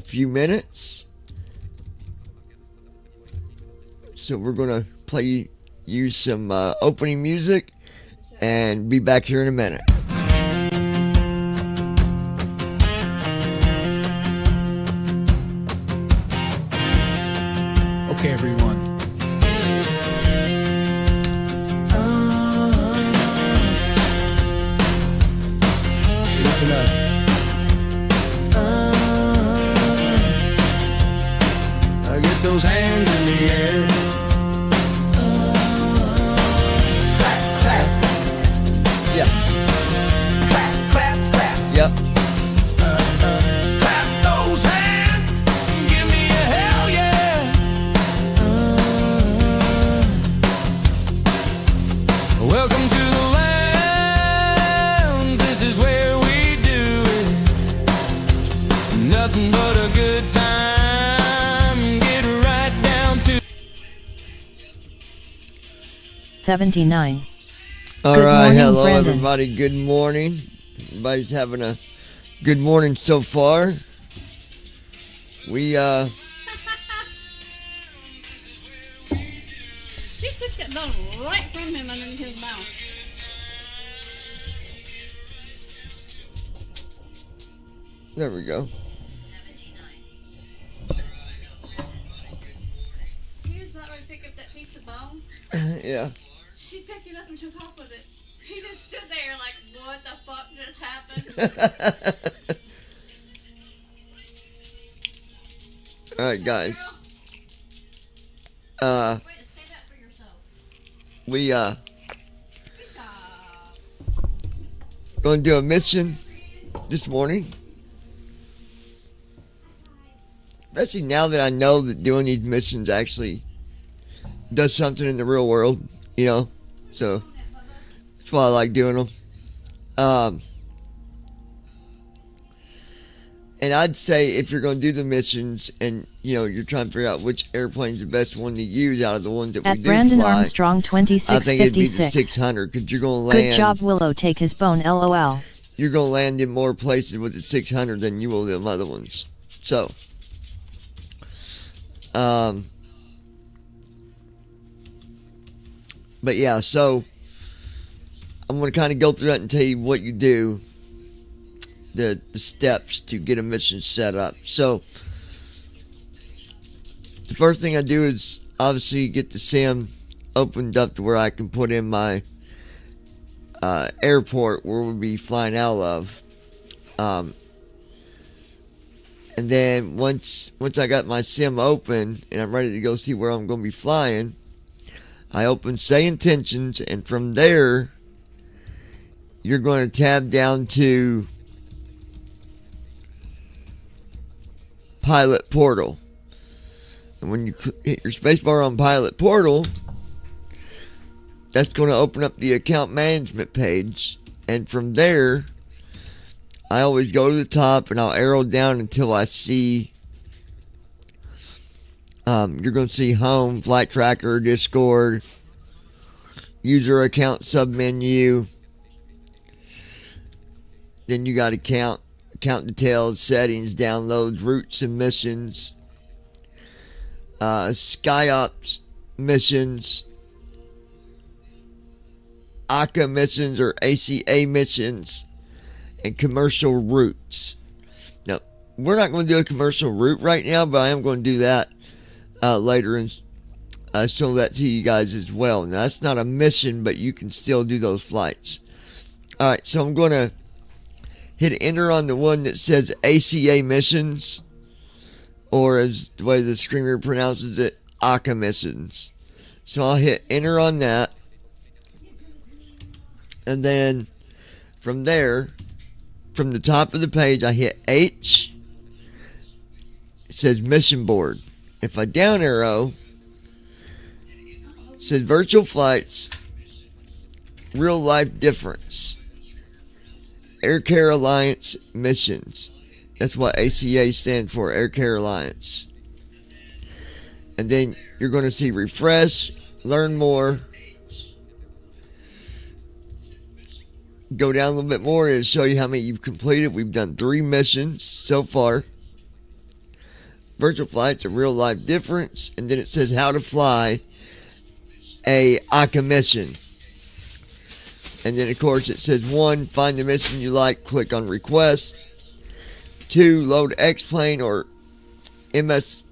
few minutes. So we're going to play you some opening music and be back here in a minute. Okay, everyone. Listen up. Get those hands in the air. Clap, clap. Yeah. Clap, clap, clap. Yep. Clap those hands. Give me a hell yeah. Welcome to the lounge. This is where we do it. Nothing but a good time. Get right down to 79. All Good right. morning, Hello, Brandon. everybody. Good morning. Everybody's having a good morning so far. We, She took that bone right from him underneath his mouth. there we go. He was about ready to pick up that piece of bone. Yeah. She picked it up and took off with it. He just stood there like, what the fuck just happened? All right, guys. Way to stand up for yourself. We, Good job. going to do a mission this morning. Especially now that I know that doing these missions actually does something in the real world, you know. So that's why I like doing them. And I'd say if you're going to do the missions and, you know, you're trying to figure out which airplane's the best one to use out of the ones that At we do Brandon fly, Armstrong I think it'd be the 2656. 600 because you're going to land. Good job, Willow. Take his bone. LOL. You're going to land in more places with the 600 than you will them other ones. So, but yeah, so I'm going to kind of go through that and tell you what you do, the steps to get a mission set up. So, the first thing I do is obviously get the sim opened up to where I can put in my airport where we'll be flying out of. And then once I got my sim open and I'm ready to go see where I'm going to be flying, I open Say Intentions, and from there, you're going to tab down to Pilot Portal. And when you hit your spacebar on Pilot Portal, that's going to open up the account management page. And from there, I always go to the top and I'll arrow down until I see, you're going to see Home, Flight Tracker, Discord, User Account Submenu. Then you got account details, settings, downloads, routes and missions, SkyOps missions, ACA missions or ACA missions, and commercial routes. Now, we're not going to do a commercial route right now, but I am going to do that later and show that to you guys as well. Now, that's not a mission, but you can still do those flights. All right, so I'm going to hit enter on the one that says ACA missions, or as the way the screener pronounces it, ACA missions. So I'll hit enter on that, and then from there, from the top of the page, I hit H. It says mission board. If I down arrow, it says virtual flights, real life difference, Air Care Alliance missions. That's what ACA stands for, Air Care Alliance. And then you're going to see refresh, learn more. Go down a little bit more and show you how many you've completed. We've done 3 missions so far. virtual flight's a real life difference. And then it says how to fly a ICA mission. And then, of course, it says 1, find the mission you like, click on request. 2, load X-plane or FS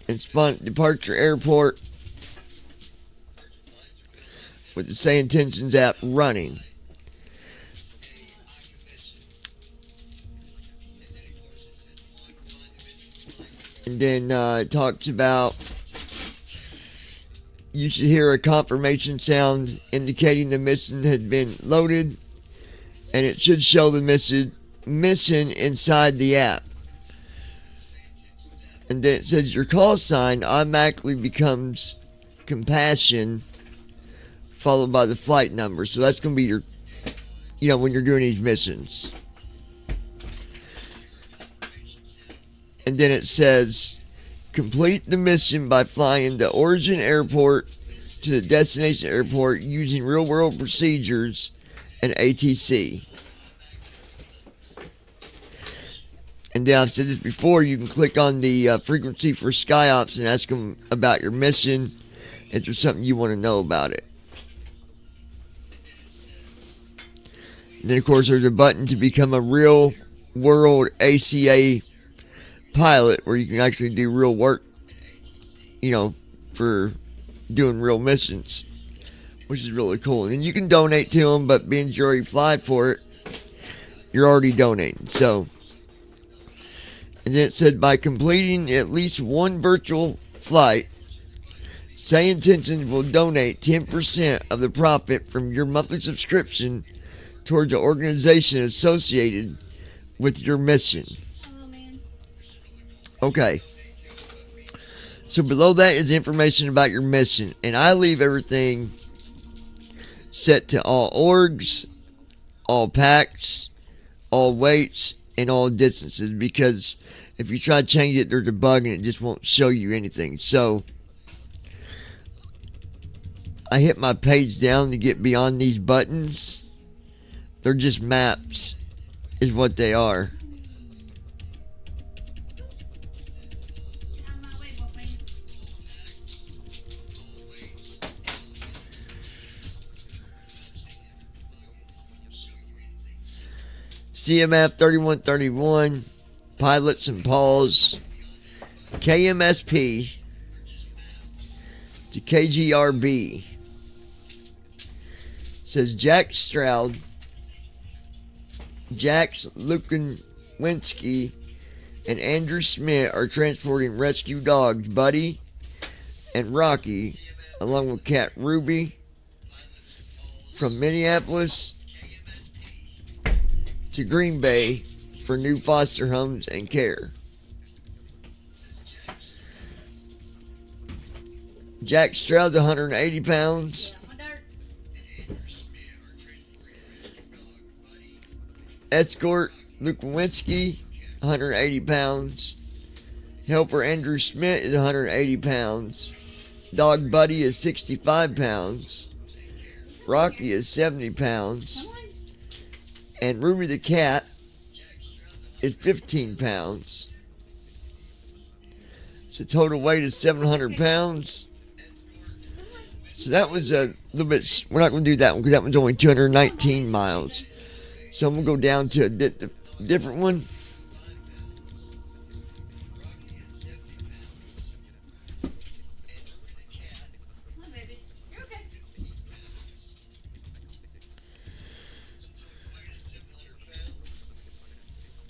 and spawn at departure airport with the Say Intentions app running. And then it talks about you should hear a confirmation sound indicating the mission has been loaded, and it should show the mission inside the app. And then it says your call sign automatically becomes Compassion followed by the flight number. So that's going to be your, when you're doing these missions. And then it says complete the mission by flying the origin airport to the destination airport using real world procedures and ATC. And then I've said this before, you can click on the frequency for SkyOps and ask them about your mission if there's something you want to know about it. And then, of course, there's a button to become a real world ACA pilot where you can actually do real work, for doing real missions, which is really cool. And you can donate to them, but being you already fly for it, you're already donating. So, and then it said by completing at least one virtual flight, Say Intentions will donate 10% of the profit from your monthly subscription towards the organization associated with your mission. Oh, man. Okay. So below that is information about your mission. And I leave everything set to all orgs, all packs, all weights, and all distances. Because if you try to change it, there's a bug and it just won't show you anything. So I hit my page down to get beyond these buttons. They're just maps, is what they are. I'm not waiting for me. CMF 3131, pilots and pause, KMSP to KGRB. Says Jack Stroud, Jax Lukinwinski, and Andrew Smith are transporting rescue dogs Buddy and Rocky, along with cat Ruby, from Minneapolis to Green Bay for new foster homes and care. Jack Stroud's 180 pounds. Yeah, my dirt. Escort Luke Lewinsky, 180 pounds. Helper Andrew Smith is 180 pounds. Dog Buddy is 65 pounds. Rocky is 70 pounds. Come on. And Ruby the cat is 15 pounds. So total weight is 700 pounds. So that was a little bit, we're not going to do that one because that one's only 219 miles. So I'm going to go down to a different one. Come on, baby. You're okay.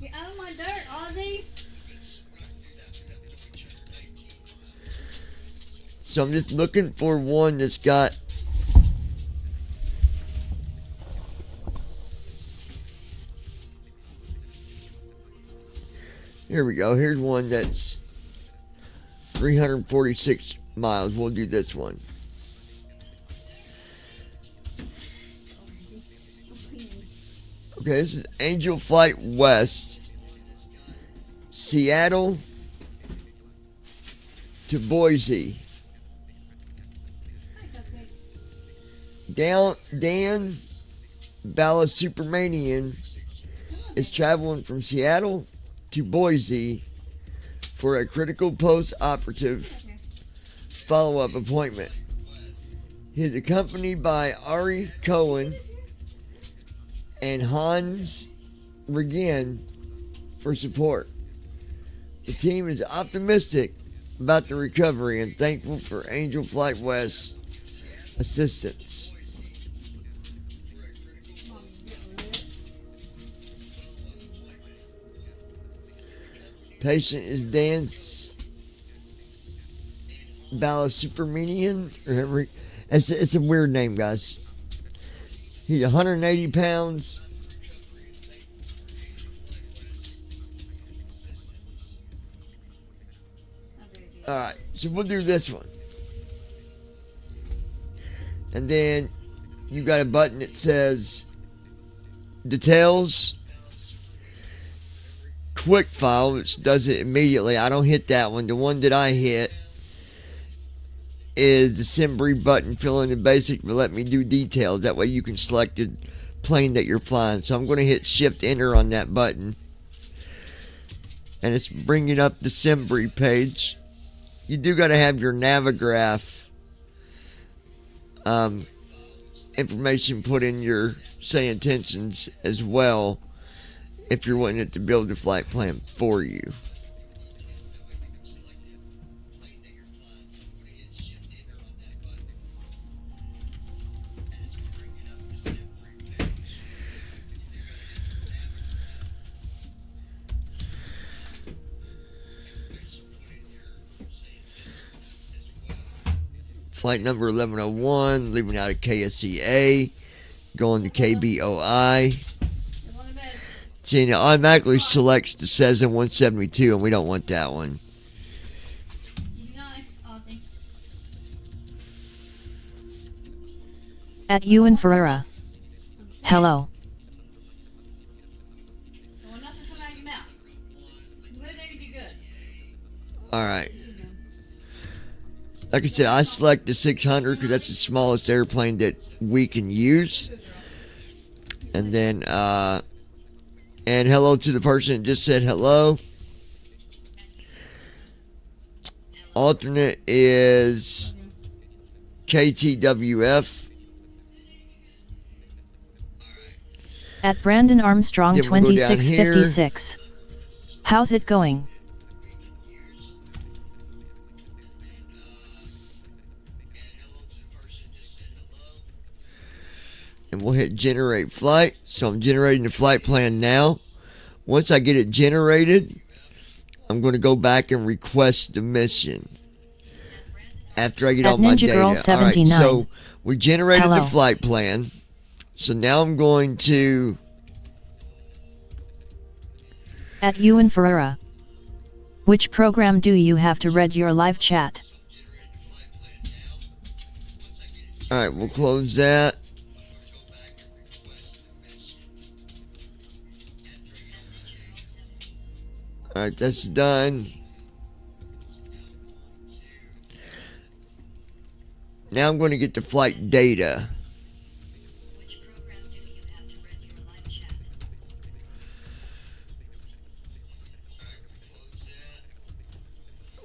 Get out of my dirt, Ozzy. So I'm just looking for one that's got here we go. Here's one that's 346 miles. We'll do this one. Okay, this is Angel Flight West, Seattle to Boise. Dan Bala Supermanian is traveling from Seattle to Boise for a critical post-operative follow-up appointment. He is accompanied by Ari Cohen and Hans Regen for support. The team is optimistic about the recovery and thankful for Angel Flight West's assistance. Patient is Dance Balasubramanian. It's a weird name, guys. He's 180 pounds. Alright, so we'll do this one. And then you got a button that says Details. Quick file, which does it immediately. I don't hit that one. The one that I hit is the Simbri button, fill in the basic, but let me do details. That way you can select the plane that you're flying. So I'm going to hit Shift Enter on that button. And it's bringing up the Simbri page. You do got to have your Navigraph information put in your say intentions as well if you're wanting it to build a flight plan for you. Flight number 1101, leaving out of KSCA, going to KBOI. See, it automatically selects the Cessna 172, and we don't want that one. At Ewan Ferreira. Hello. Alright. Like I said, I select the 600 because that's the smallest airplane that we can use. And then, and hello to the person that just said hello. Alternate is KTWF. At Brandon Armstrong Then we'll go down 2656. How's it going? And we'll hit generate flight. So I'm generating the flight plan now. Once I get it generated, I'm going to go back and request the mission after I get all my Ninja data. Girl 79. Alright, so we generated Hello. the flight plan. So now I'm going to... At Ewan Ferreira. Which program do you have to read your live chat? Alright, we'll close that. Alright, that's done. Now I'm going to get the flight data. Which program do you have to read your live chat?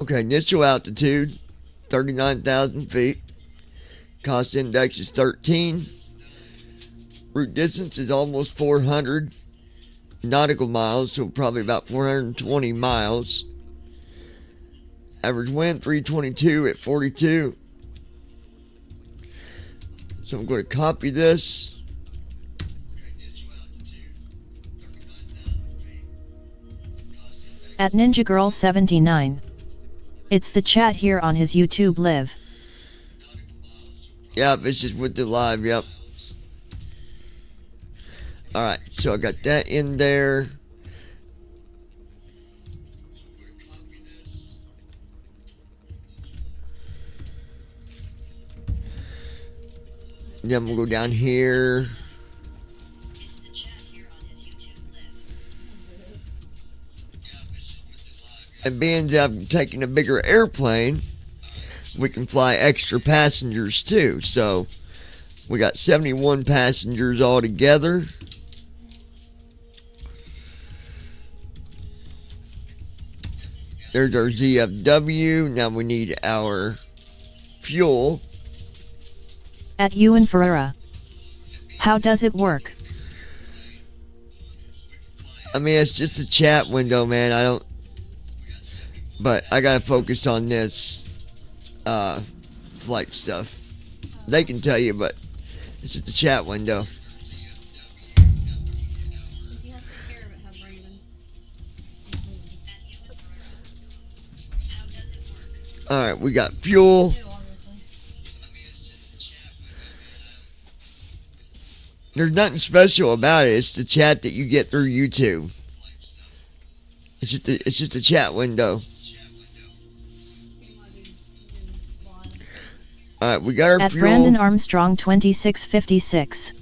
Okay, initial altitude, 39,000 feet. Cost index is 13. Route distance is almost 400 nautical miles, so probably about 420 miles. Average wind 322 at 42. So I'm going to copy this. At Ninja Girl 79. It's the chat here on his YouTube live. Yep, it's just with the live, yep. Alright, so I got that in there. Then we'll go down here. It's the chat here on his YouTube live. And being that I'm taking a bigger airplane, we can fly extra passengers too. So we got 71 passengers all together. There's our ZFW. Now we need our fuel. At Ewan Ferreira. How does it work? I mean, it's just a chat window, man. But I gotta focus on this flight stuff. They can tell you, but it's just a chat window. If you have to take care of it, have Brandon. Alright, we got fuel. There's nothing special about it. It's the chat that you get through YouTube. It's just a chat window. Alright, we got our At fuel. Brandon Armstrong 2656.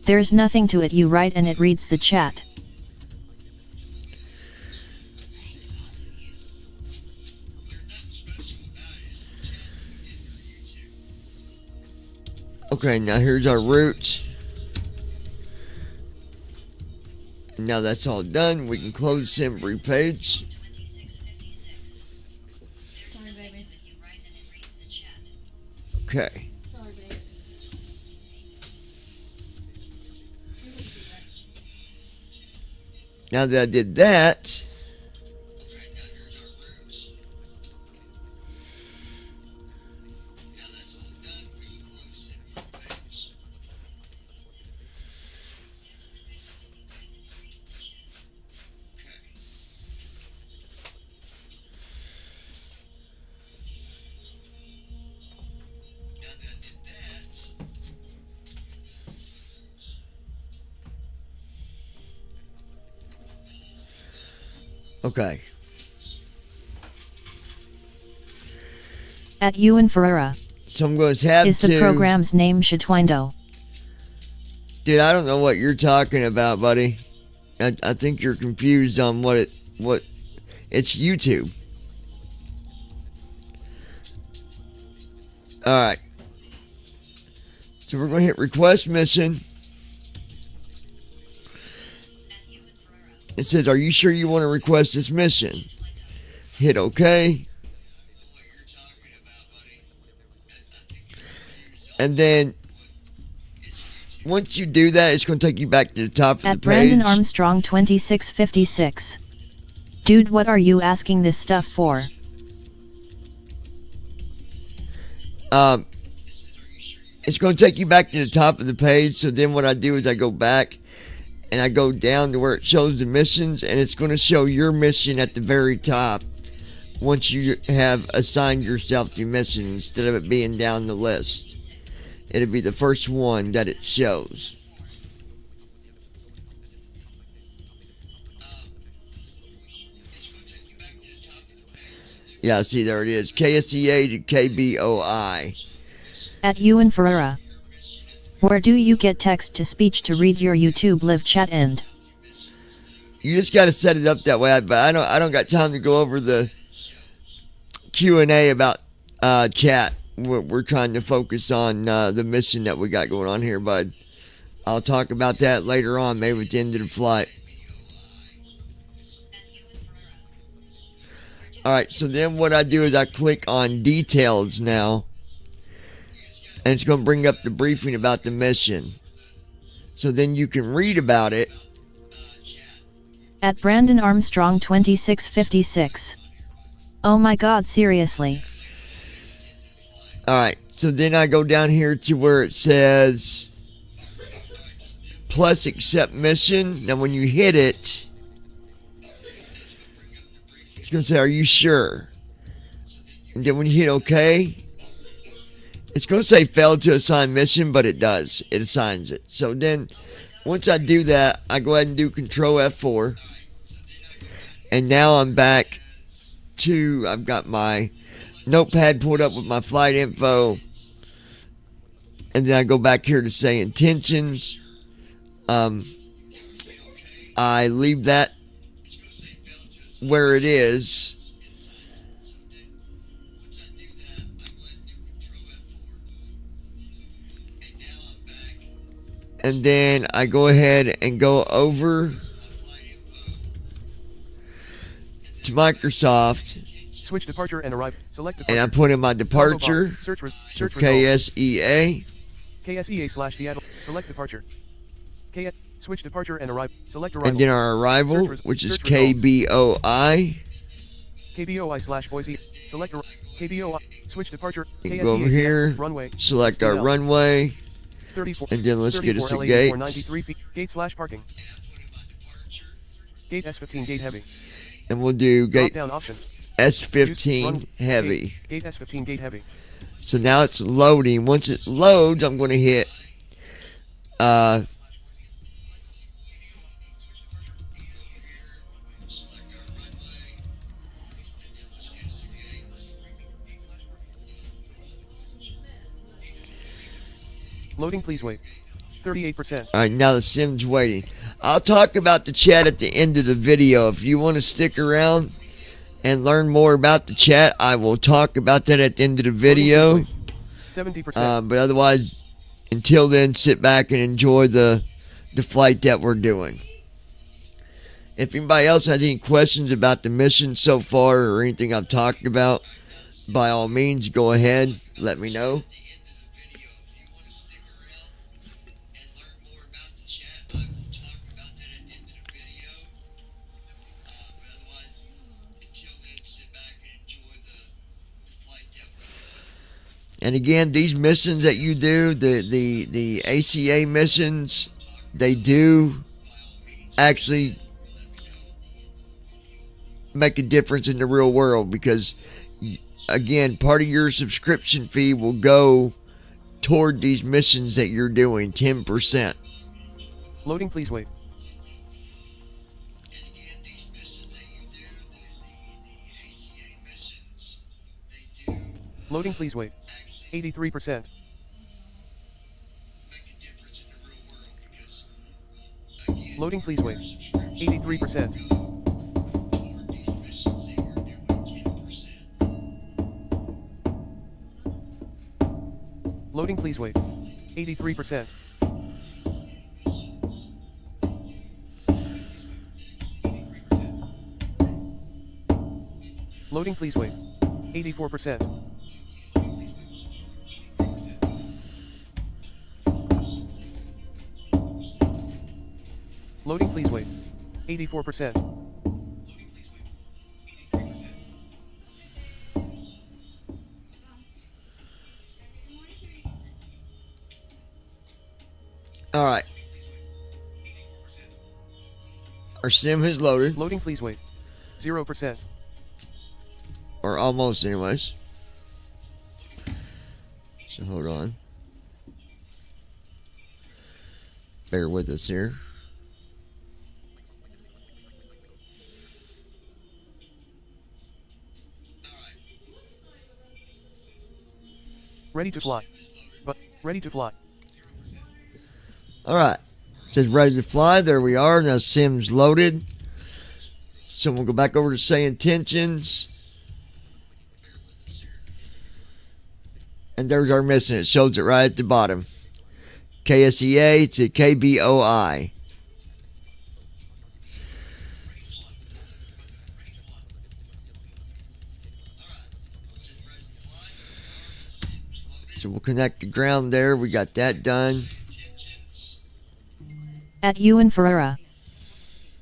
There's nothing to it, you write and it reads the chat. Okay, now here's our route. Now that's all done. We can close Simbri page. Sorry, baby. Okay. Sorry, baby. Now that I did that, okay. At Ewan Ferreira. So I'm going to have Is to. the program's name Shatwindo? Dude, I don't know what you're talking about, buddy. I think you're confused on what it's YouTube. Alright. So we're going to hit request mission. It says, are you sure you want to request this mission? Hit OK. And then once you do that, it's going to take you back to the top of At the page. Brandon Armstrong 2656. Dude, what are you asking this stuff for? It's going to take you back to the top of the page. So then what I do is I go back and I go down to where it shows the missions, and it's going to show your mission at the very top once you have assigned yourself to mission, instead of it being down the list. It'll be the first one that it shows. Yeah, see, there it is. KSEA to KBOI. At Ewan Ferreira. Where do you get text-to-speech to read your YouTube live chat end? You just got to set it up that way. But I don't got time to go over the Q&A about chat. We're trying to focus on the mission that we got going on here, bud. I'll talk about that later on, maybe at the end of the flight. Alright, so then what I do is I click on details now. And it's going to bring up the briefing about the mission. So then you can read about it. At Brandon Armstrong 2656. Oh my god, seriously. Alright, so then I go down here to where it says plus accept mission. Now when you hit it, it's going to say, are you sure? And then when you hit OK, it's going to say failed to assign mission, but it does. It assigns it. So then once I do that, I go ahead and do Control F4. And now I'm back to, I've got my notepad pulled up with my flight info, and then I go back here to say intentions. I leave that where it is, and then I go ahead and go over to Microsoft, Switch departure and arrive. Select and I departure. put in my departure. Search, So search result. KSEA. KSEA/Seattle. Select departure. Switch departure and arrive. Select arrival. And then our arrival, which is search results. KBOI. KBOI/Boise. Select KBOI. Switch departure. You can go over KSEA, here, runway. select our 16L. runway, 34. and then let's get us a 34 gate. 93 feet. Gate/parking. Gate S15 gate heavy. And we'll do Drop gate down option. S15 heavy. Gate S15 gate heavy. So now it's loading. Once it loads, I'm going to hit Loading, please wait. 38%. all right, now the sim's waiting. I'll talk about the chat at the end of the video. If you want to stick around and learn more about the chat, I will talk about that at the end of the video. 70%. But otherwise, until then, sit back and enjoy the flight that we're doing. If anybody else has any questions about the mission so far or anything I've talked about, by all means, go ahead. Let me know. And again, these missions that you do, the ACA missions, they do actually make a difference in the real world, because again, part of your subscription fee will go toward these missions that you're doing, 10%. Loading, please wait. Loading, please wait. 83%. Loading, please wait. 83%. Loading, please wait. 83%. Loading, please wait. 84%. Loading, please wait. 84%. All right. Our sim has loaded, Loading, please wait. 0%. or almost anyways. So hold on. Bear with us here. Ready to fly. But ready to fly. All right. It says ready to fly. There we are. Now sim's loaded. So we'll go back over to say intentions. And there's our mission. It shows it right at the bottom. KSEA to KBOI. So we'll connect the ground there. We got that done. At Ewan Ferreira.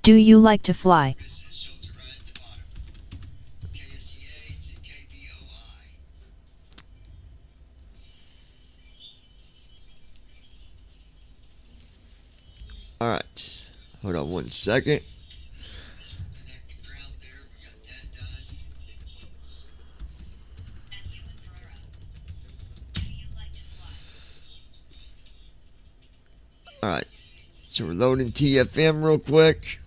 Do you like to fly? All right. Hold on one second. All right. So we're loading TFM real quick.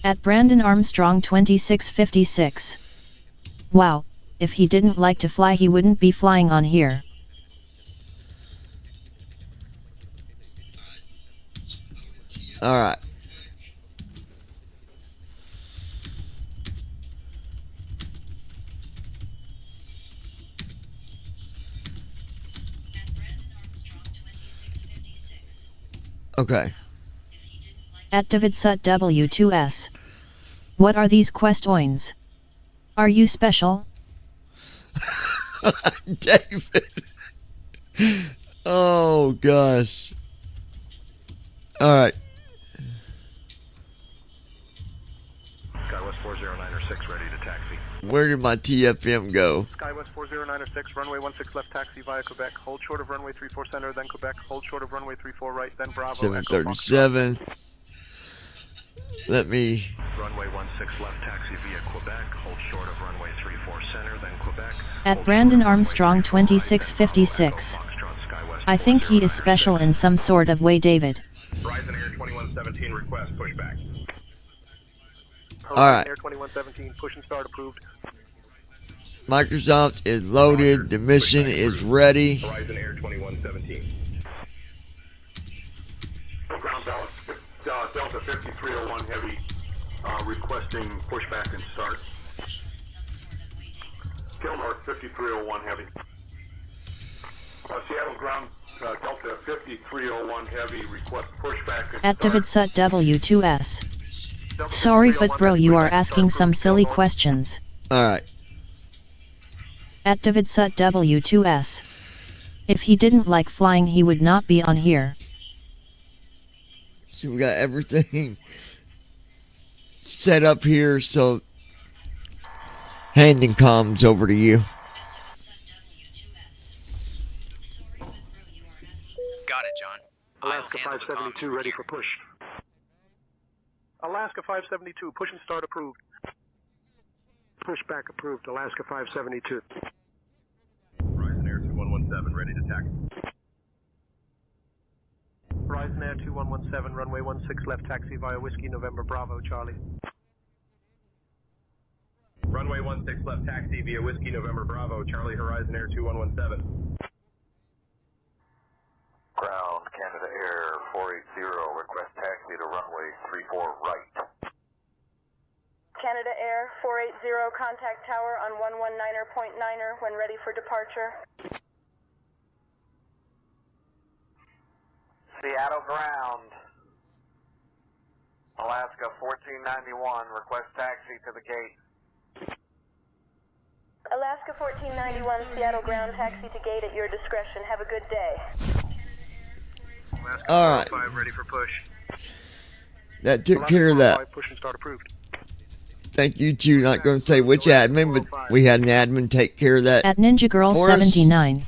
At Brandon Armstrong 2656. Wow, if he didn't like to fly he wouldn't be flying on here. All right. Okay. At Davidsut W2S. What are these questoins? Are you special? David. Oh gosh. Alright. SkyWest 40906 ready to taxi. Where did my TFM go? SkyWest 40906, runway 16 left taxi via Quebec. Hold short of runway 34 center, then Quebec. Hold short of runway 34 right, then Bravo. Echo, 737. Let me. Runway 16 left taxi via Quebec. Hold short of runway 34 center, then Quebec. At Brandon Armstrong 2656. I think he is special in some sort of way, David. Horizon Air 2117 request pushback. Alright. Air 2117 push and start approved. Microsoft is loaded. The mission is ready. Horizon Air 2117. Ground balance, Delta 5301 Heavy, requesting pushback and start. Kill North 5301 Heavy. Seattle ground, Delta 5301 Heavy, request pushback and At start. Davidsut W2S. Sorry, but bro, you are asking some silly questions. Alright. At Davidsut W2S. If he didn't like flying, he would not be on here. So we got everything set up here, so handing comms over to you. Got it, John. Alaska 572 ready for push. Alaska 572, push and start approved. Pushback approved, Alaska 572. Horizon Air 2117 ready to taxi. Horizon Air 2117, runway 16 left taxi via Whiskey November Bravo Charlie. Runway 16 left taxi via Whiskey November Bravo Charlie, Horizon Air 2117. Ground Canada Air 480, request taxi to runway 34 right. Canada Air 480, contact tower on 119.9er when ready for departure. Seattle ground. Alaska 1491, request taxi to the gate. Alaska 1491, Seattle ground, taxi to gate at your discretion. Have a good day. Alaska Alright. 5 ready for push. That took care of that. Push and start approved. Thank you to, not going to say which admin, but we had an admin take care of that. At Ninja Girl for us. 79.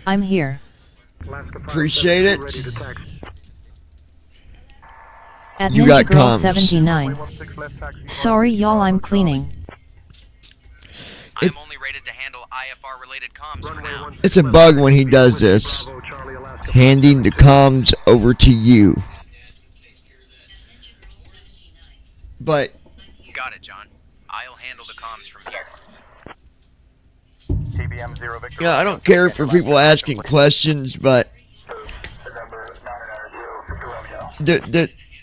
I'm here. Alaska 572 Appreciate it. ready to taxi. At You Ninja got Girl comms. 79. Runway 16 left taxi. Sorry y'all, I'm cleaning. I'm only rated to handle IFR related comms for Runway now. 16 It's a left bug taxi when he via does Whiskey this. Bravo, Charlie, Alaska Handing the 572. comms over to you. But Got it, John. I'll handle the comms from here. TBM 0 Victor. yeah, I don't care for people asking questions, but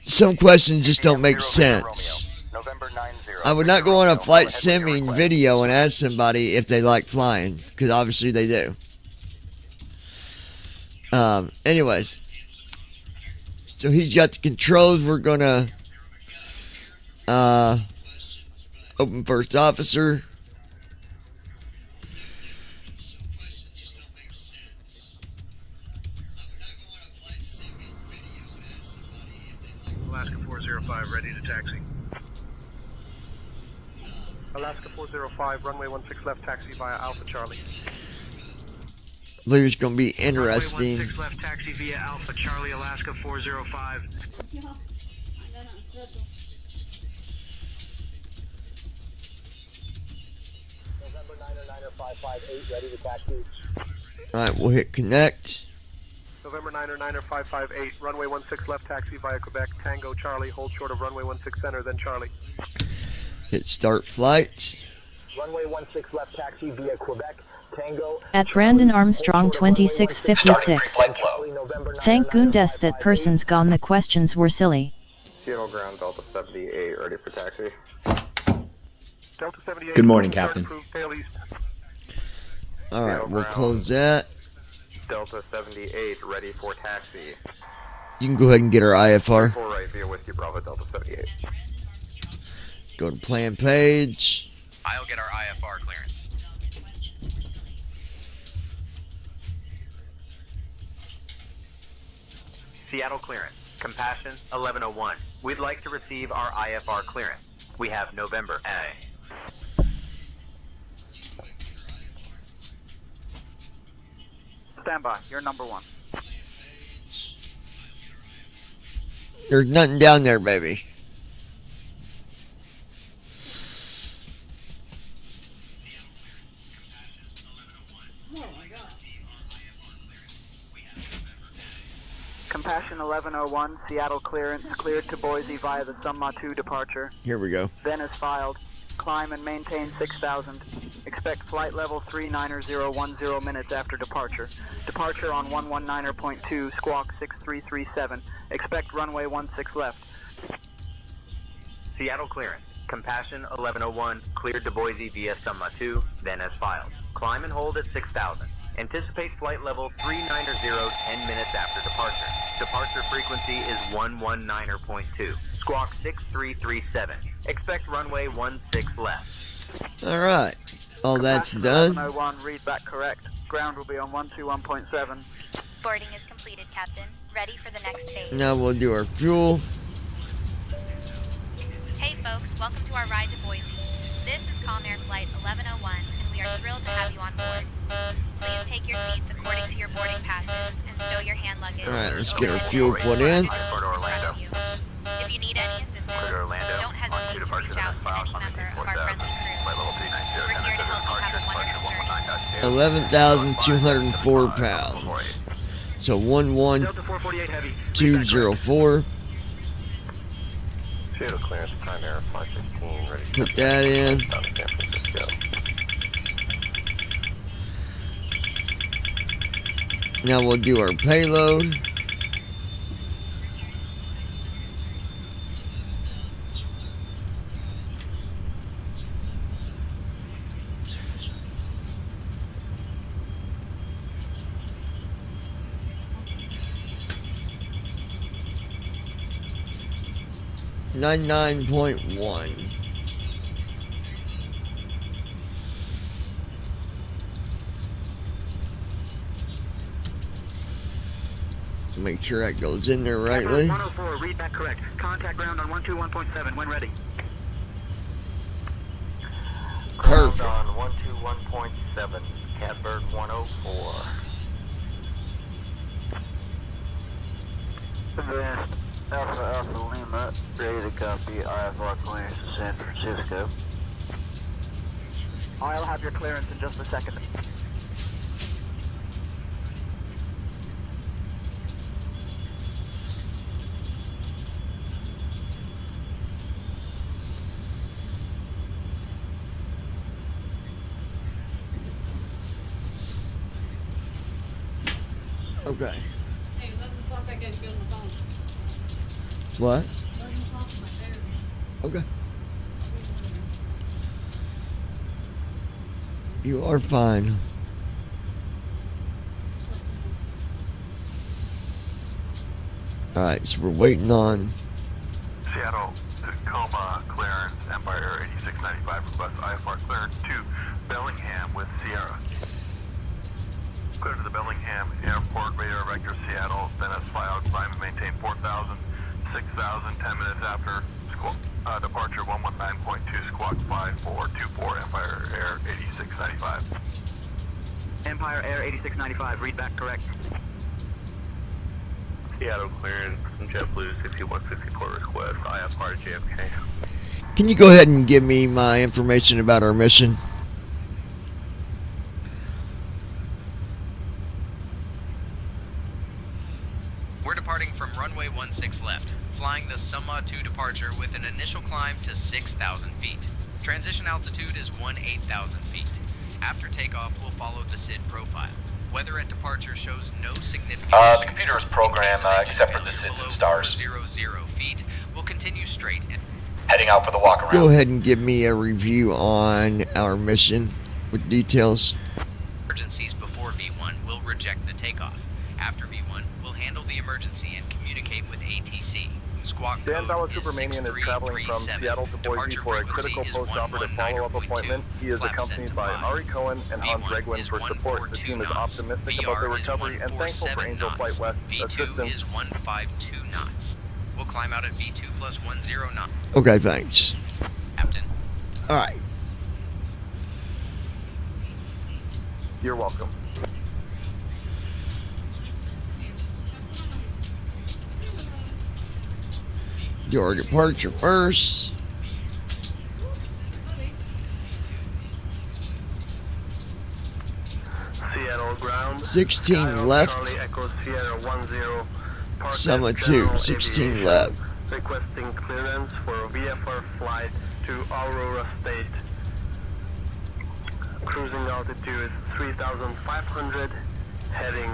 some questions just don't make sense. November 90. I would not go on a flight simming video and ask somebody if they like flying, because obviously they do. Anyways, so he's got the controls. We're gonna open first officer. Alaska 405 ready to taxi. Alaska 405, runway 16 left taxi via Alpha Charlie. I believe it's gonna be interesting. Runway 16 left taxi via Alpha Charlie, Alaska 405. Ja, I'm gonna schedule. November 9er ready to taxi. Alright, we'll hit connect. November 9er 558, runway 16 left taxi via Quebec, Tango Charlie, hold short of runway 16 center, then Charlie. Hit start flight. Runway 16 left taxi via Quebec, Tango. At Brandon Armstrong 2656. Thank goodness that person's gone, the questions were silly. Seattle ground, Delta 78, ready for taxi. Delta 78. Good morning, Captain. Alright, we'll close that. Delta 78, ready for taxi. You can go ahead and get our IFR. 4 right via Whiskey Bravo Delta 78. Go to plan page. I'll get our IFR clearance. Seattle clearance. Compassion 1101. We'd like to receive our IFR clearance. We have November A. Stand by. You're number 1. There's nothing down there, baby. Compassion 1101, Seattle clearance, cleared to Boise via the Summa 2 departure. Here we go. Then as filed. Climb and maintain 6,000. Expect flight level 39010 minutes after departure. Departure on 119.2, squawk 6337. Expect runway 16 left. Seattle clearance. Compassion 1101, cleared to Boise via Summa 2, then as filed. Climb and hold at 6,000. Anticipate flight level 390 10 minutes after departure. Departure frequency is 119.2. Squawk 6337. Expect runway 16 left. All right. All that's Compassion done. 1101, read back correct. Ground will be on 121.7. Boarding is completed, Captain. Ready for the next phase. Now we'll do our fuel. Hey folks, welcome to our ride to Boise. This is Calm Air Flight 1101, and we are thrilled to have you on board. Please take your seats according to your boarding passes and stow your hand luggage. All right, let's get our fuel put in. If you need any assistance, don't hesitate to reach out to any member of our friendly crew. We're here to help you have a wonderful journey. 11,204 pounds. So 11204. Seattle clearance, prime air 516, ready. Put that in. Now we'll do our payload. .1. Make sure that goes in there rightly. 104, read back correct. Contact ground on 121.7 when ready. Perfect. Ground on 121.7, Catbird 104. Advanced Alpha Alpha Lima, ready to copy IFR clearance to San Francisco. I'll have your clearance in just a second. Okay. Hey, let them talk back in and get on the phone. What? Let them talk to my therapist. Okay. You are fine. Alright, so we're waiting on Seattle, Tacoma clearance, Empire 8695, request IFR clearance to Bellingham with Sierra. Clear to the Bellingham Airport, radar vector Seattle, then as filed, climb and maintain 4,000, 6,000, 10 minutes after departure 119.2, squawk 5424, Empire Air 8695. Empire Air 8695, read back correct. Seattle clearance from JetBlue 6154 request, IFR JFK. Can you go ahead and give me my information about our mission? We're departing from runway 16 left, flying the Summa 2 departure with an initial climb to 6,000 feet. Transition altitude is 18,000 feet. After takeoff, we'll follow the SID profile. Weather at departure shows no significant The computer is programmed except for the SIDs and stars. 000 feet. We'll continue straight and Heading out for the walk around. Go ahead and give me a review on our mission with details. emergencies before V1 will reject the takeoff. After V1, we'll handle the emergency and communicate with ATC. Squawk Dan code is Supermanian is traveling from 6337. Seattle to Boise Departure for a frequency critical is post-operative follow-up 119.2. appointment. He is Flap accompanied set by to Ari 5. Cohen and Hans V1 Regwin is for support. The 142 team is knots. optimistic about the VR is recovery and thankful for 147 Angel knots. Flight West V2 assistance. is 152 knots. We'll climb out at V2 plus 10 knots. Okay, thanks. Captain. All right. You're welcome. Do our departure first. Seattle ground. 16 left. Charlie Echo Sierra 10. Summer 2, 16 left. Requesting clearance for VFR flight to Aurora State. Cruising altitude 3,500, heading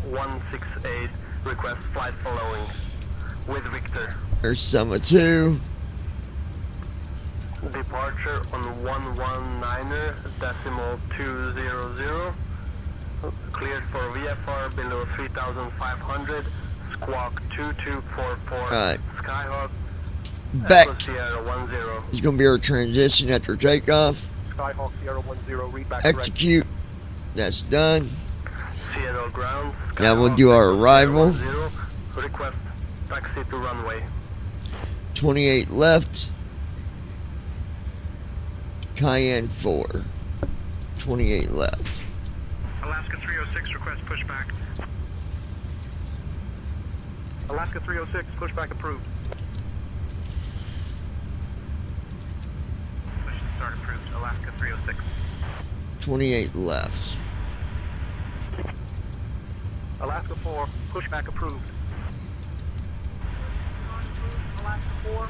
168. Request flight following with Victor. There's Summer 2. Departure on 119er, decimal 200. Cleared for VFR below 3,500. Squawk 2244. Alright. Skyhawk. Back. Echo Sierra 10. It's going to be our transition after takeoff. Skyhawk Sierra 10. Read back Execute. That's done. Seattle ground. Now we'll do our arrival. 10. Request taxi to runway. 28 left. Cayenne 4. 28 left. Alaska 306, request pushback. Alaska 306, pushback approved. Push start approved. Alaska 306. 28 left. Alaska 4, pushback approved. Alaska 4.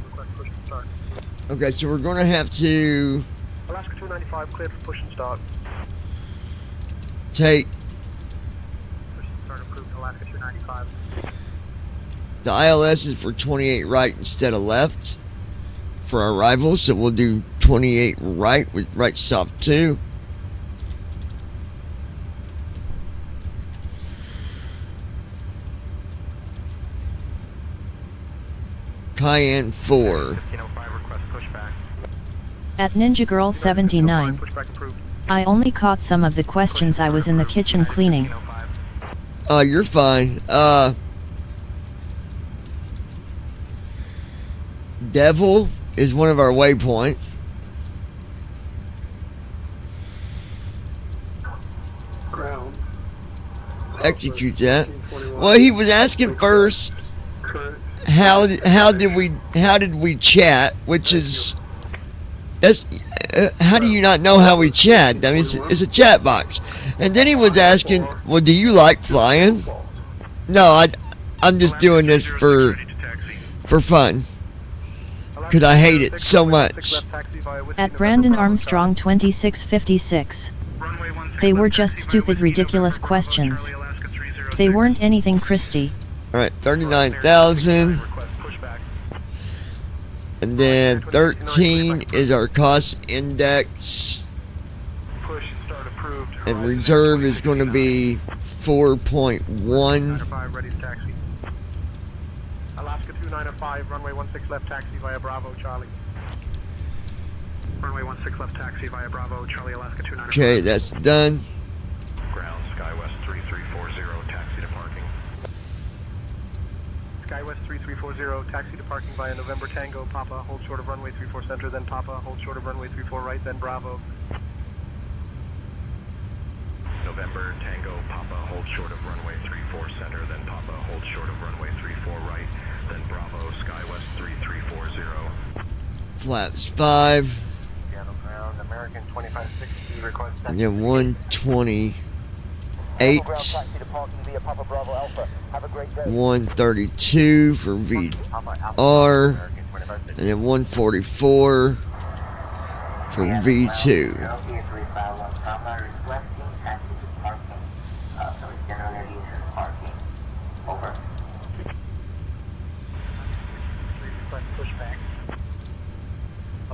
Request push and start. Okay, so we're going to have to Alaska 295, cleared for push and start. take Push and start approved. Alaska 295. the ILS is for 28 right instead of left for our arrival, so we'll do 28 right with right stop 2. Cayenne 4. 1505, request pushback. At Ninja Girl 79. Pushback approved. I only caught some of the questions. I was in the kitchen cleaning. You're fine. Devil is one of our waypoints. Ground. Execute that. Well, he was asking first how did we chat, which is that's how do you not know how we chat? I mean, it's a chat box. And then he was asking, well, do you like flying? No, I'm just doing this for fun because I hate it so much. At Brandon Armstrong 2656. They were just stupid, ridiculous questions. They weren't anything, Christy. All right, 39,000. And then 13 is our cost index. And reserve is going to be 4.1. Ready to taxi. Alaska 295, runway 16 left taxi via Bravo, Charlie. Runway 16 left taxi via Bravo, Charlie, Alaska 295. Okay, that's done. Ground, SkyWest 3340, taxi to parking. SkyWest 3340, taxi to parking via November Tango, Papa, hold short of runway 34 center, then Papa, hold short of runway 34 right, then Bravo. November Tango, Papa, hold short of runway 34 center, then Papa, hold short of runway 34 right, then Bravo, SkyWest 3340. Flaps 5. Seattle ground, American 2560, request And then 128. 132 for VR. And then 144 for V2.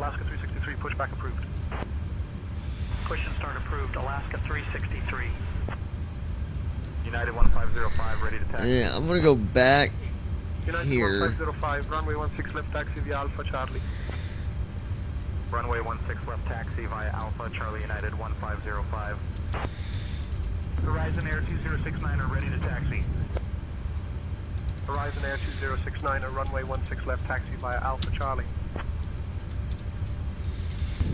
Alaska 363, pushback approved. Push and start approved, Alaska 363. United 1505, ready to taxi. Yeah, I'm gonna go back United here. 1505, runway 16 left taxi via Alpha Charlie. Runway 16 left taxi via Alpha Charlie United 1505. Horizon Air 2069 are ready to taxi. Horizon Air 2069 are runway 16 left taxi via Alpha Charlie.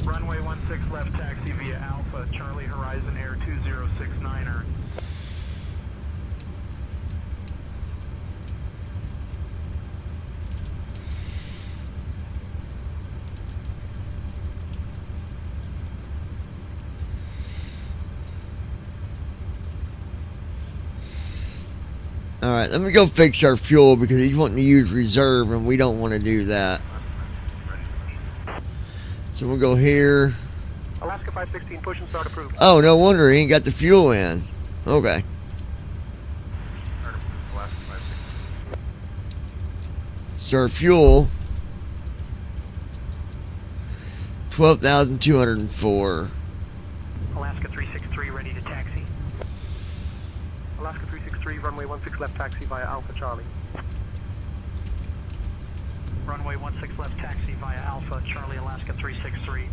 Runway 16 left taxi via Alpha Charlie Horizon Air 2069er. Alright, let me go fix our fuel because he's wanting to use reserve and we don't want to do that. So we'll go here. Alaska 516, push and start approved. Oh, no wonder he ain't got the fuel in. Okay. So our fuel, 12,204. Alaska 363, ready to taxi. Alaska 363, runway 16 left taxi via Alpha Charlie. Runway 16 left taxi via Alpha Charlie Alaska 363.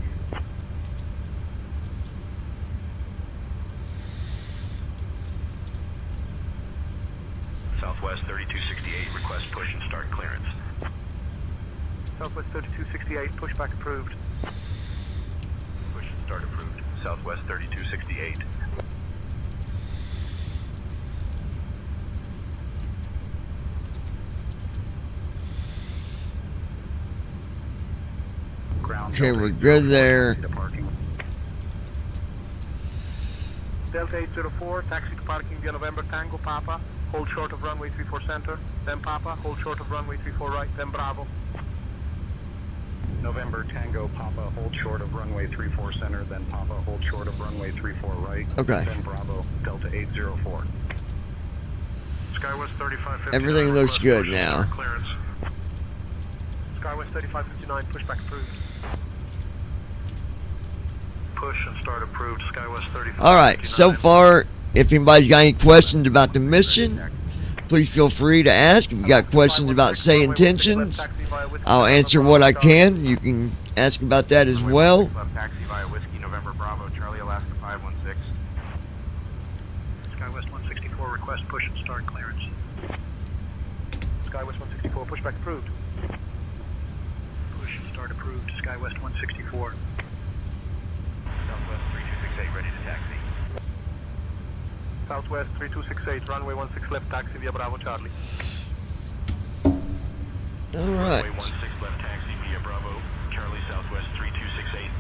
Southwest 3268, request push and start clearance. Southwest 3268, pushback approved. Push and start approved. Southwest 3268. Okay, we're good there. Delta 804, taxi to parking via November Tango Papa. Hold short of runway 34 center, then Papa. Hold short of runway 34 right, then Bravo. November Tango Papa, hold short of runway 34 center, then Papa, hold short of runway 34 right, Okay. then Bravo, Delta 804. Skywest 3559. Everything looks good now. Clearance. Skywest 3559, pushback approved. Push and start approved. Skywest 3559. Alright, so far, if anybody's got any questions about the mission, please feel free to ask. If you got questions about say intentions, I'll answer what I can. You can ask about that as well. Taxi via Whiskey November Bravo, Charlie Alaska 516. Skywest 164, request push and start clearance. Skywest 164, pushback approved. Push and start approved. Skywest 164. Southwest 3268, ready to taxi. Southwest 3268, runway 16 left taxi via Bravo Charlie. Alright. Runway 16 left taxi via Bravo, Charlie Southwest 3268.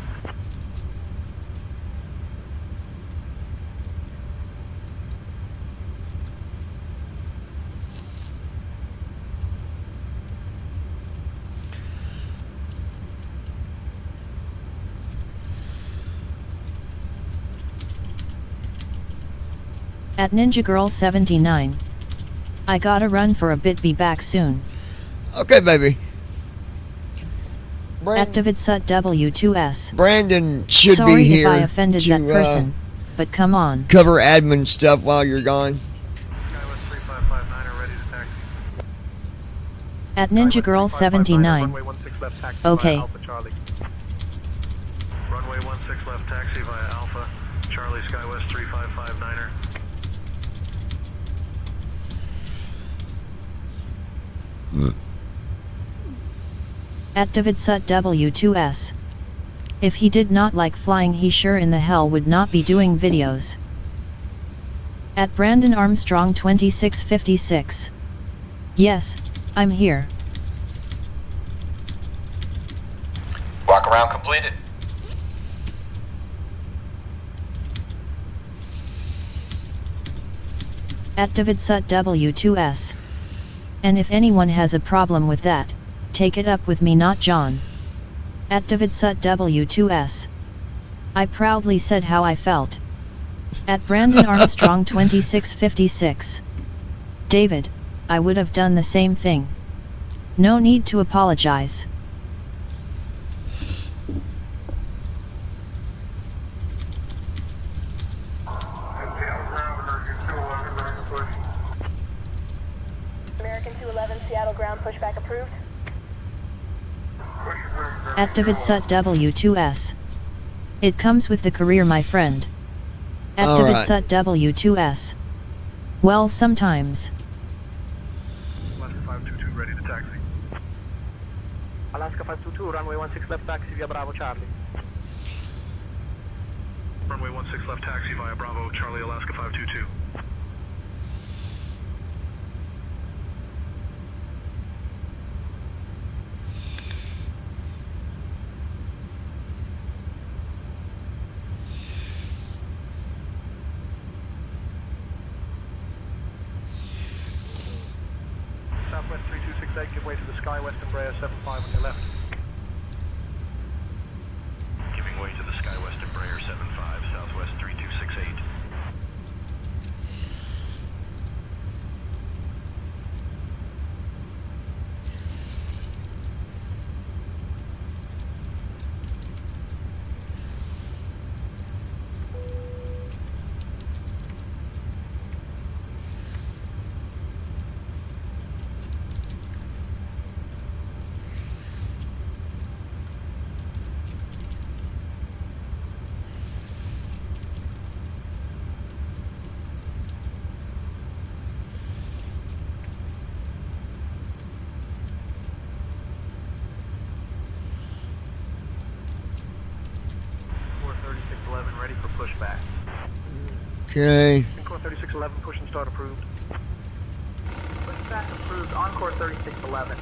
At Ninja Girl 79. I gotta run for a bit, be back soon. Okay, baby. Activate SUT W2S. Brandon should Sorry be here if I offended to that person, but come on. cover admin stuff while you're gone. Skywest 3559 are ready to taxi. At Ninja Girl 79. Runway 16 left taxi Okay. via Alpha Charlie. Runway 16 left taxi via Alpha Charlie Skywest 3559er. Activate SUT W2S. If he did not like flying, he sure in the hell would not be doing videos. At Brandon Armstrong 2656. Yes, I'm here. Walk around completed. Activate SUT W2S. And if anyone has a problem with that, take it up with me, not John. Activate SUT W2S. I proudly said how I felt. At Brandon Armstrong 2656. David, I would have done the same thing. No need to apologize. ground pushback approved. At Davidsut W2S. It comes with the career, my friend. At All right. Davidsut W2S. Well, sometimes. Alaska 522 ready to taxi. Alaska 522, runway 16 left taxi via Bravo Charlie. Runway 16 left taxi via Bravo, Charlie, Alaska 522. Southwest 3268, give way to the SkyWest Embraer 75 on your left. Giving way to the SkyWest Embraer 75, Southwest 3268. Core 3611 ready for pushback. Okay. Core 3611 push and start approved. Pushback approved on Core 3611.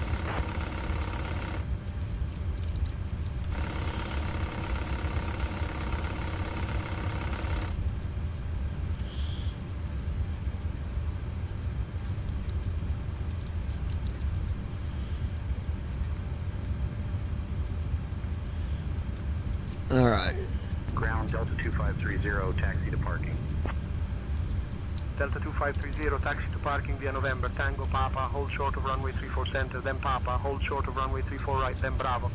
All right. Ground Delta 2530, taxi to parking. Delta 2530, taxi to parking via November, Tango Papa, hold short of runway 34 center, then Papa, hold short of runway 34 right, then Bravo.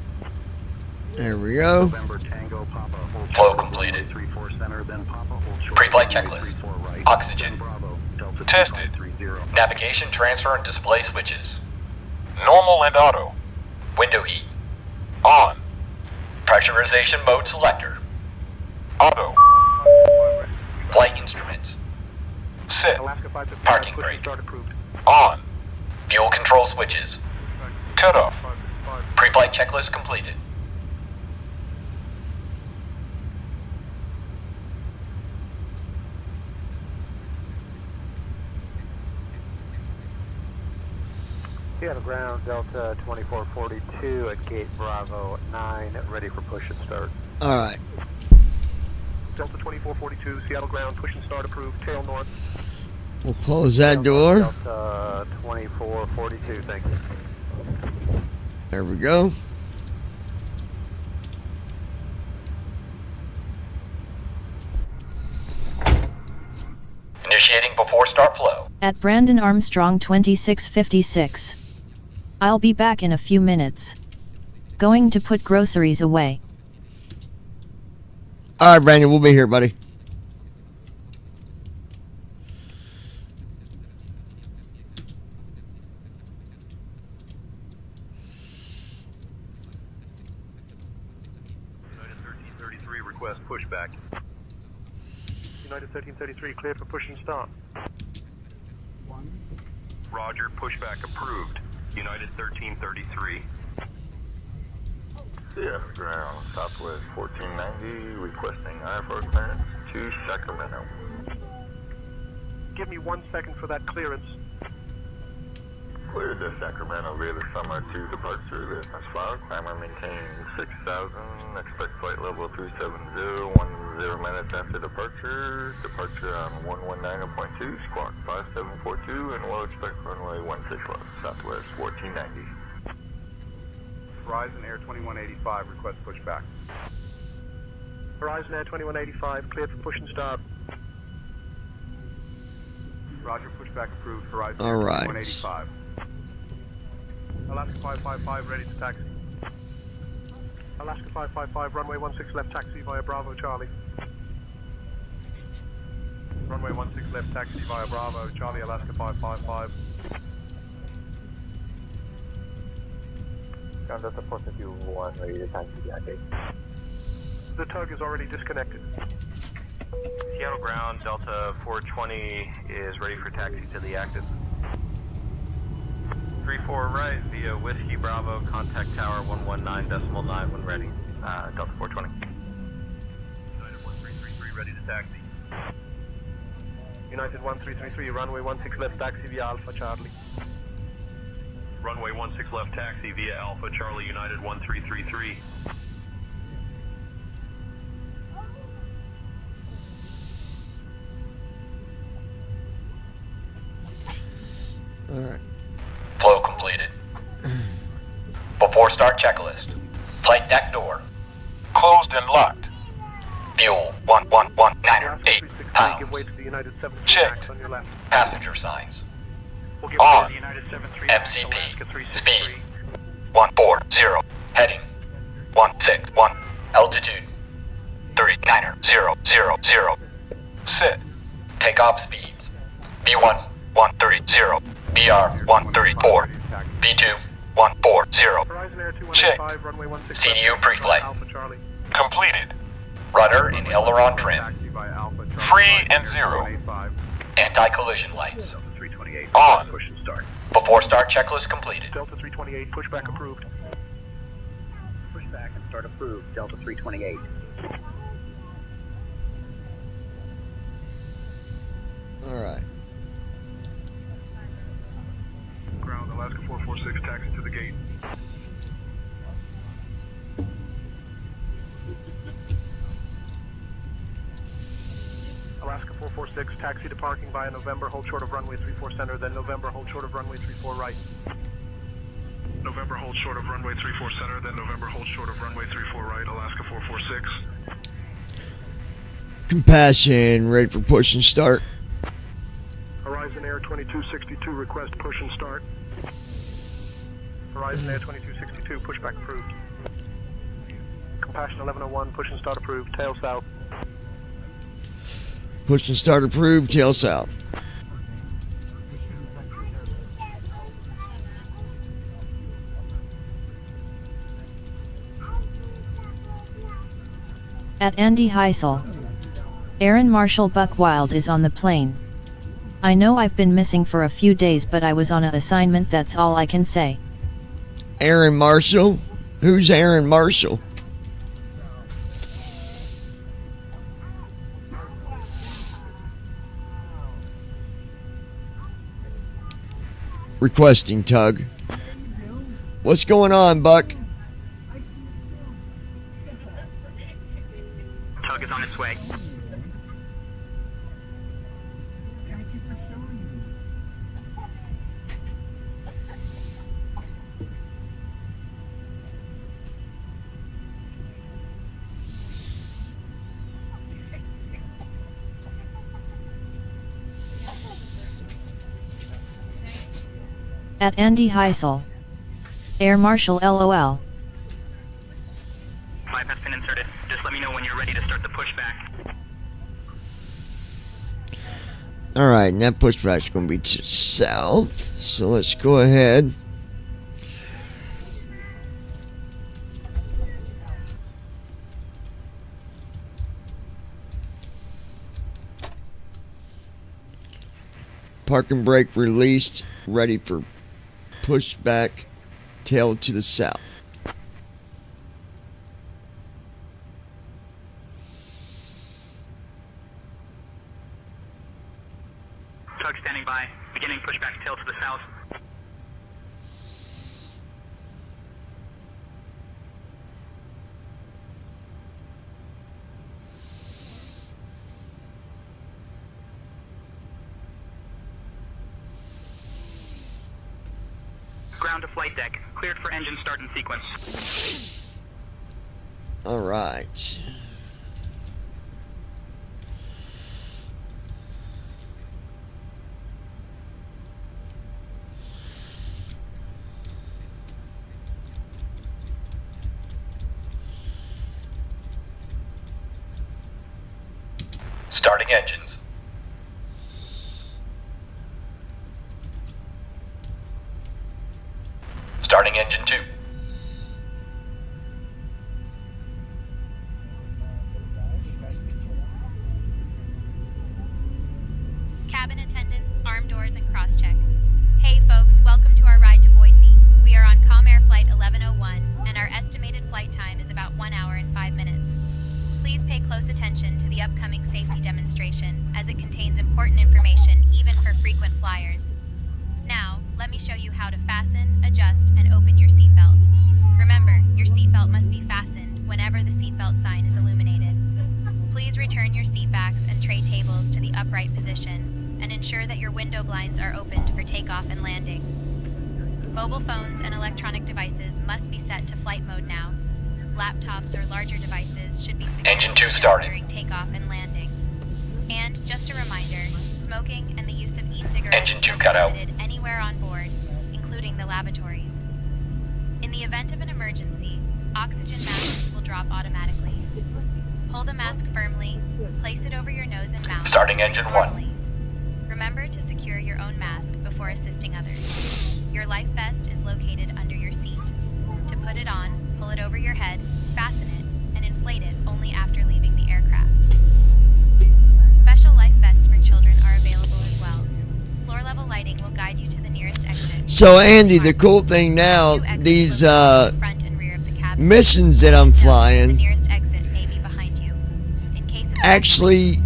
There we go. November Tango Papa, hold Flow short of completed. runway 34 center, then Papa, hold short Pre-flight of runway checklist. 34 right, Oxygen. then Bravo, Delta Tested. 2530. Navigation, transfer, and display switches. Normal and auto. Window heat. On. Pressurization mode selector. Auto. Flight instruments. Set. Alaska 555, Parking push and brake. start approved. On. Fuel control switches. Cut off. 555. Pre-flight checklist completed. Seattle ground, Delta 2442 at gate Bravo 9, ready for push and start. All right. Delta 2442, Seattle ground, push and start approved, tail north. We'll close that door. Delta 2442, thank you. There we go. Initiating before start flow. At Brandon Armstrong 2656. I'll be back in a few minutes. Going to put groceries away. All right, Brandon, we'll be here, buddy. United 1333, request pushback. United 1333, cleared for push and start. Roger, pushback approved. United 1333. Seattle ground, Southwest 1490, requesting IFR clearance to Sacramento. Give me 1 second for that clearance. Cleared to Sacramento via the Summer 2 departure. Business file. Climber maintains 6,000. Expect flight level 370. 10 minutes after departure. Departure on 119.2. Squawk 5742. And we'll expect runway 16 left. Southwest 1490. Horizon Air 2185, request pushback. Horizon Air 2185, cleared for push and start. Roger, pushback approved. Horizon Air All right. 2185. Alaska 555, ready to taxi. Alaska 555, runway 16 left taxi via Bravo Charlie. Runway 16 left taxi via Bravo Charlie, Alaska 555. Ground Delta 451, ready to taxi VIP. The tug is already disconnected. Seattle ground, Delta 420 is ready for taxi to the active. 34 right via Whiskey Bravo, contact tower 119.9 when ready. Delta 420. United 1333 ready to taxi. United 1333, runway 16 left taxi via Alpha Charlie. Runway 16 left taxi via Alpha Charlie United 1333. Alright. Flow completed. Before start checklist. Flight deck door. Closed and locked. Fuel 1119 pounds. Give way to the United 73 Checked. on your left. Passenger signs. We'll give On. way to the United 73 MCP. Alaska 363. Speed 140. Heading 161. Altitude 39000. Sit. Takeoff speeds B1 130. BR 134. B2 140. Horizon Air Checked. 2185, runway 16 CDU left, pre-flight. Alpha Charlie. Completed. Rudder and aileron trim. Taxi by Alpha Charlie. Free and zero. 185. Anti-collision lights. 328. On. Push and start. Before start checklist completed. Delta 328, pushback approved. Pushback and start approved. Delta 328. Alright. Ground, Alaska 446, taxi to the gate. Alaska 446, taxi to parking via November, hold short of runway 34 center, then November, hold short of runway 34 right. November, hold short of runway 34 center, then November, hold short of runway 34 right, Alaska 446. Compassion, ready for push and start. Horizon Air 2262, request push and start. Horizon Air 2262, pushback approved. Compassion 1101, push and start approved, tail south. Push and start approved, tail south. At Andy Heisel. Aaron Marshall Buckwild is on the plane. I know I've been missing for a few days, but I was on a assignment, that's all I can say. Aaron Marshall? Who's Aaron Marshall? Requesting tug. What's going on, Buck? Tug is on its way. At Andy Heisel. Air Marshal LOL. Pipe has been inserted. Just let me know when you're ready to start the pushback. Alright, and that pushback's going to be to south. So let's go ahead. Park and brake released, ready for pushback, tail to the south. Tug standing by. Beginning pushback tail to the south. Ground to flight deck. Cleared for engine start and sequence. Alright. Starting engines. Starting engine 2. pay close attention to the upcoming safety demonstration, as it contains important information even for frequent flyers. Now, let me show you how to fasten, adjust, and open your seatbelt. Remember, your seatbelt must be fastened whenever the seatbelt sign is illuminated. Please return your seatbacks and tray tables to the upright position, and ensure that your window blinds are opened for takeoff and landing. Mobile phones and electronic devices must be set to flight mode now. Laptops or larger devices should be secured Engine 2 started. during takeoff and landing. And just a reminder, smoking and the use of e-cigarettes Engine 2 are cut out. prohibited anywhere on board, including the lavatories. In the event of an emergency, oxygen masks will drop automatically. Hold the mask firmly, place it over your nose and mouth. Starting engine 1. normally. Remember to secure your own mask before assisting others. Your life vest is located under your seat. To put it on, pull it over your head, fasten it, and inflate it only after leaving the aircraft. Special life vests for children are available as well. Floor level lighting will guide you to the nearest exit. So Andy, the cool thing now, these missions that I'm flying actually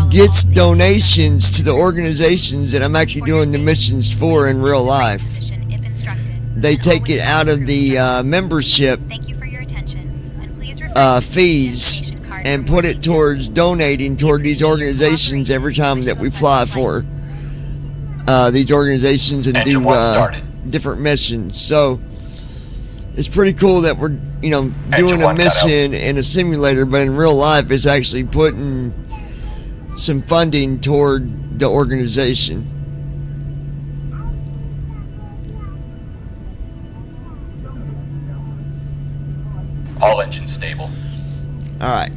gets donations to the organizations that I'm actually doing the missions for in real life. They take it out of the membership fees and put it towards donating toward these organizations every time that we fly for these organizations and do different missions. So it's pretty cool that we're, you know, doing a mission in a simulator, but in real life it's actually putting some funding toward the organization. All engines stable. All right.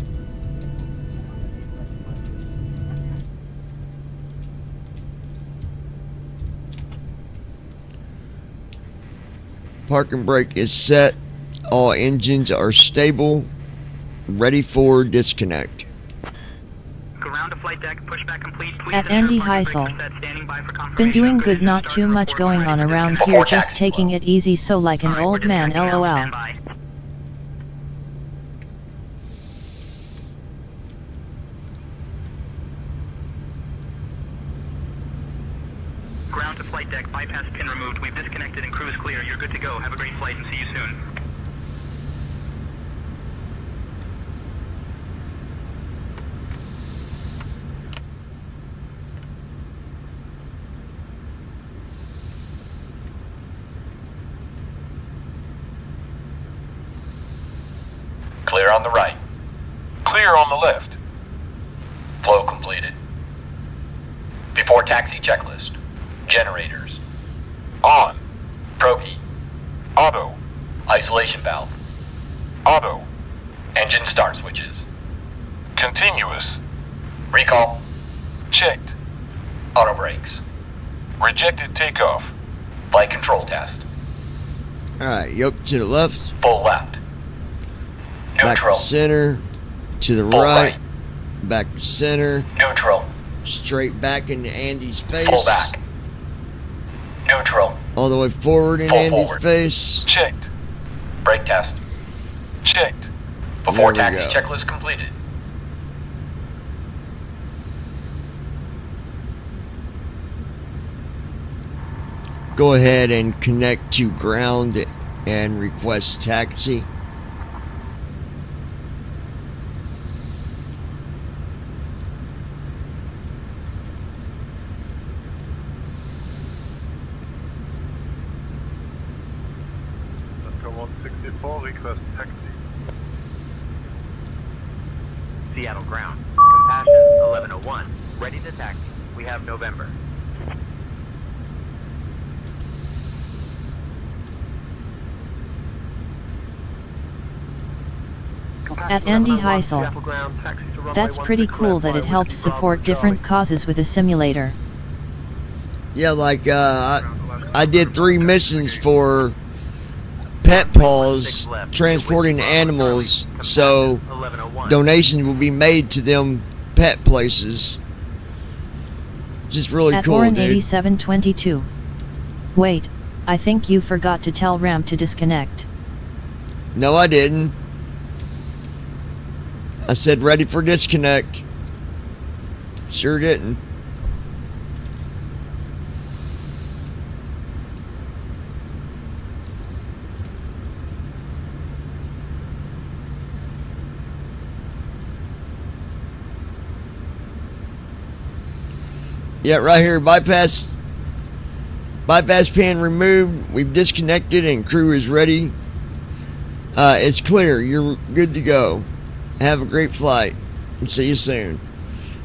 Park and brake is set. All engines are stable. Ready for disconnect. At Andy Heisel. Been doing good, not too much going on around here, just taking it easy, so like an old man, lol. Ground to flight deck, bypass pin removed. We've disconnected and cruise clear. You're good to go. Have a great flight and see you soon. Clear on the right. Clear on the left. Flow completed. Before taxi checklist. Generators. On. Probe. Auto. Isolation valve. Auto. Engine start switches. Continuous. Recall. Checked. Auto brakes. Rejected takeoff. Flight control test. Alright, yep, to the left. Full left. Back Neutral. to center. To the Full right. Back to center. Neutral. Straight back into Andy's face. Pull back. Neutral. All the way forward in Full Andy's forward. face. Checked. Brake test. Checked. Before There we taxi go. checklist completed. Go ahead and connect to ground and request taxi. Go 164, request taxi. Seattle ground. Compassion 1101. Ready to taxi. We have November. At Andy Heisel. That's pretty cool that it helps support different causes with a simulator. Yeah, like I did 3 missions for Pet Paws transporting animals, so donations will be made to them pet places. Just really At cool, Orin dude. 8722. Wait, I think you forgot to tell Ram to disconnect. No, I didn't. I said ready for disconnect. Sure didn't. Yeah, right here, bypass pan removed. We've disconnected and crew is ready. It's clear. You're good to go. Have a great flight and see you soon.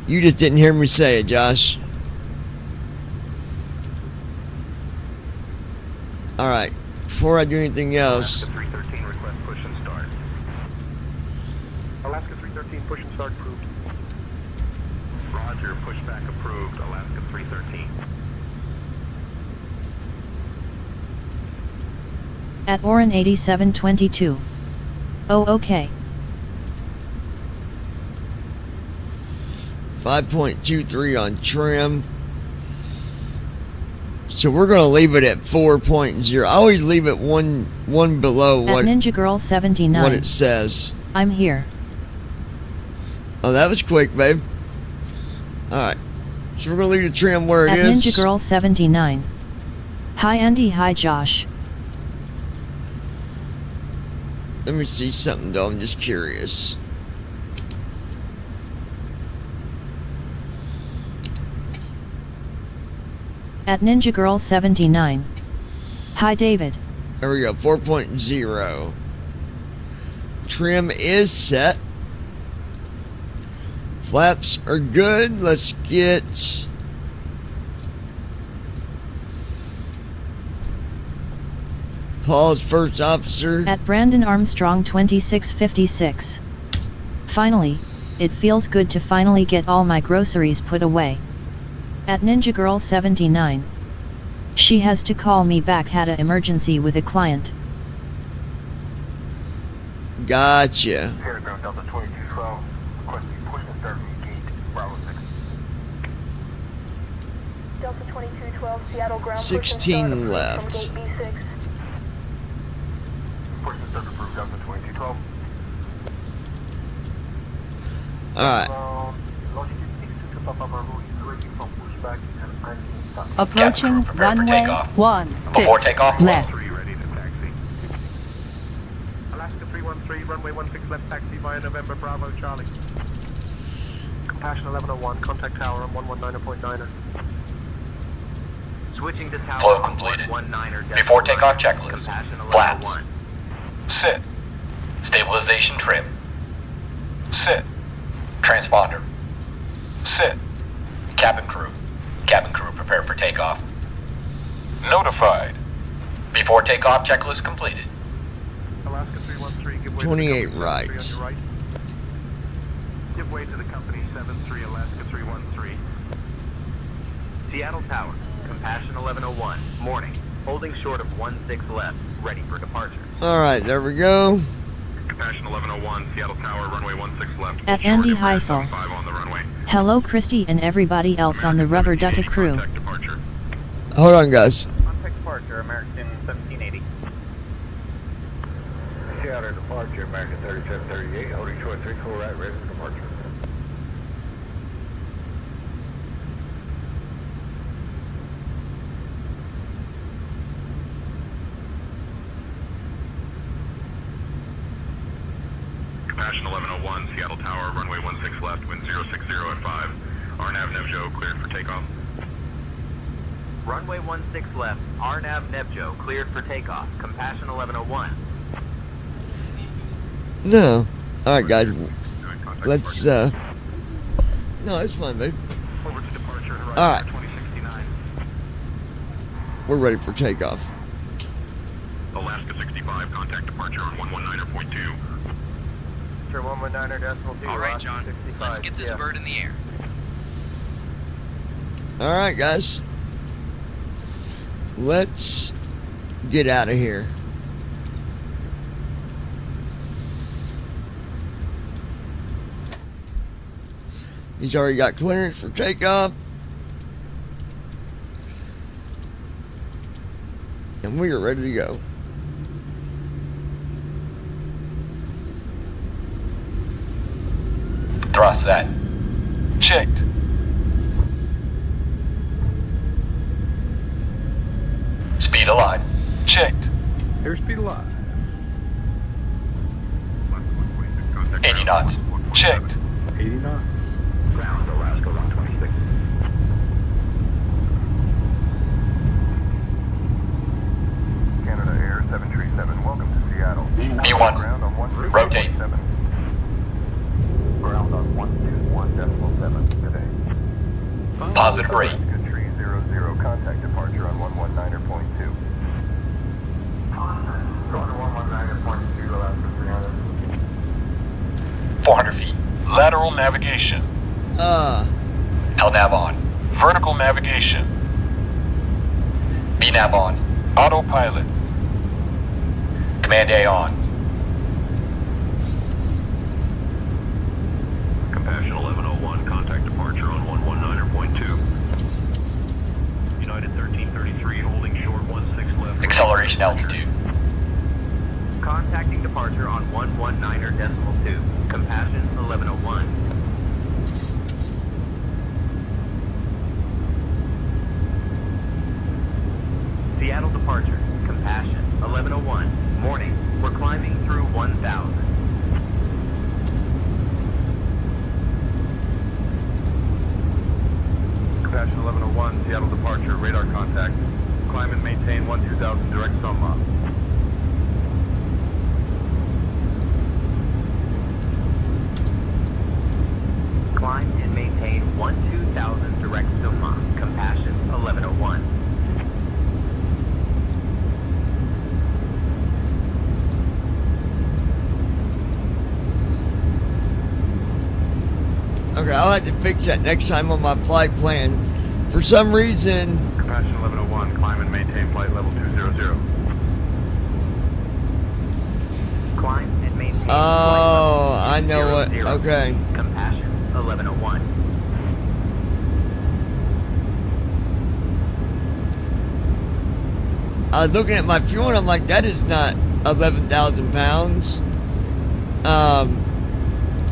You just didn't hear me say it, Josh. All right. Before I do anything else, Alaska 313 request push and start. Alaska 313 push and start approved. Roger, pushback approved. Alaska 313. At Orin 8722. Oh, okay. 5.23 on trim. So we're going to leave it at 4.0. I always leave it one below At what Ninja Girl 79. what it says. I'm here. Oh, that was quick, babe. Alright. So we're going to leave the trim where it At is. Ninja Girl 79. Hi Andy, hi Josh. Let me see something though. I'm just curious. At Ninja Girl 79. Hi David. There we go. 4.0. Trim is set. Flaps are good. Let's get Paul's first officer. At Brandon Armstrong 2656. Finally, it feels good to finally get all my groceries put away. At Ninja Girl 79. She has to call me back, had a emergency with a client. Gotcha. Paragraph Delta 2212. Request you push and start gate Bravo 6. Delta 2212, Seattle ground. 16 left. From gate B6. Push and start approved Delta 2212. Alright. Approaching runway 16 Before takeoff. left. Ready to taxi. Alaska 313, runway 16 left taxi via November Bravo Charlie. Compassion 1101, contact tower on 119.9er. Switching to tower Flow on completed. 119er. Before takeoff checklist. Compassion Flaps. 1101. Sit. Stabilization trim. Sit. Transponder. Sit. Cabin crew. Cabin crew prepare for takeoff. Notified. Before takeoff checklist completed. Alaska 313, give way 28 to the company right. 73 on your right. Give way to the company 73, Alaska 313. Seattle Tower. Compassion 1101. Morning. Holding short of 16 left. Ready for departure. Alright, there we go. Compassion 1101, Seattle Tower, runway 16 left. At Andy Heisel. 5 on the runway. Hello Christy and everybody else on the Rubber Ducky crew. Contact departure. Hold on, guys. Contact departure, American 1780. Seattle departure, American 3738, holding short 3 cool right, ready for departure. Compassion 1101, Seattle Tower, runway 16 left, wind 060 at 5. RNAV Nevjo cleared for takeoff. Runway 16 left. RNAV Nebjo cleared for takeoff. Compassion 1101. No. Alright, guys. Let's, no, it's fine, babe. Over to departure, horizon Alright. 2069. We're ready for takeoff. Alaska 65, contact departure on 119.2. Sure, 119.2. All right, John. Let's get this bird in the air. Alright, guys. Let's get out of here. He's already got clearance for takeoff. And we are ready to go. Thrust set. Checked. Speed alive. Checked. Airspeed alive. 80 knots. Checked. 80 knots. Ground Alaska 126. Canada Air 737, welcome to Seattle. B1. Ground on 127. Rotate. Ground on 121.7 today. Positive rate. Alaska 300, contact departure on 119.2. Going to 119.2, Alaska 300. 400 feet. Lateral navigation. LNAV on. Vertical navigation. BNAV on. Autopilot. Command A on. Compassion 1101, contact departure on 119.2. United 1333, holding short 16 left. Acceleration altitude. Contacting departure on 119.2. Compassion 1101. Seattle departure. Compassion 1101. Morning. We're climbing through 1000. Compassion 1101, Seattle departure, radar contact. Climb and maintain 12000 direct Soma. Climb and maintain 12,000 direct Soma. Compassion 1101. Okay, I'll have to fix that next time on my flight plan. For some reason, Compassion 1101, climb and maintain flight level 200. Climb and maintain oh, I know what. 200. Okay. Compassion 1101. I was looking at my fuel and I'm like, that is not 11,000 pounds.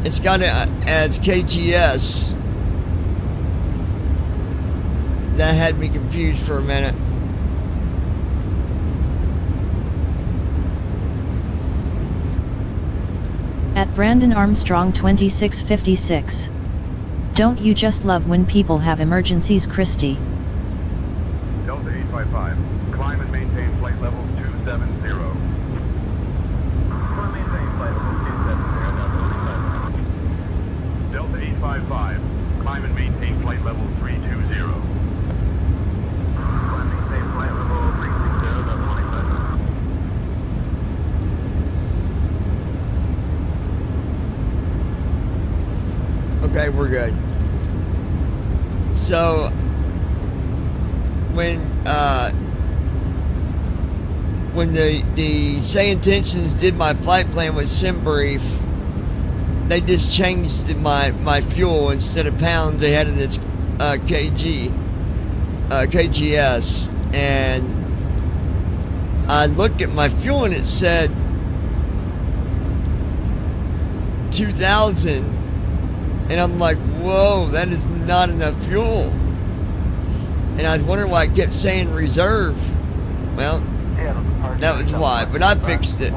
It's got it as KGS. That had me confused for a minute. At Brandon Armstrong 2656. Don't you just love when people have emergencies, Christy? Delta 855, climb and maintain flight level 270. Maintain flight level 270, Delta 855, climb and maintain flight level 320. Climb and maintain flight level 360, that's 25. Okay, we're good. So, when the Say Intentions did my flight plan with SimBrief, they just changed my fuel. Instead of pounds, they had it as KGS, and I looked at my fuel and it said 2,000, and I'm like, whoa, that is not enough fuel. And I was wondering why it kept saying reserve. Well, that was why, but I fixed it.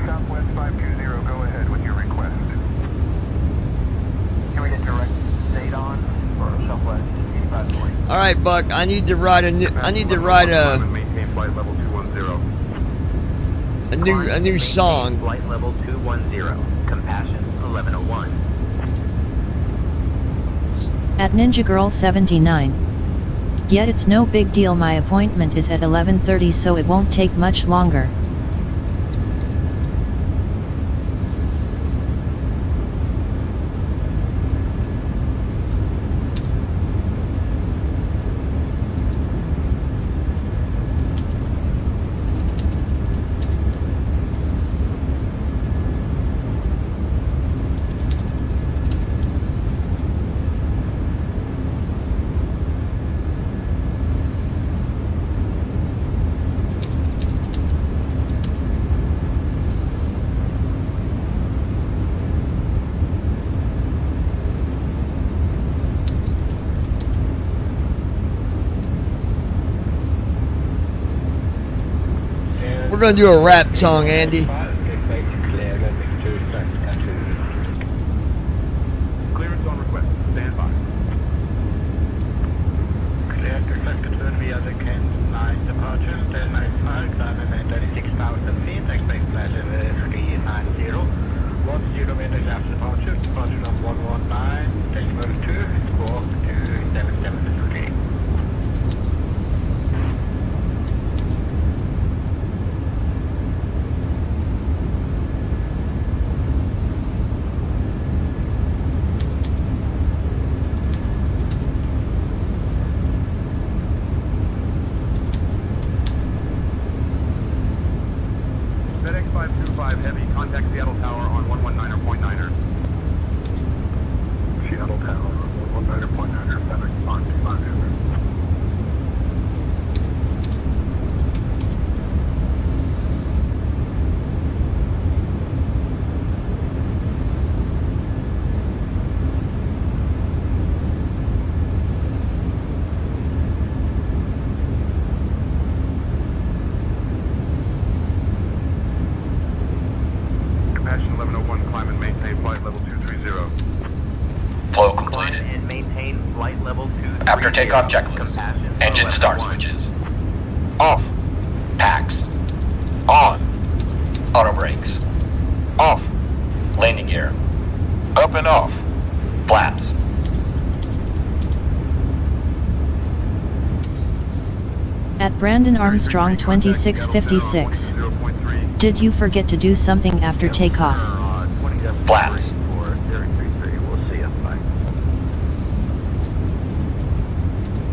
Southwest 520, go ahead with your request. Can we get direct date on for Southwest 8520? All right, Buck. I need to write a Maintain flight level 210. a new song. Flight level 210. Compassion 1101. At Ninja Girl 79. Yeah, it's no big deal, my appointment is at 11:30, so it won't take much longer. gonna do a rap song, Andy. Clearance on request. Stand by. Cleared to Saskatoon via the Cairns 9 departure, 1095, climb and maintain 6,000 feet, expect flight level 390. 10 meters after departure, departure of 119, decimal 2, squawk 277 FedEx 525 Heavy, contact Seattle Tower on 119.9er. Seattle Tower, 119.9, FedEx 525. Compassion 1101, climb and maintain flight level 230. Flow Climb completed. and maintain flight level 230. After takeoff checklist. Compassion Engine start 1101. switches. Off. Packs. On. Auto brakes. Off. Landing gear. Up and off. Flaps. At Brandon Armstrong 2656. Did you forget to do something after takeoff? Flaps.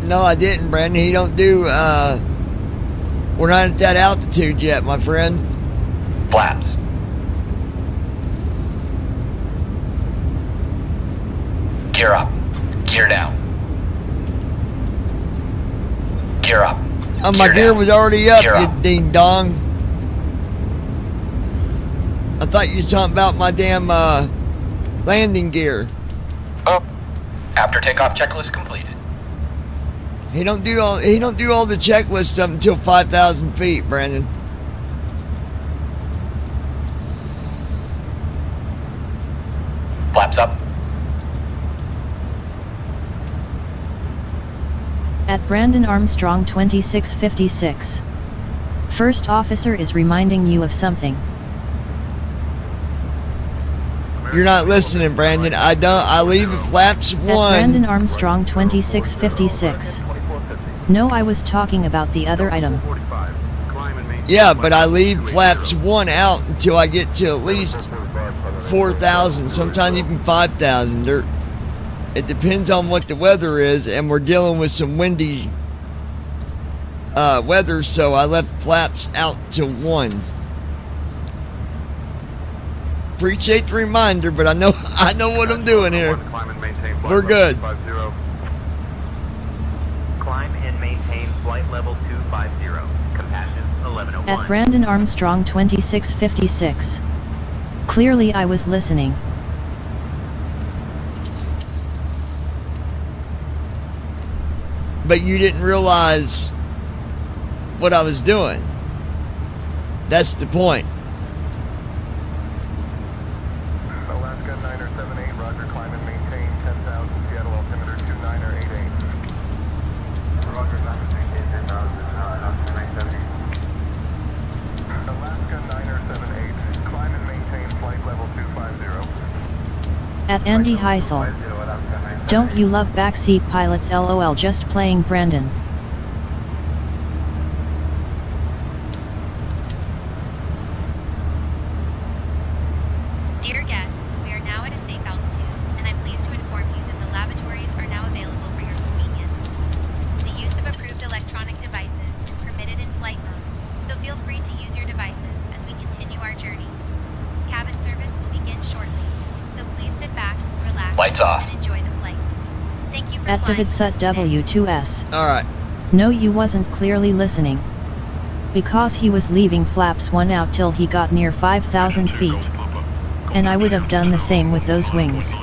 No, I didn't, Brandon. He don't do, we're not at that altitude yet, my friend. Flaps. Gear up. Gear down. Gear up. Oh, my gear down. was already up, Gear you up. ding dong. I thought you was talking about my damn, landing gear. Up. After takeoff checklist completed. He don't do all the checklists up until 5,000 feet, Brandon. Flaps up. At Brandon Armstrong 2656. First officer is reminding you of something. You're not listening, Brandon. I leave at flaps At 1. Brandon Armstrong 2656. No, I was talking about the other item. Yeah, but I leave flaps 1 out until I get to at least 4,000, sometimes even 5,000. It depends on what the weather is, and we're dealing with some windy weather, so I left flaps out to 1. Appreciate the reminder, but I know what I'm doing here. Climb and maintain flight We're level good. 250. Climb and maintain flight level 250. Compassion 1101. At Brandon Armstrong 2656. Clearly I was listening. But you didn't realize what I was doing. That's the point. Alaska 978, roger, climb and maintain 10,000, Seattle altimeter 2988. Roger, climb and maintain 10,000, Alaska 978. Alaska 978, climb and maintain flight level 250. At Andy Heisel. Don't you love backseat pilots? LOL, just playing, Brandon. Dear guests, we are now at a safe altitude, and I'm pleased to inform you that the lavatories are now available for your convenience. The use of approved electronic devices is permitted in flight mode, so feel free to use your devices as we continue our journey. Cabin service will begin shortly, so please sit back, relax, Lights off. and enjoy the flight. Thank you for At flying. David Sut W2S. Alright. No, you wasn't clearly listening. Because he was leaving flaps 1 out till he got near 5,000 feet. And I would have done the same with those wings.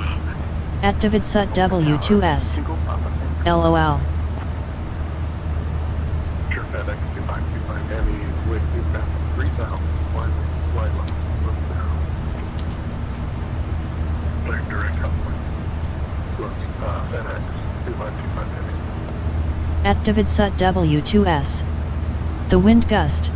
At David Sut W2S. LOL. Sure, FedEx 2525 Heavy with 2,000, At Davidsut W2S. The wind gust.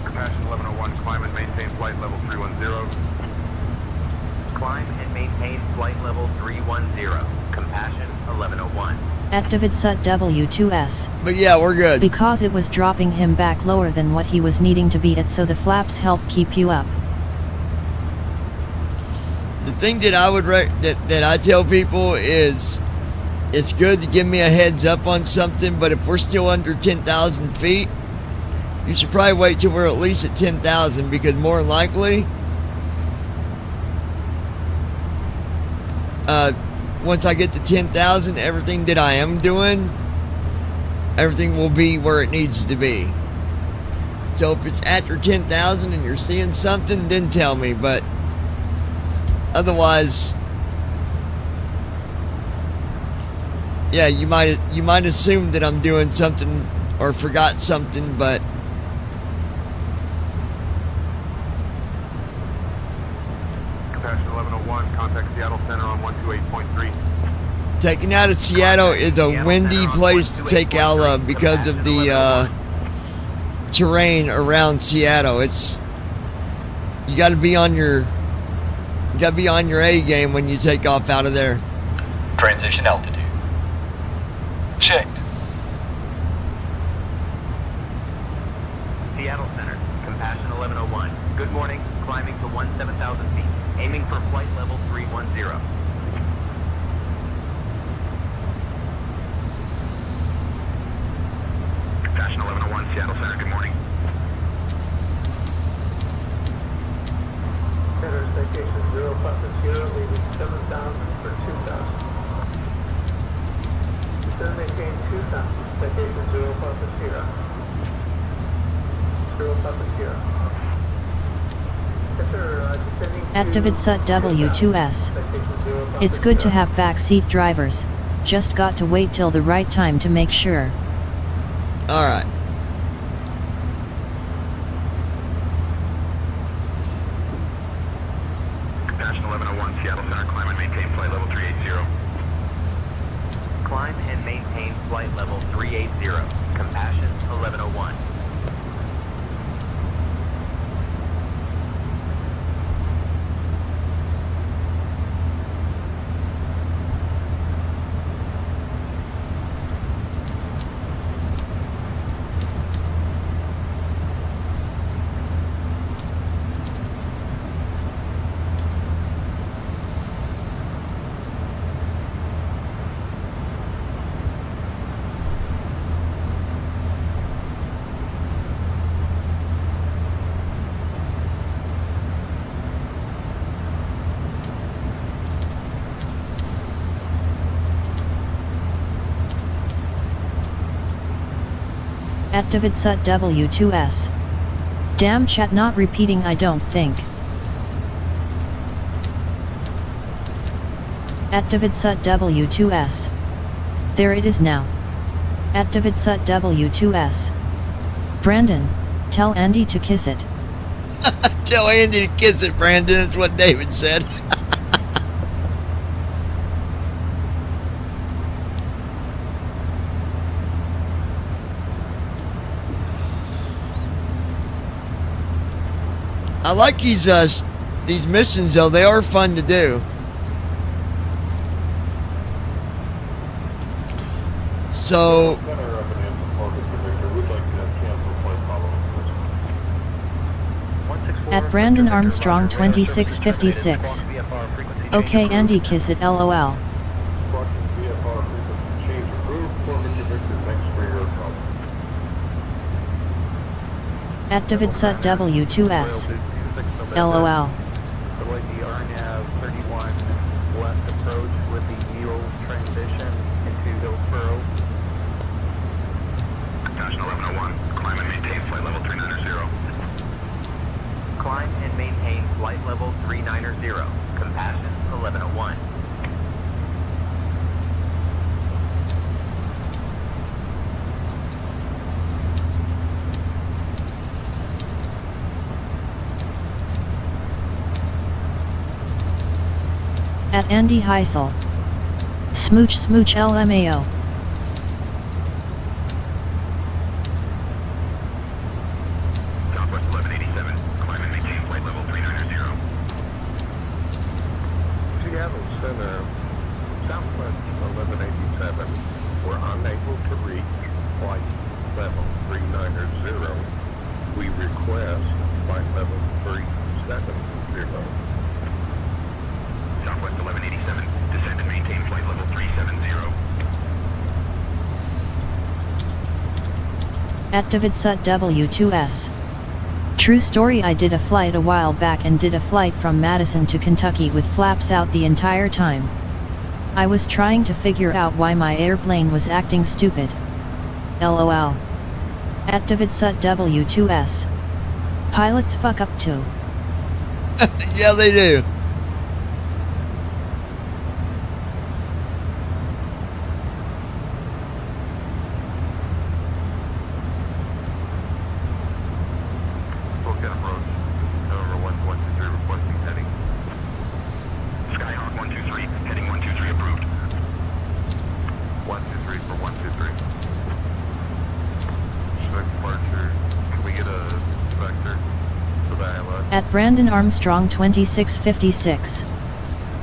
Compassion 1101, climb and maintain flight level 310. Climb and maintain flight level 310. Compassion 1101. At Davidsut W2S. But yeah, we're good. Because it was dropping him back lower than what he was needing to be at, so the flaps help keep you up. The thing that I would that I tell people is, it's good to give me a heads up on something, but if we're still under 10,000 feet, you should probably wait till we're at least at 10,000, because more than likely, once I get to 10,000, everything that I am doing, everything will be where it needs to be. So if it's after 10,000 and you're seeing something, then tell me, but otherwise, yeah, you might assume that I'm doing something or forgot something, but Compassion 1101, contact Seattle Center on 128.3. taking out of Seattle is a windy place to take out of because of the terrain around Seattle. It's, you got to be on your A game when you take off out of there. Transition altitude. Checked. Seattle Center, Compassion 1101. Good morning, climbing to 17,000 feet. Aiming for flight level 310. Compassion 1101, Seattle Center, good morning. Center citation 0 leaving 7,000 for 2,000. Descend maintain 2,000, citation 0 Sierra. At Davidsut W2S. It's good to have backseat drivers, just got to wait till the right time to make sure. Alright. Compassion 1101, Seattle Center, climb and maintain flight level 380. Climb and maintain flight level 380. Compassion 1101. At Davidsut W2S. Damn chat not repeating, I don't think. At Davidsut W2S. There it is now. At Davidsut W2S. Brandon, tell Andy to kiss it. Tell Andy to kiss it, Brandon. That's what David said. I like these missions though. They are fun to do. So at Brandon Armstrong 2656. Okay Andy kiss it LOL. At Davidsut W2S. LOL. Avoid the RNAV 31 left approach with the yield transition into Hillsboro. Compassion 1101, climb and maintain flight level 390. Climb and maintain flight level 390. Compassion 1101. At Andy Heisel. Smooch smooch LMAO. Southwest 1187, climb and maintain flight level 390. Seattle Center, Southwest 1187, we're unable to reach flight level 390. We request flight level 370. Southwest 1187, descend and maintain flight level 370. At Davidsut W2S. True story, I did a flight a while back and did a flight from Madison to Kentucky with flaps out the entire time. I was trying to figure out why my airplane was acting stupid. LOL. At Davidsut W2S. Pilots fuck up too. Yeah, they do. Skyhawk 123, heading 123 approved. 123 for 123. Check departure. Can we get a vector for the ILS? At Brandon Armstrong 2656.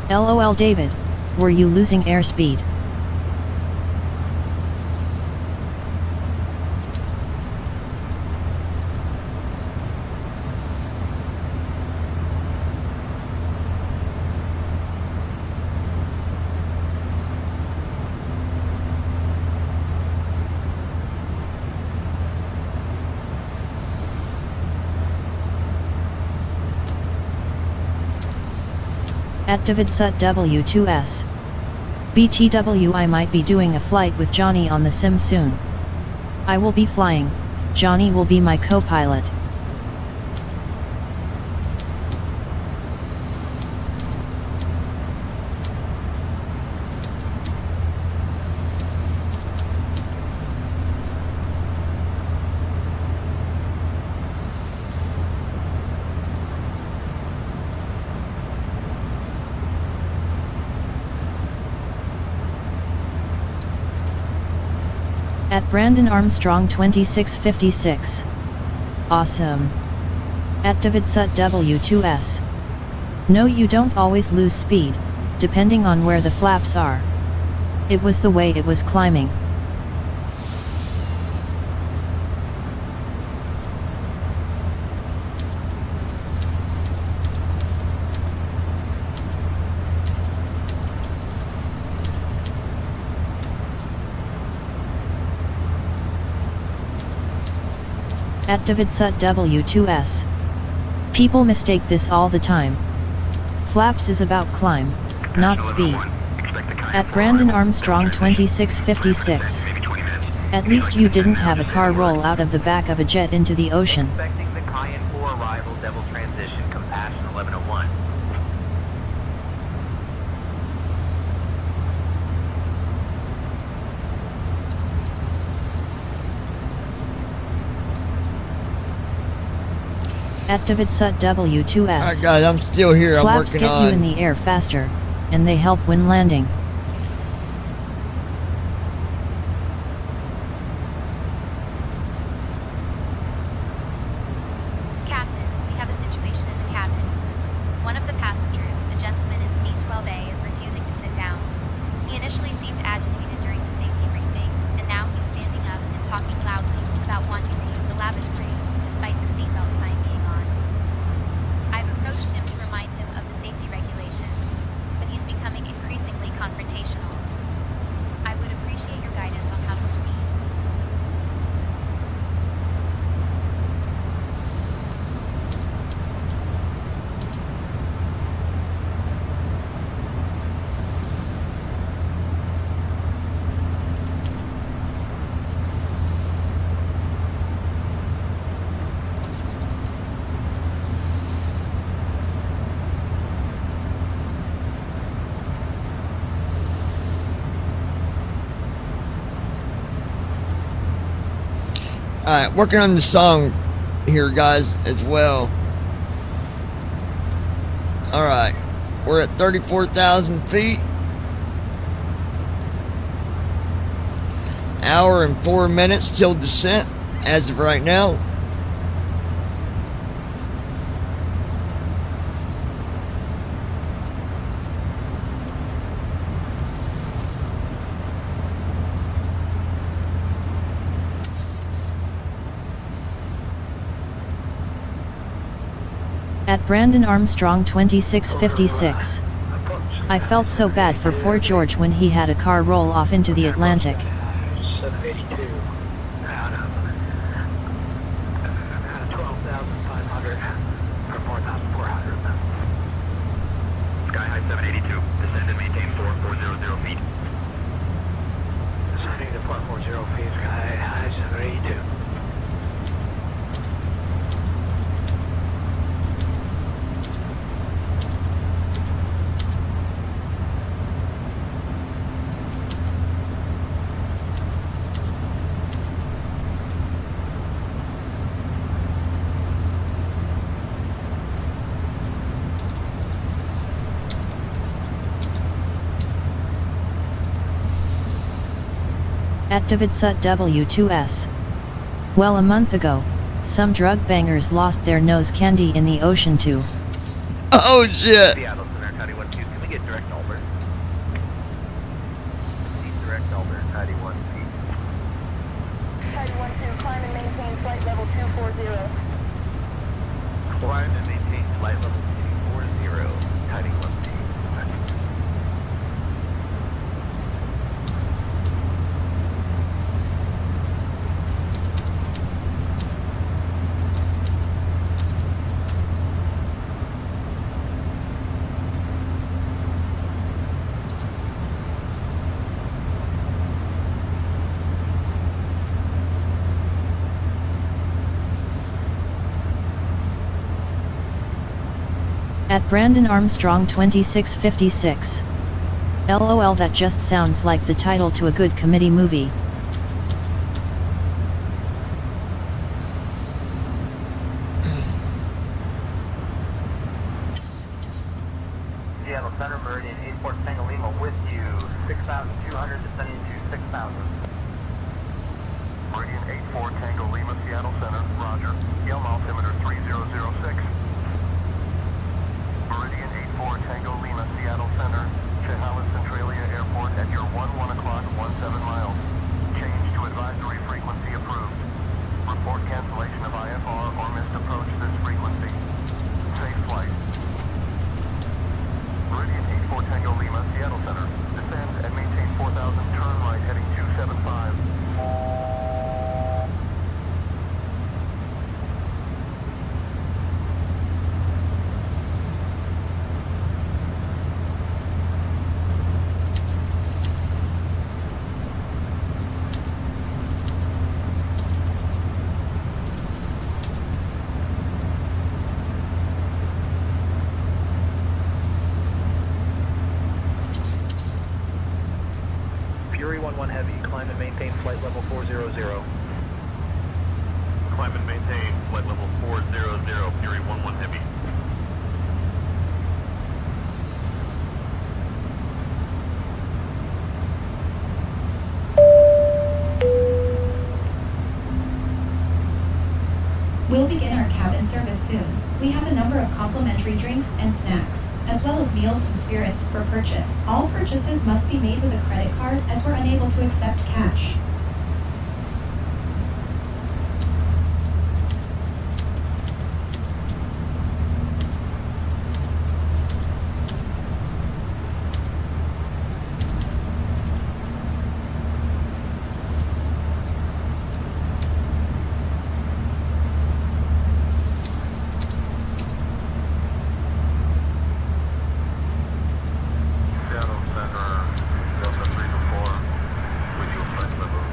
LOL David, were you losing airspeed? At Davidsut W2S. BTW, I might be doing a flight with Johnny on the sim soon. I will be flying, Johnny will be my co-pilot. At Brandon Armstrong 2656. Awesome. At Davidsut W2S. No, you don't always lose speed, depending on where the flaps are. It was the way it was climbing. At Davidsut W2S. People mistake this all the time. Flaps is about climb, not speed. At Brandon Armstrong 2656. At least you didn't have a car roll out of the back of a jet into the ocean. Expecting the Cayenne 4 arrival, Devil transition, Compassion 1101. At Davidsut W2S. Alright guys, I'm still here. I'm Flaps working get on... you in the air faster, and they help when landing. Captain, we have a situation in the cabin. One of the passengers, a gentleman in seat 12A, is refusing to sit down. He initially seemed agitated during the safety briefing, and now he's standing up and talking loudly about wanting to use the lavatory, despite the seatbelt sign being on. I've approached him to remind him of the safety regulations, but he's becoming increasingly confrontational. I would appreciate your guidance on how to proceed. Alright, working on the song here guys as well. Alright, We're at 34,000 feet. Hour and 4 minutes till descent as of right now. At Brandon Armstrong 2656. I felt so bad for poor George when he had a car roll off into the Atlantic. 782 out of 12,500 for 4,400. Sky high 782. Descend and maintain 4400 feet. Descending to 440 feet, sky high 782. At David Sut W2S. Well, a month ago, some drug bangers lost their nose candy in the ocean too. Oh shit! Seattle Center, Tidy 1-2. Can we get direct Albert? Direct Albert, Tidy 1 feet. Tidy 1-2, climb and maintain flight level 240. Climb and maintain flight level 240, Tidy 1 feet. At Brandon Armstrong 2656. LOL, that just sounds like the title to a good comedy movie. Seattle Center, Meridian 84 Tango Lima with you. 6,200 descending to 6,000. Meridian 84 Tango Lima, Seattle Center. Roger. Yelm altimeter 3006. Meridian 84 Tango Lima, Seattle Center. Chehalis Centralia Airport at your 1 o'clock 17 miles. Change to advisory frequency approved. Report cancellation of IFR or missed approach this frequency. Safe flight. Meridian 84 Tango Lima, Seattle Center. Descend and maintain 4,000, turn right heading 275. Fury 11 Heavy, climb and maintain flight level 400. Climb and maintain flight level 400, Fury 11 Heavy. We'll begin our cabin service soon. We have a number of complimentary drinks and snacks, as well as meals and spirits for purchase. All purchases must be made with a credit card as we're unable to accept cash. Seattle Center, Delta 324, with you flight level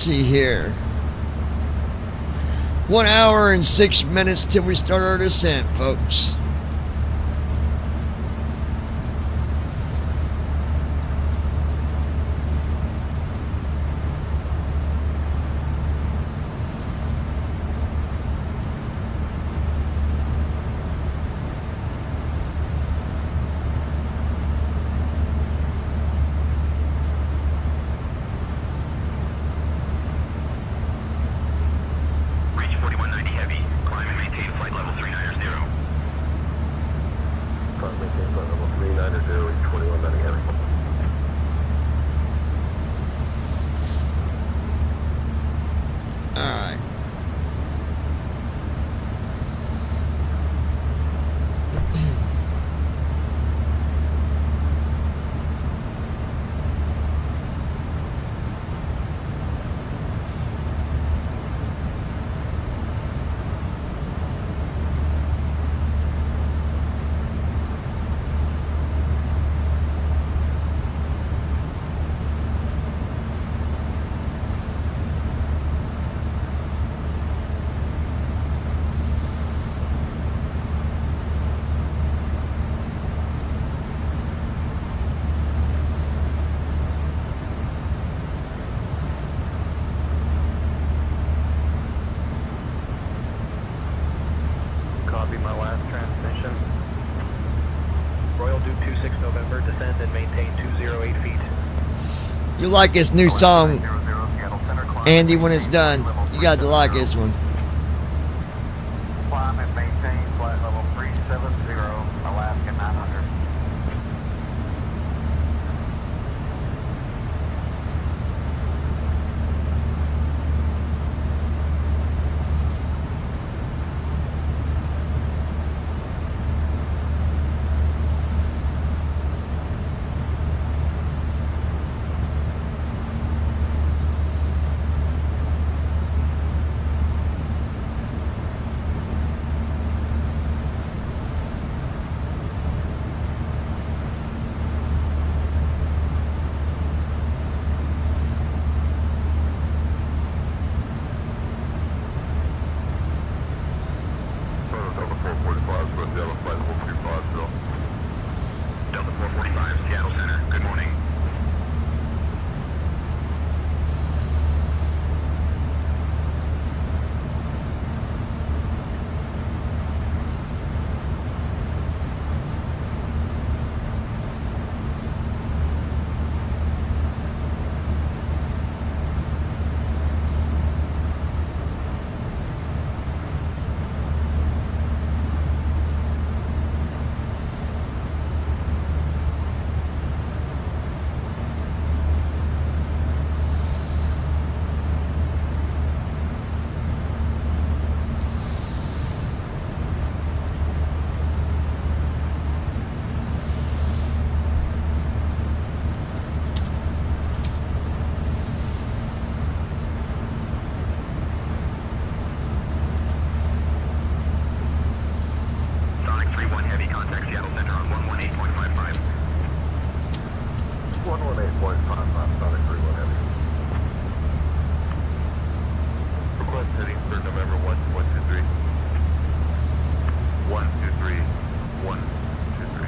see here. 1 hour and 6 minutes till we start our descent, folks. Reach 4190 heavy. Climb and maintain flight level 390. Climb and maintain flight level 390, reach 4190 heavy. Alright. Copy my last transmission. Royal Duke 26 November, descend and maintain 208 feet. You like this new song, Andy, when it's done. You got to like this one. Climb and maintain flight level 370, Alaska 900. Delta 445, Swift Delta flight level 350. Delta 445, Seattle Center. Good morning. Sonic 3-1 heavy, contact Seattle Center on 118.55. 118.55, Sonic 3-1 heavy. Request heading for November 123. 123. 123.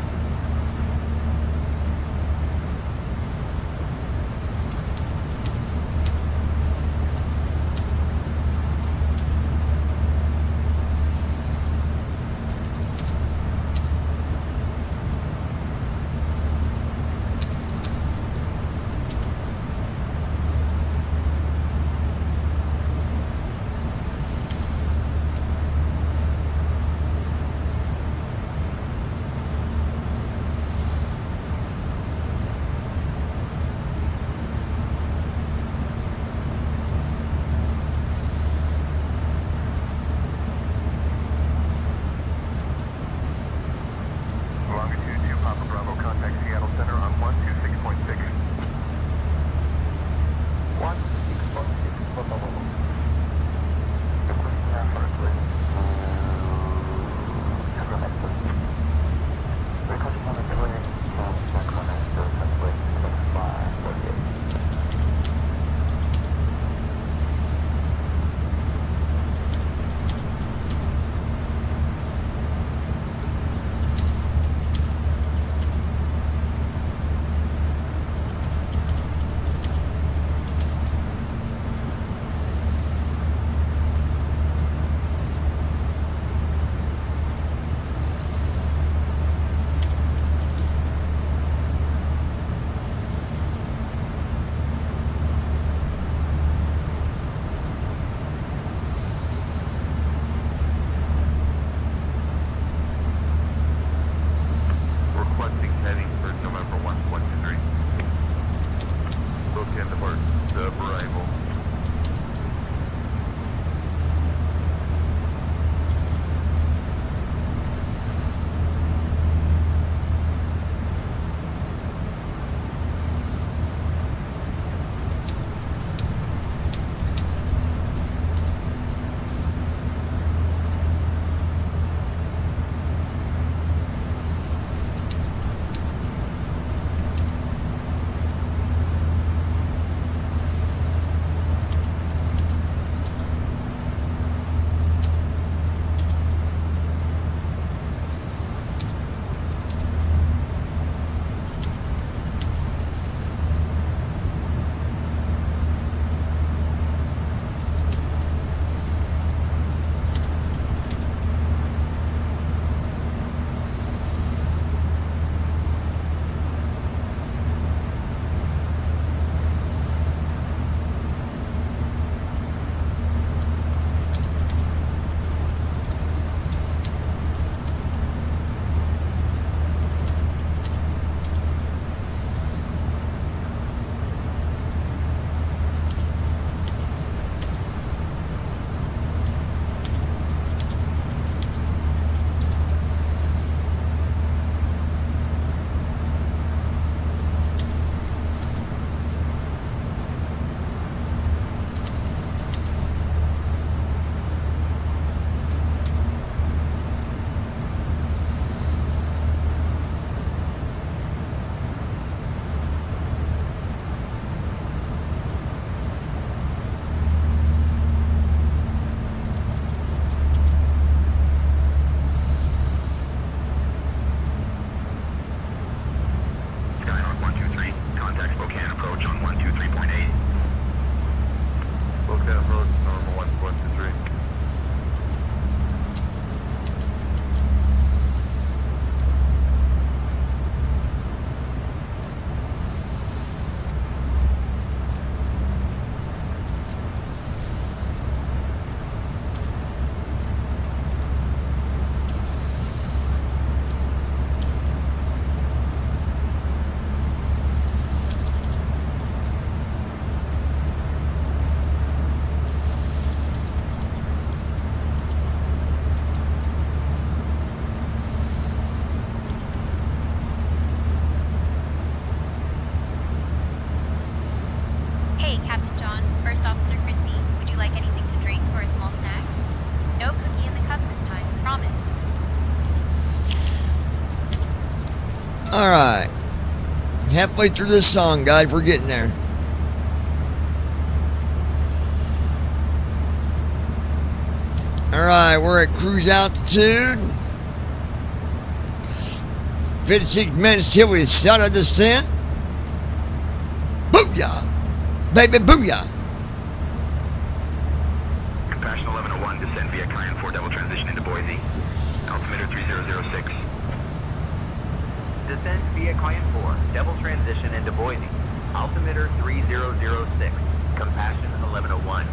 Contact Spokane approach on 123.8. Spokane approach, normal 123. Hey, Captain John, First Officer Christie. Would you like anything to drink or a small snack? No cookie in the cup this time, promise. Alright. Halfway through this song, guys. We're getting there. Alright, we're at cruise altitude. 56 minutes till we start our descent. Booyah! Baby, booyah! Compassion 1101, descend via Cayenne 4 double transition into Boise. Altimeter 3006. Descend via Cayenne 4, double transition into Boise. Altimeter 3006. Compassion 1101.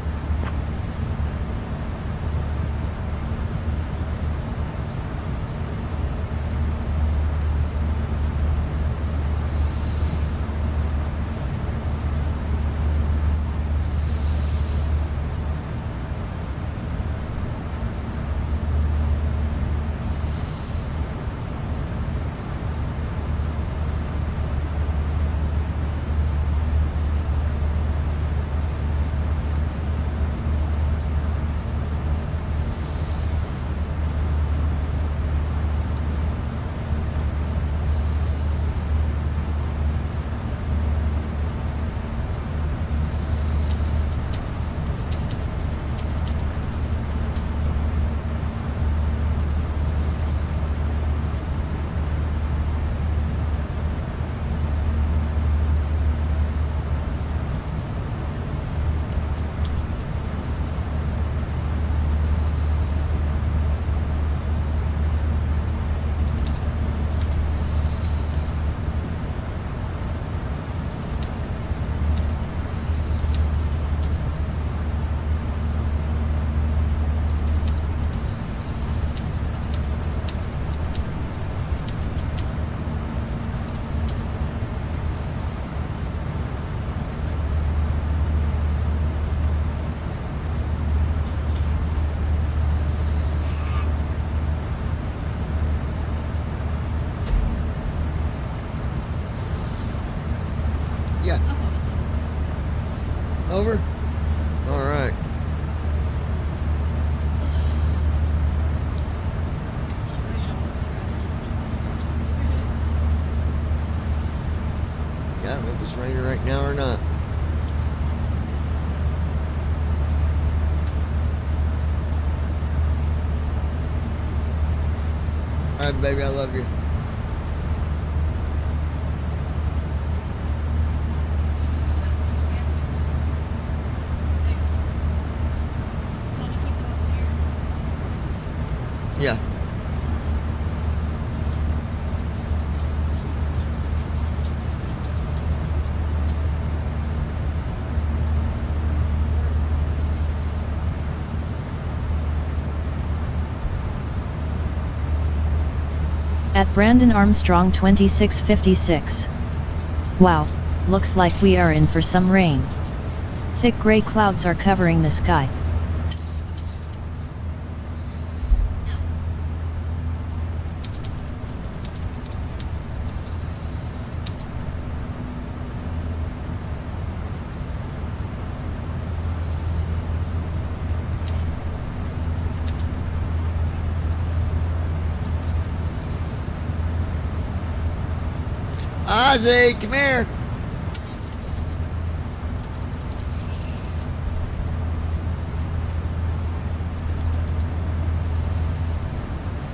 Over? Alright. Yeah, I don't know if it's raining right now or not. Alright, baby, I love you. Yeah. At Brandon Armstrong 2656. Wow, looks like we are in for some rain. Thick gray clouds are covering the sky. Ozzy, come here.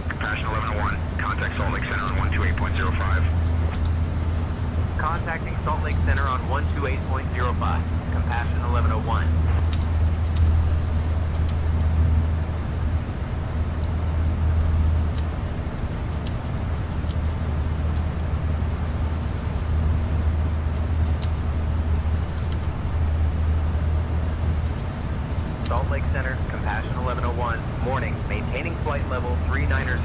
Compassion 1101, contact Salt Lake Center on 128.05. Contacting maintaining Salt Lake Center on 128.05. Compassion 1101. Salt Lake Center, Compassion 1101, morning, maintaining flight level 390.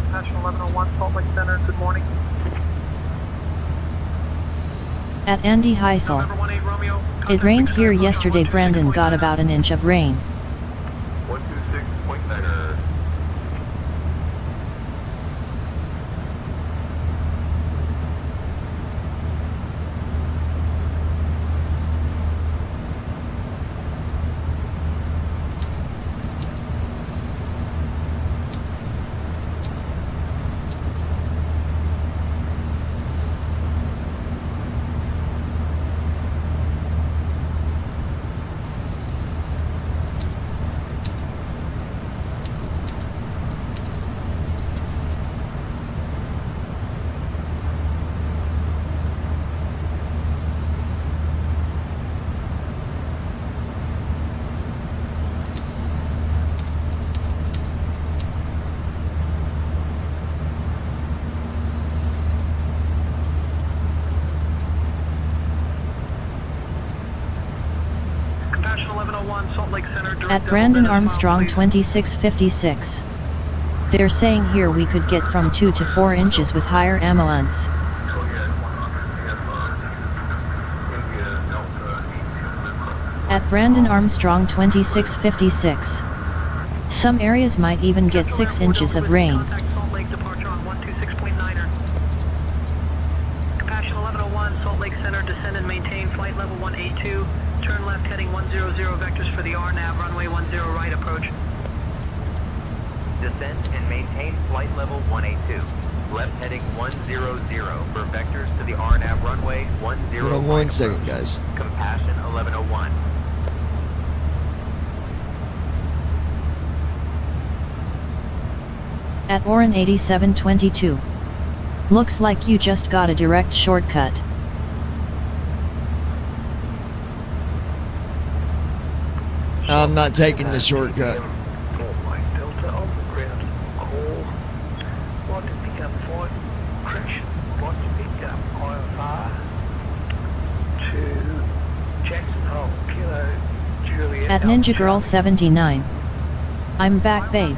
Compassion 1101, Salt Lake Center, good morning. At Andy Heisel. It rained here yesterday. Brandon got about an inch of rain. 126.9er. At Brandon Armstrong 2656. They're saying here we could get from 2 to 4 inches with higher amouants. At Brandon Armstrong 2656. Some areas might even get 6 inches of rain. Compassion 1101, Salt Lake Center, descend and maintain flight level 182. Turn left heading 100 vectors for the RNAV, runway 10 right approach. Descend and maintain flight level 182. Left heading 100 for vectors to the RNAV runway 10 Hold on one second, guys. Compassion 1101. At Orin 8722. Looks like you just got a direct shortcut. I'm not taking the shortcut. Delta on the ground. Call. Want to pick up flight. Crash. Want to pick up IFR to Jackson Hole. Kilo Juliet. At Ninja Girl 79. I'm back, babe.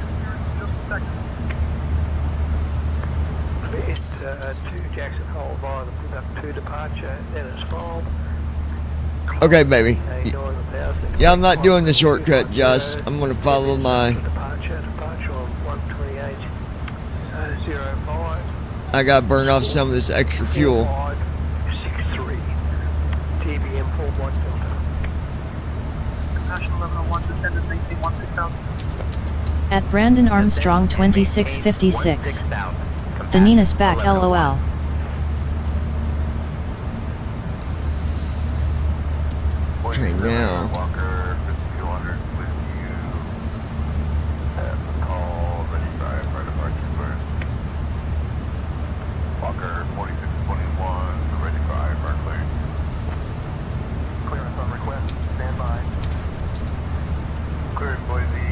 Cleared to Jackson Hole via the put up 2 departure. Then it's filed. Okay, baby. Yeah, I'm not doing the shortcut, Josh. I'm going to follow my... Departure on 128.05. I got to burn off some of this extra fuel. 563. TBM 41 Delta. Compassion 1101, descended 1916,000. At Brandon Armstrong 2656. The Nina's back, LOL. Okay, now. Walker 5200 with you at the call, ready for departure first. Walker 4621, ready for IFR clear. Clearance on request, stand by. Cleared Boise,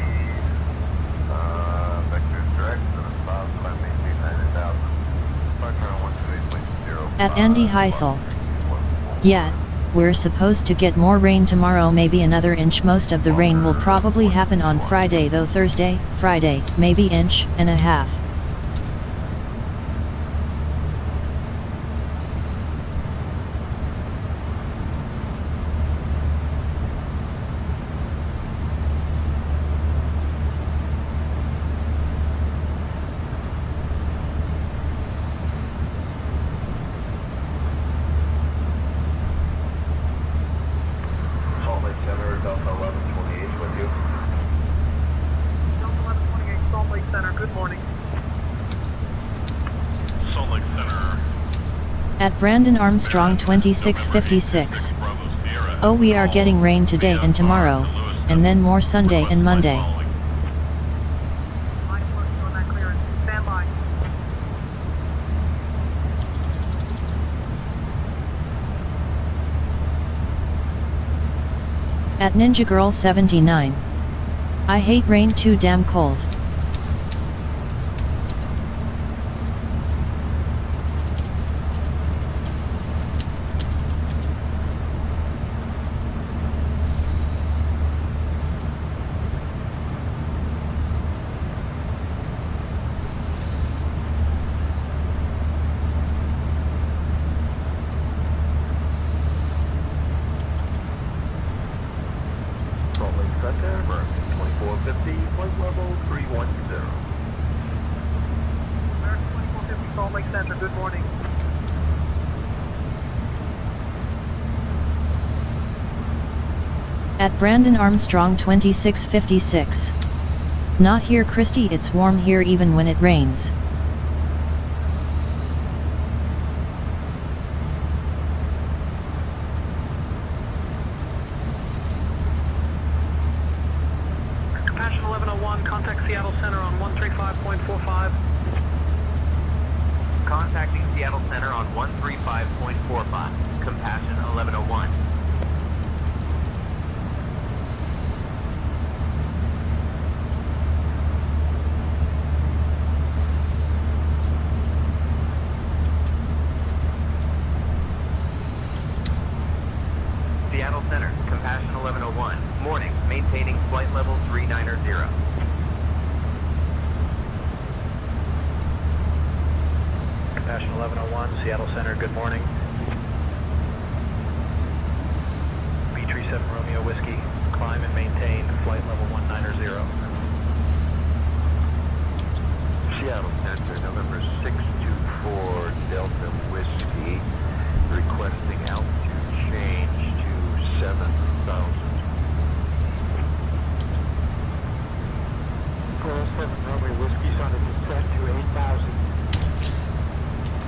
vectors direct to the spot, climb maintain 90,000. Departure on 128.0. At Andy Heisel. Yeah. We're supposed to get more rain tomorrow, maybe another inch. Most of the rain will probably happen on Friday though. Thursday, Friday, maybe inch and a half. At Brandon Armstrong 2656. Oh, we are getting rain today and tomorrow, and then more Sunday and Monday. At Ninja Girl 79. I hate rain, too damn cold. Salt Lake Center, American 2450, flight level 310. American 2450 Salt Lake Center, good morning. At Brandon Armstrong 2656. Not here, Christy, it's warm here even when it rains. Compassion 1101, contact Seattle Center on 135.45. Contacting Seattle Center on 135.45. Compassion 1101. Seattle Center, Compassion 1101. Morning, maintaining flight level 390. Compassion 1101, Seattle Center, good morning. B37 Romeo Whiskey, climb and maintain flight level 190. Seattle Center, November 624 Delta Whiskey, requesting altitude change to 7,000. 407 Romeo Whiskey's on a descent to 8,000.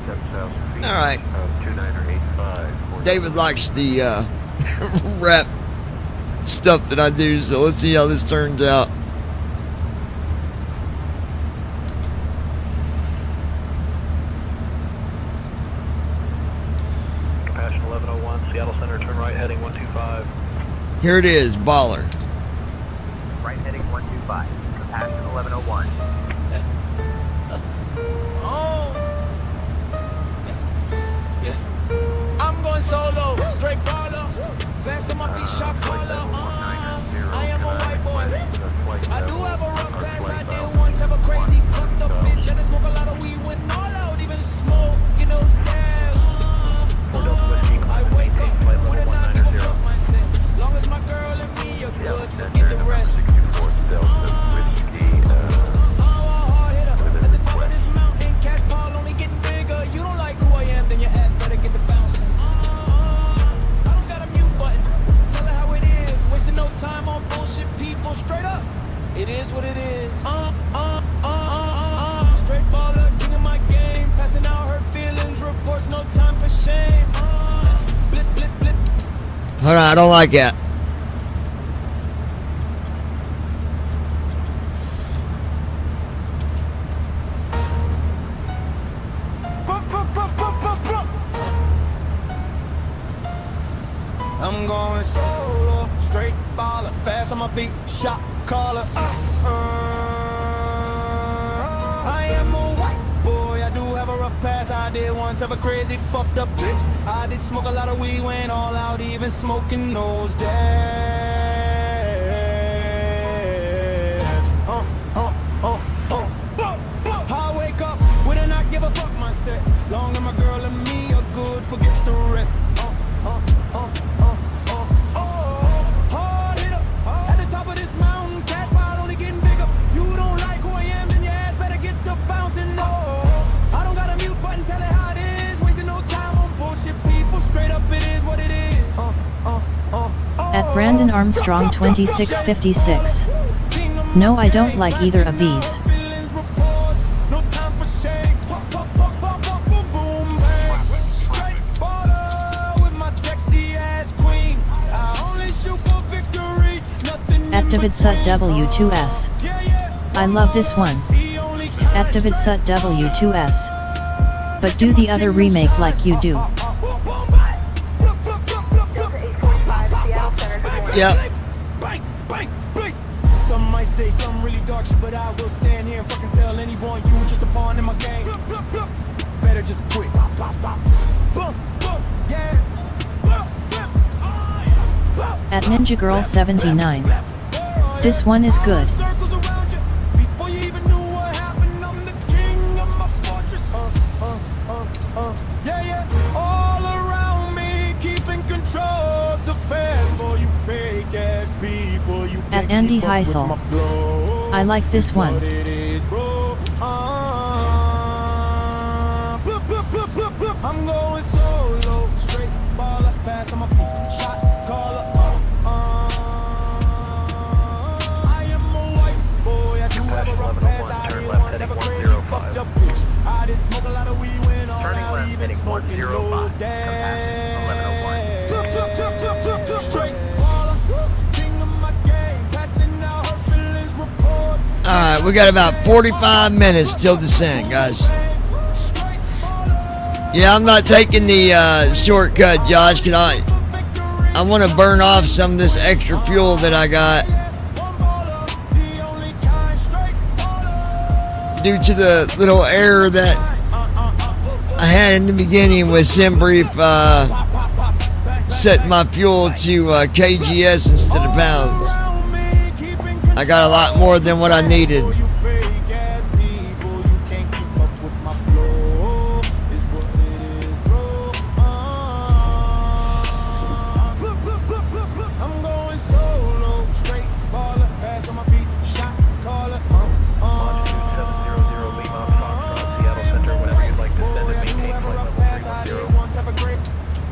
7,000 feet. All right. 2985. David likes the rap stuff that I do, so let's see how this turns out. Compassion 1101, Seattle Center, turn right heading 125. Here it is, baller. Right heading 125. Compassion 1101. I'm going solo, straight baller. Fast on my feet, shot caller. I am a white boy. I do have a rough past. I did once have a crazy fucked up bitch. I done smoke a lot of weed, went all out, even smoke, you know, damn. I wake up with a not give a fuck mindset. Long as my girl and me are good, forget the rest. Hard hitter, at the top of this mountain, cash pile only getting bigger. You don't like who I am, then your ass better get the bouncing. I don't got a mute button. Tell her how it is. Wasting no time on bullshit people. Straight up, it is what it is. Straight baller, king of my game. Passing out hurt feelings, reports, no time for shame. Blip, blip, blip. Hold on, I don't like that. I'm going solo, straight baller, fast on my feet, shot caller. I am a white boy, I do have a rough past. I did once have a crazy fucked up bitch. I did smoke a lot of weed, went all out, even smoking those dabs. I wake up with a not give a fuck mindset. Long as my girl and me are good, forget the rest. Hard hitter, at the top of this mountain, cash pile only getting bigger. You don't like who I am, then your ass better get to bouncing. No, I don't got a mute button, tell it how it is. Wasting no time on bullshit people. Straight up, it is what it is. At Brandon Armstrong 2656. No, I don't like either of these. No time for shame. Boom, boom, bang. Straight baller with my sexy ass queen. I only shoot for victory. Nothing At David Sut W2S. I love this one. At David Sut W2S. But do the other remake like you do. Yep. say some really dark shit, but I will stand here and fucking tell anyone you just a pawn in my game. Better just quit. Yeah. At Ninja Girl 79. This one is good. Circles around you before you even knew what happened. I'm the king of my fortress. Yeah, yeah. All around me, keeping control. It's a fast for you fake ass people. You At Andy Heisel. I like this one. What it is, bro. I'm going solo, straight baller, fast on my feet, shot caller. I am a white boy, I do have a rough pass. I did once have a crazy fucked up bitch. I did smoke a lot of weed when all out, even smoking those days. Straight baller, king of my game, passing out her feelings reports. Alright, we got about 45 minutes till descent, guys. Yeah, I'm not taking the shortcut, Josh, because I want to burn off some of this extra fuel that I got due to the little error that I had in the beginning with SimBrief setting my fuel to KGS instead of pounds. I got a lot more than what I needed.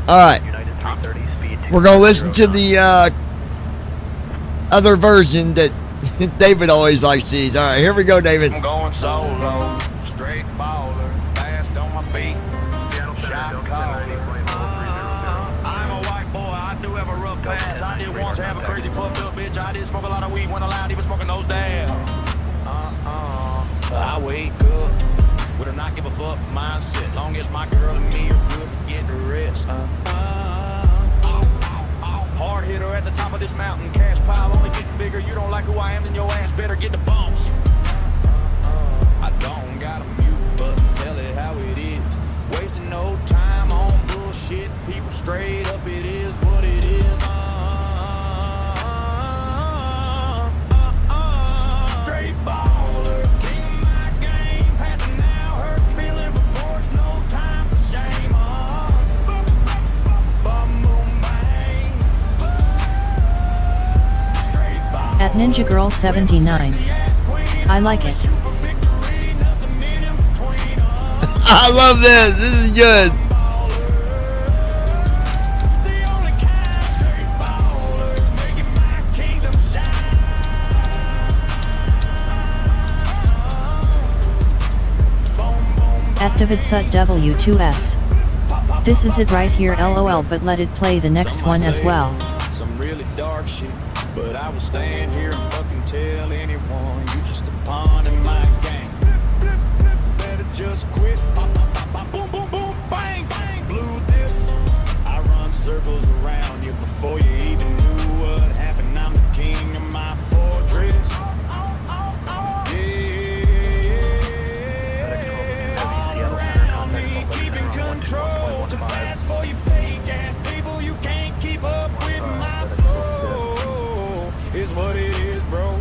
Alright, we're going to listen to the other version that David always likes these. Alright, here we go, David. I'm going solo, straight baller, fast on my feet, shot caller. I'm a white boy, I do have a rough pass. I did once have a crazy fucked up bitch. I did smoke a lot of weed when allowed, even smoking those damn. I wake up with a not give a fuck mindset. Long as my girl and me are good, get the rest. Hard hitter at the top of this mountain, cash pile only getting bigger. You don't like who I am, then your ass better get the boss. I don't got a mute button, tell it how it is. Wasting no time on bullshit. People straight up, it is what it is. Straight baller, king of my game, passing out, hurt feeling reports, no time for shame. Bum boom bang. Straight baller. At Ninja Girl 79. I like it. I love this. This is good. At DavidSut W2S. This is it right here, LOL, but let it play the next one as well. Some really dark shit, but I will stand here and fucking tell anyone you just a pawn in my game. Better just quit. Pop, pop, pop, pop, boom, boom, boom, bang, bang, blue dip. I run circles around you before you even knew what happened. I'm the king of my fortress. Control too fast for you fake ass people. You can't keep up with my flow. Is what it is, bro.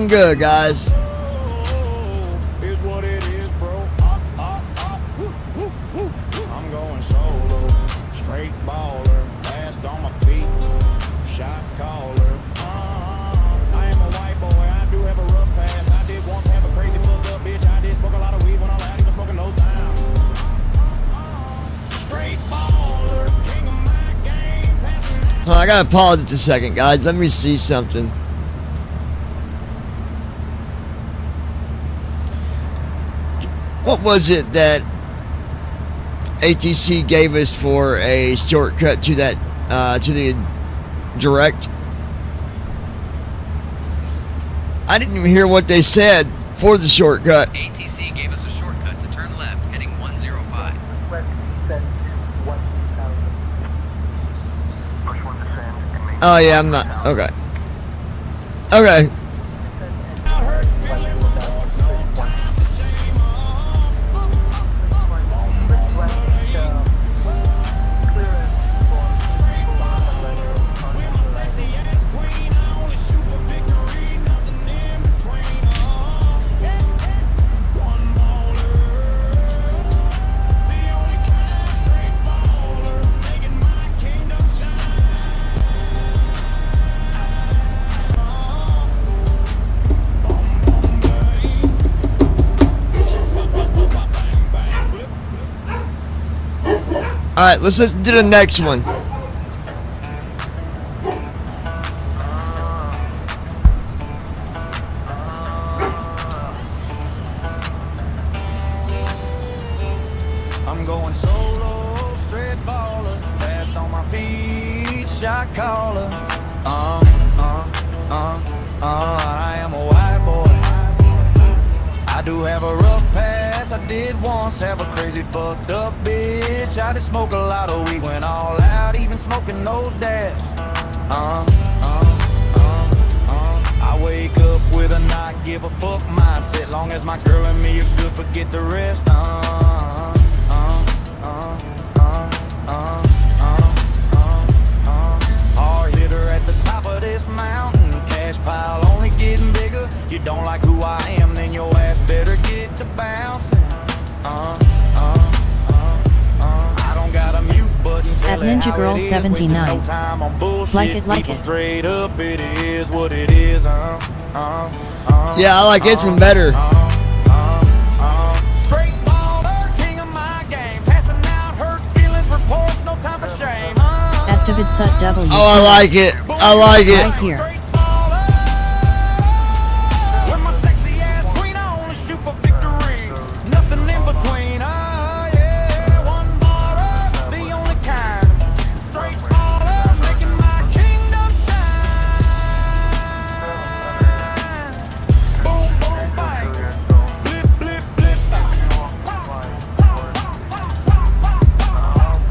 doing good, guys. Is what it is, bro. I'm going solo, straight baller, fast on my feet, shot caller. I am a white boy, I do have a rough past. I did once have a crazy fucked up bitch. I did smoke a lot of weed when I was out, even smoking those down. Straight baller, king of my game, passing. I gotta pause it a second, guys. Let me see something. What was it that ATC gave us for a shortcut to that to the direct? I didn't even hear what they said for the shortcut. ATC gave us a shortcut to turn left, heading 105. Oh yeah, I'm not. Okay. Okay. Alright, let's listen to the next one. I'm going solo, straight baller, fast on my feet, shot caller. I am a white boy. I do have a rough past. I did once have a crazy fucked up bitch. I did smoke a lot of weed, went all out, even smoking those dabs. I wake up with a not give a fuck mindset. Long as my girl and me are good, forget the rest. Hard hitter at the top of this mountain. Cash pile only getting bigger. You don't like who I am, then your ass better get to bouncing. I don't got a mute button. At Ninja Girl 79. Like it, like it. Straight up, it is what it is. Yeah, I like this one better. Straight baller, king of my game. Passing out hurt feelings, reports, no time for shame. At David Sut W. Oh, I like it. I like it. Right here. With my sexy ass queen, I only shoot for victory. Nothing in between. Yeah, one baller, the only kind. Straight baller, making my kingdom shine. Boom, boom, bang. Blip, blip, blip.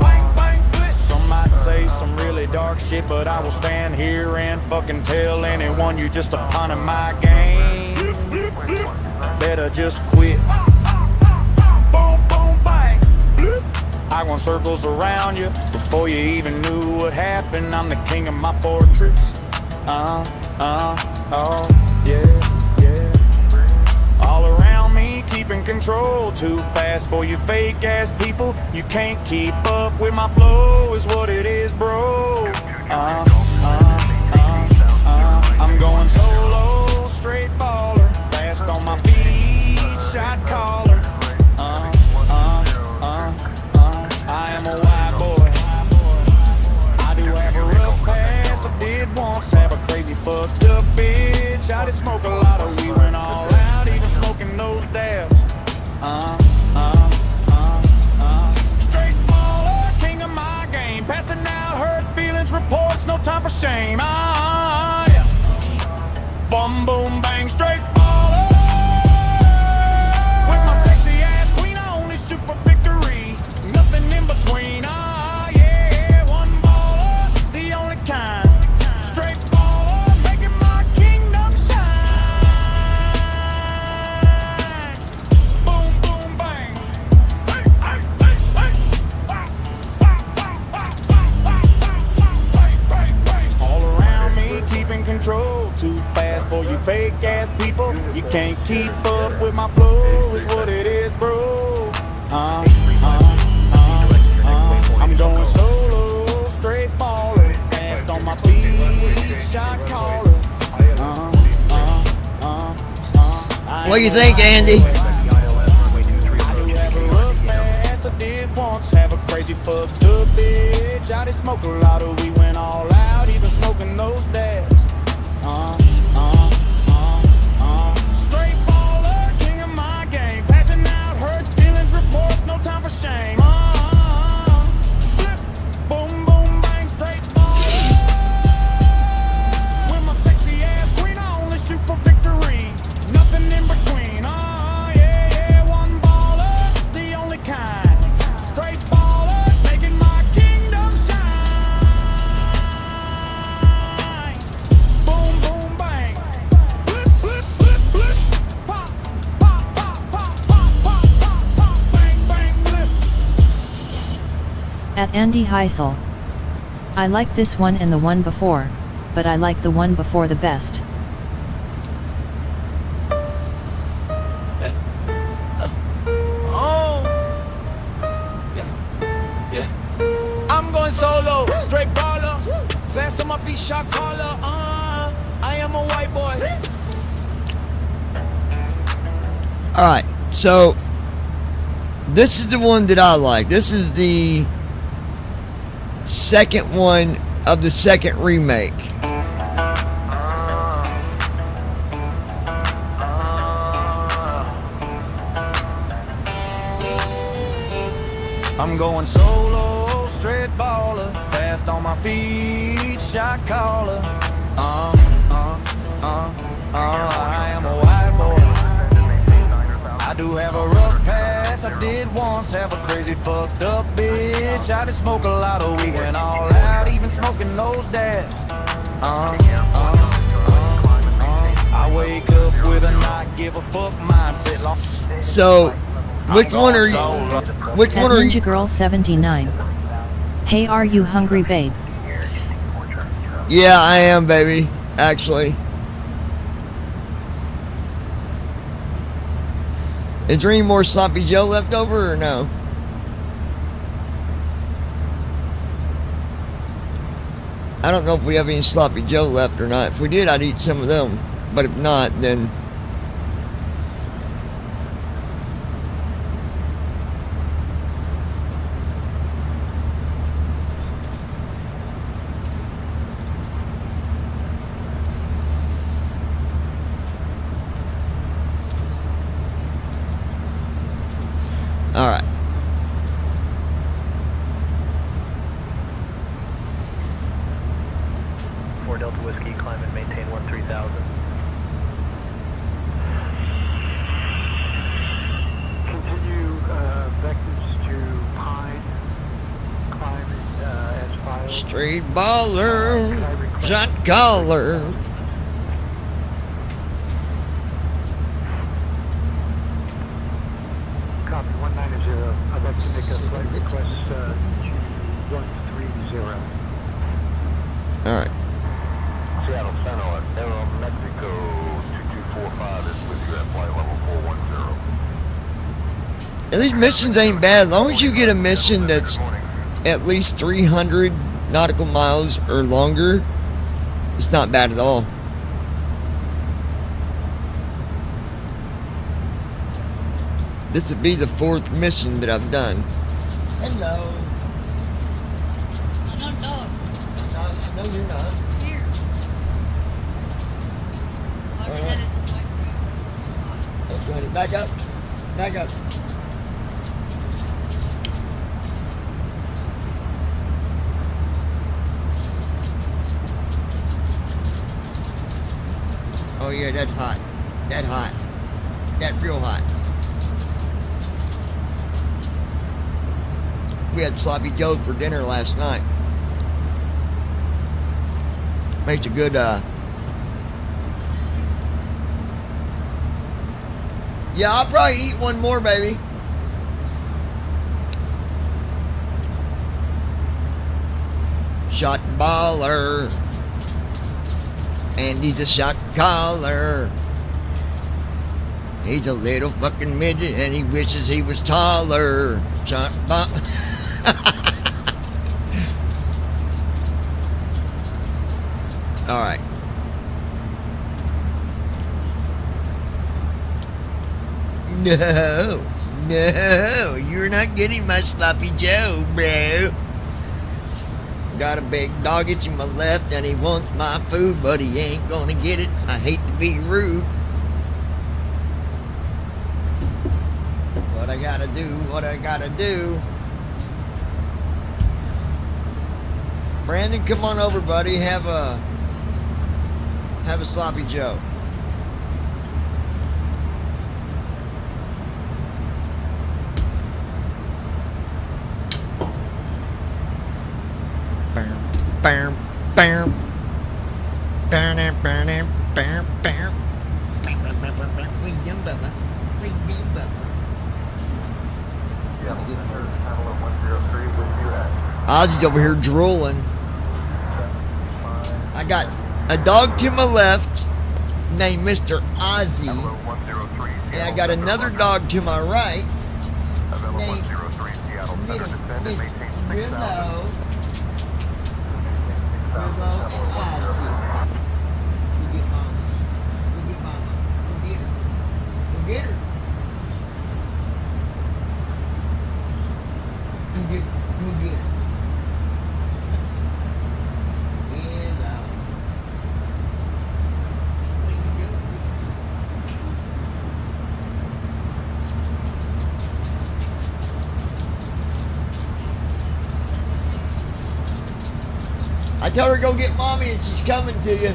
Bang, bang, blip. Some might say some really dark shit, but I will stand here and fucking tell anyone you just a pawn in my game. Better just quit. Boom, boom, bang. I run circles around you before you even knew what happened. I'm the king of my fortress. Oh, yeah, yeah. All around me, keeping control. Too fast for you fake ass people. You can't keep up with my flow, is what it is, bro. I'm going solo, straight baller, fast on my feet, shot caller. I am a white boy. I do have a rough past. I did once have a crazy fucked up bitch. I did smoke a lot of weed, went all out, even smoking those dabs. Straight baller, king of my game, passing out hurt feelings, reports, no time for keep up with my flow is what it is, bro. I'm going solo, straight baller, fast on my feet, shot caller. What do you think, Andy? I do have a rough past, I did once have a crazy fucked up bitch. I did smoke a lot of weed, went all out, even smoking those dabs. Straight baller, king of my game, passing out hurt feelings, reports, no time for shame. Flip, boom, boom, bang, straight baller. With my sexy ass queen, I only shoot for victory. Nothing in between, yeah, one baller, the only kind. Straight baller, making my kingdom shine. Boom, boom, bang. Flip, flip, flip, flip. Pop, pop, pop, pop, pop, pop, pop, pop, bang, bang, flip. At Andy Heisel. I like this one and the one before, but I like the one before the best. I'm going solo, straight baller, fast on my feet, shot caller. I am a white boy. Alright, so this is the one that I like. This is the second one of the second remake. I'm going solo, straight baller, fast on my feet, shot caller. I am a white boy. I do have a rough past, I did once have a crazy fucked up bitch. I did smoke a lot of weed, went all out, even smoking those dabs. I wake up with a not give a fuck mindset. So, which one are you? Which At one are Ninja you? Girl 79. Hey, are you hungry, babe? Yeah, I am, baby. Actually. Is there any more Sloppy Joe left over or no? I don't know if we have any Sloppy Joe left or not. If we did, I'd eat some of them. But if not, then... Alright. For Delta Whiskey, climb and maintain 13,000. Continue vectors to Pine, climb as filed. Straight baller, shot caller. Copy 190. I'd like to make a flight request to 130. Alright. Seattle Center at Aeromexico 2245 is with you at flight level 410. And these missions ain't bad. As long as you get a mission that's at least 300 nautical miles or longer, it's not bad at all. This would be the 4th mission that I've done. Hello. I'm not dog. No, you're not. Here. All right. Let's go ahead. Back up. Back up. Oh yeah, that's hot. That hot. That real hot. We had Sloppy Joe for dinner last night. Makes a good, yeah, I'll probably eat one more, baby. Shot baller. Andy's a shot caller. He's a little fucking midget and he wishes he was taller. Alright. No, you're not getting my sloppy Joe, bro. Got a big doggy to my left and he wants my food, but he ain't gonna get it. I hate to be rude. What I gotta do. Brandon, come on over, buddy. Have a sloppy Joe. Bam, bam, bam, bam, bam, bam, bam. We young Bubba. We young Bubba. Ozzy's over here drooling. I got a dog to my left named Mr. Ozzy. And I got another dog to my right named Little Miss Willow. Willow and Ozzy. Go get mama. Go get mama. Go get her. Go get her. Go get her. I tell her go get mommy and she's coming to you.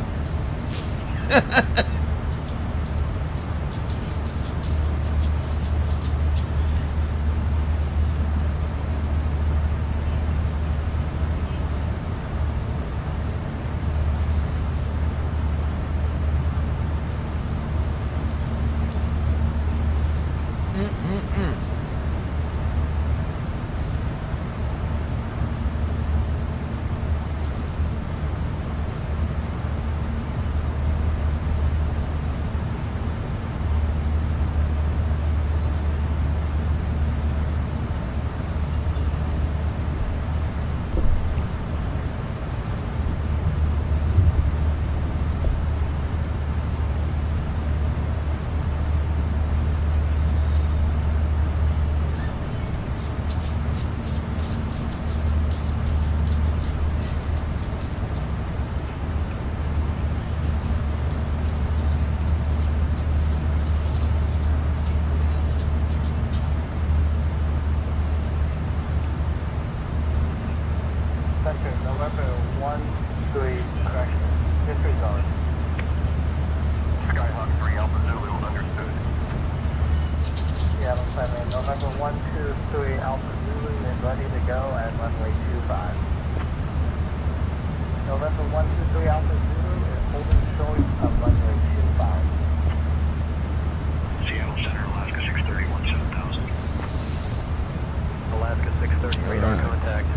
Alaska 630, radar contact.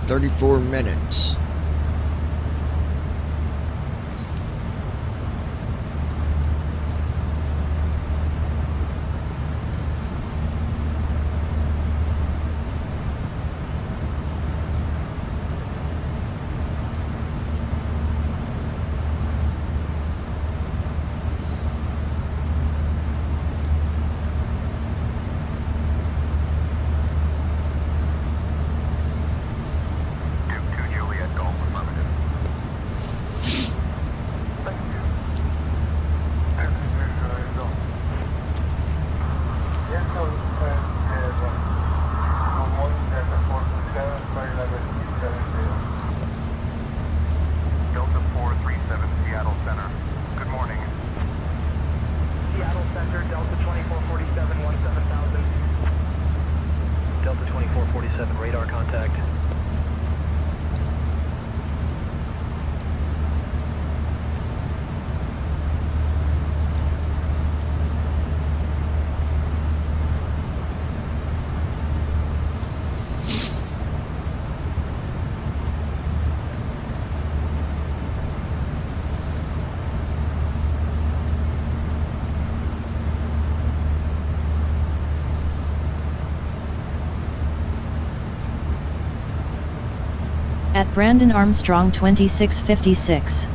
34 minutes. Juliet Golf affirmative. Delta 437 Seattle Center. Good morning. Seattle Center, Delta 2447, 17,000. Delta 2447, radar contact. At Brandon Armstrong 2656.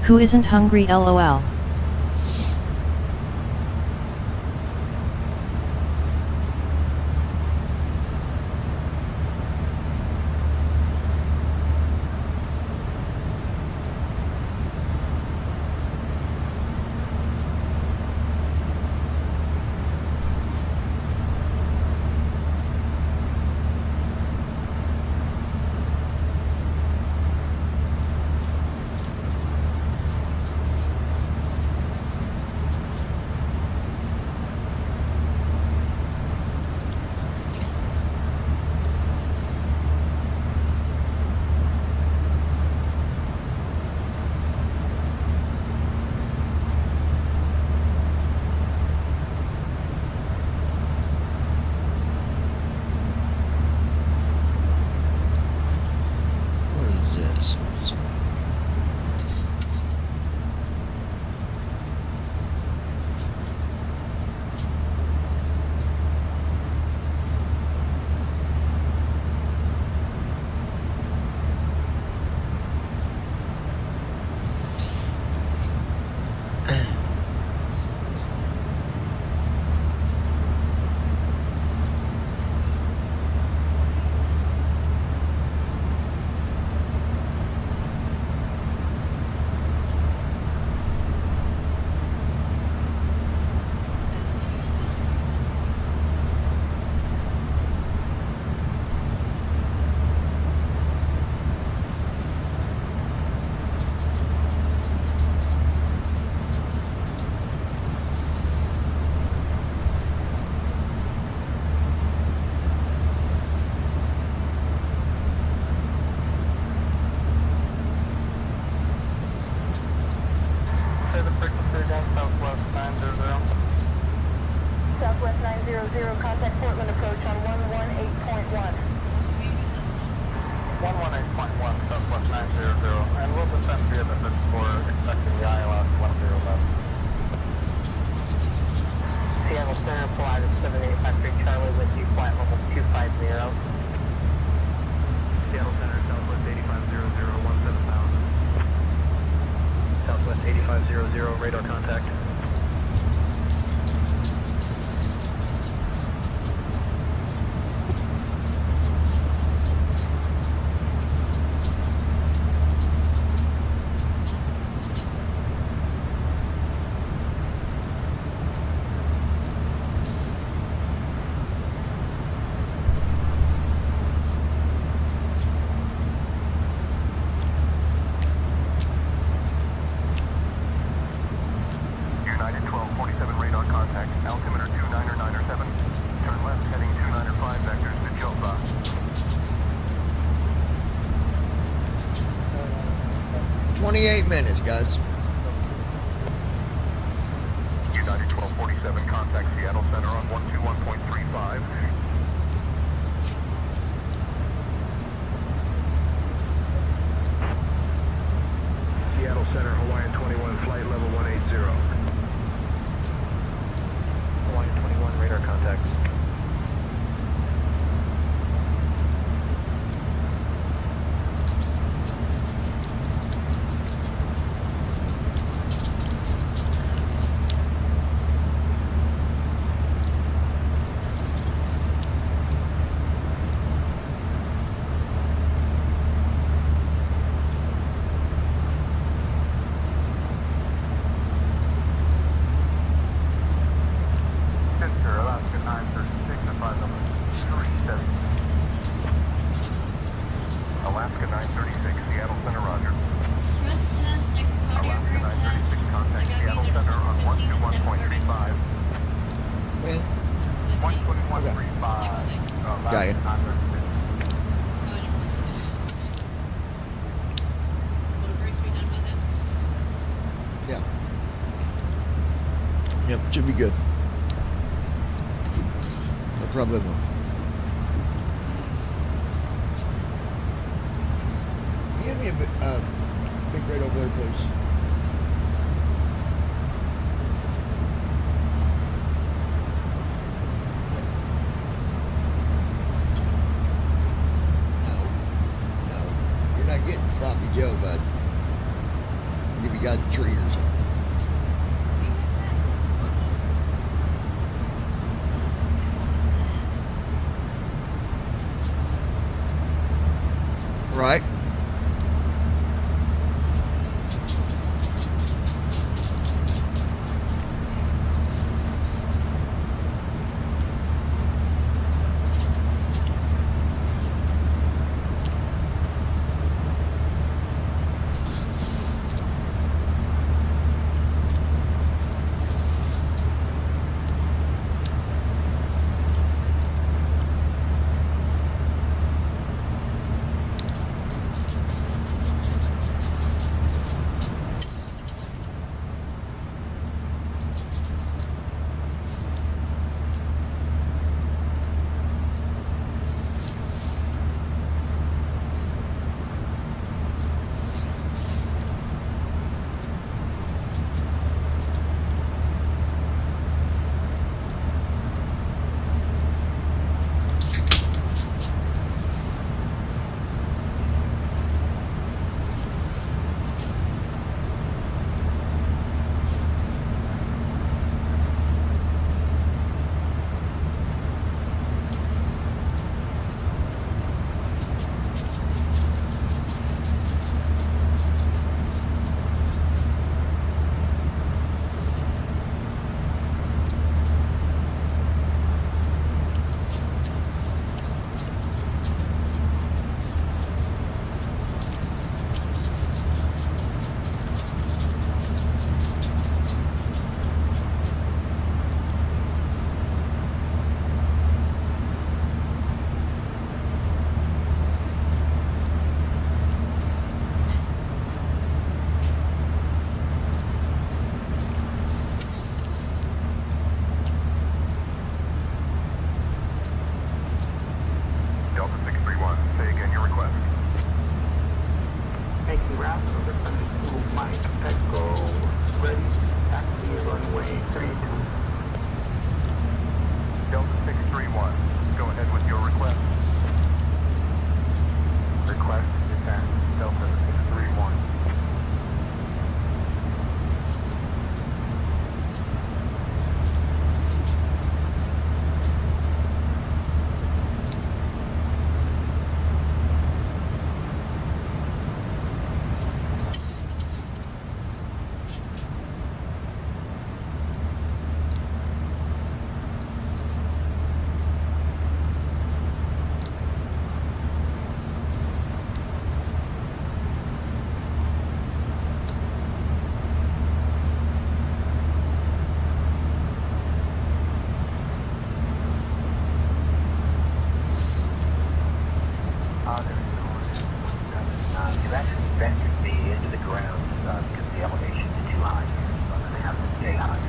Who isn't hungry LOL? Southwest 900. Southwest 900, contact Portland approach on 118.1. 118.1, Southwest 900, and we'll descend via the hood for expecting the ILS 1011. Seattle Center, Polaris 7853 Charlie with you, flight level 250. Seattle Center, Southwest 8500, 17,000. Southwest 8500, radar contact. United 1247 radar contact, altimeter 29907. Turn left heading 295 vectors to Jofa. $28 guys. United 1247 contact Seattle Center on 121.35. Seattle Center, Hawaiian 21, flight level 180. Hawaiian 21, radar contact. Center, Alaska 936, and flight level 37. Alaska 936, Seattle Center, roger. Alaska 936, contact Seattle Center on 121.35. When? 121.35. Got you. 936. Yeah. Yep, should be good. No problem. Give me a bit, big red over there, please. No. Joe, bud. Give you guys a treat or something. Right? Delta 631, say again your request. Taxi route over to Mike Echo, ready, taxi runway 32. Delta 631, go ahead with your request. Request descend, Delta 631. You actually ventured me into the ground because the elevation is too high. So I'm going to have to stay higher.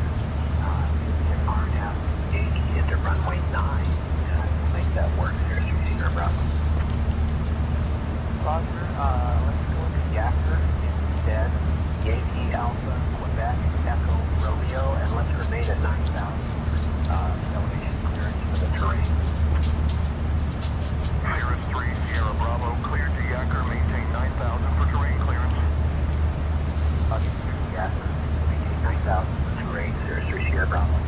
Get RNF, Yankee into runway 9. We'll make that work there, 30 Bravo. Roger, let's go to Yacker instead. Yankee, Alpha, Quebec, Echo, Romeo, and let's remain at 9,000. Elevation clearance for the terrain. Cirrus 3, Sierra Bravo, cleared to Yacker, maintain 9,000 for terrain clearance. Yacker, maintain 9,000 for terrain, Cirrus 3, Sierra Bravo.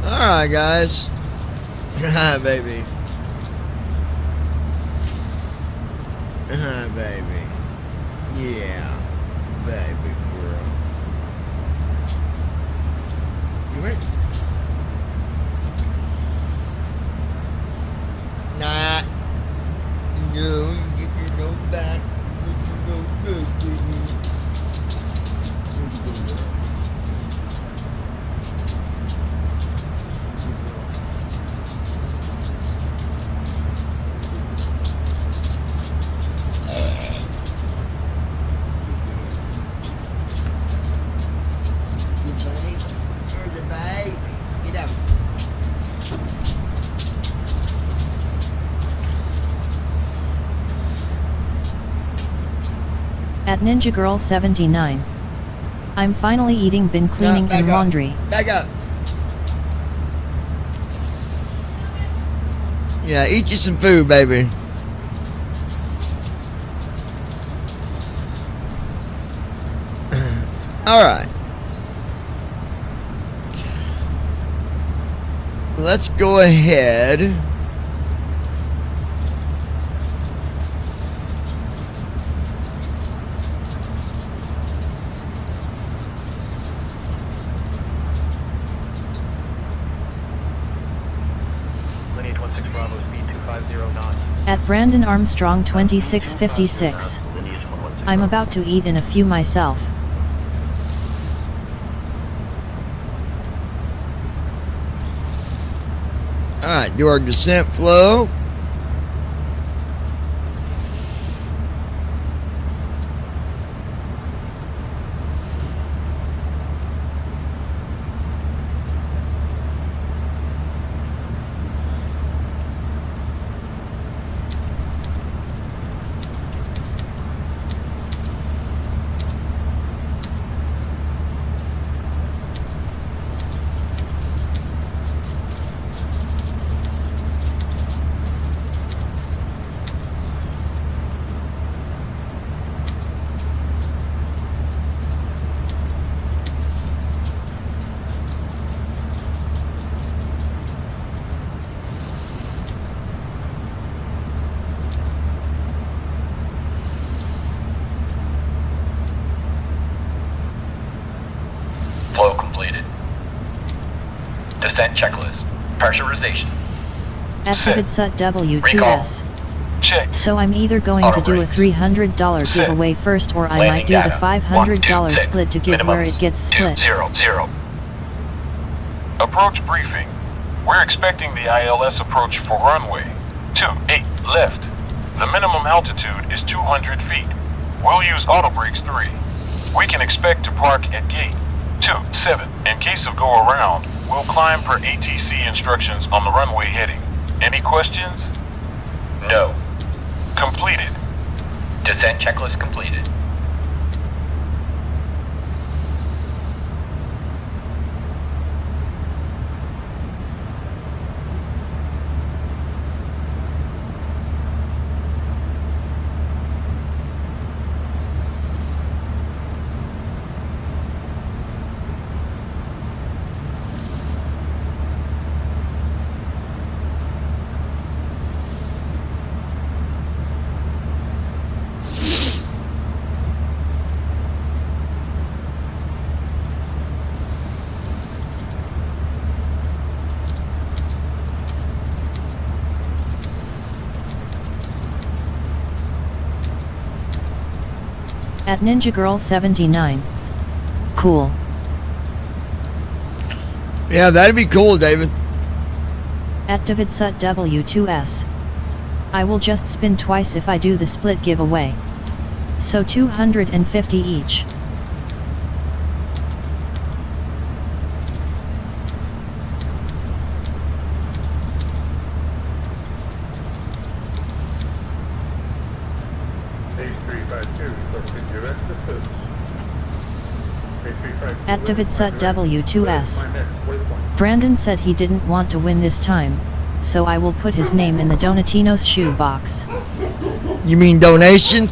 Alright, guys. Hi, baby. Hi, baby. Yeah, baby girl. You ready? go. You get your nose back. Get your nose back, baby. Where'd you go, girl? At Ninja Girl 79. I'm finally eating, been cleaning and laundry. Back up. Yeah, eat you some food, baby. Alright. Let's go ahead. At Brandon Armstrong 2656. I'm about to eat in a few myself. Alright, do our descent flow. Flow completed. Descent checklist. Pressurization. Activate SUT W2S. Check. So I'm either going to do a $300 giveaway first, or I might do the $500 split to give where it gets split. 200. Approach briefing. We're expecting the ILS approach for runway 28 left. The minimum altitude is 200 feet. We'll use auto brakes 3. We can expect to park at gate 27. In case of go around, we'll climb per ATC instructions on the runway heading. Any questions? No. Completed. Descent checklist completed. At Ninja Girl 79. Cool. Yeah, that'd be cool, David. At David Sut W2S. I will just spin twice if I do the split giveaway. So 250 each. At David Sut W2S. Brandon said he didn't want to win this time, so I will put his name in the Donatino's shoebox. You mean donation?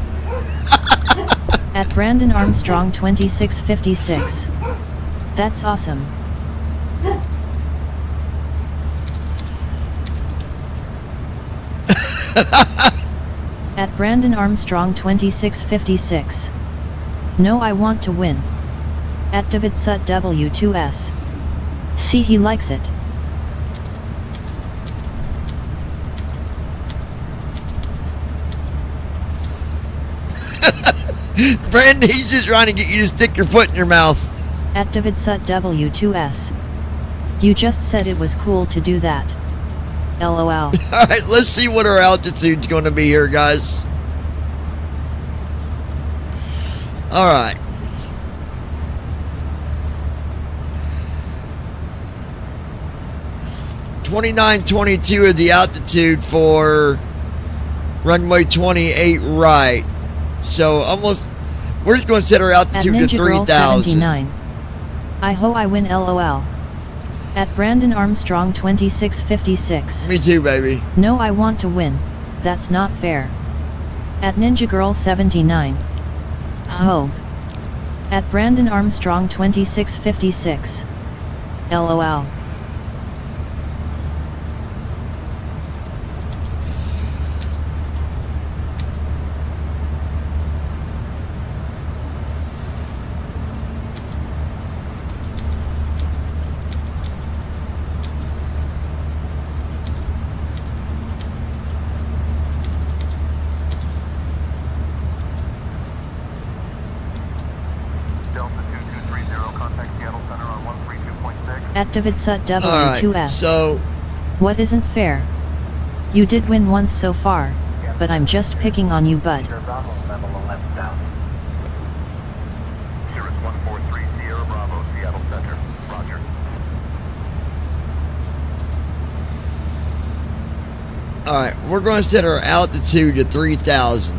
At Brandon Armstrong 2656. That's awesome. At Brandon Armstrong 2656. No, I want to win. At David Sut W2S. See, he likes it. Brandon, he's just trying to get you to stick your foot in your mouth. At DavidSut W2S. You just said it was cool to do that. LOL. Alright, let's see what our altitude's going to be here, guys. Alright. $29.22 is the altitude for runway 28 right. So almost, we're just going to set our altitude At to Ninja Girl 3,000. 79. I hope I win LOL. At Brandon Armstrong 2656. Me too, baby. No, I want to win. That's not fair. At Ninja Girl 79. Hope. At Brandon Armstrong 2656. LOL. At DavidSut W2S. Alright, so what isn't fair? You did win once so far, but I'm just picking on you, bud. Bravo, level 11,000. Cirrus 143, Sierra Bravo, Seattle Center. Roger. alright, we're going to set our altitude to 3,000.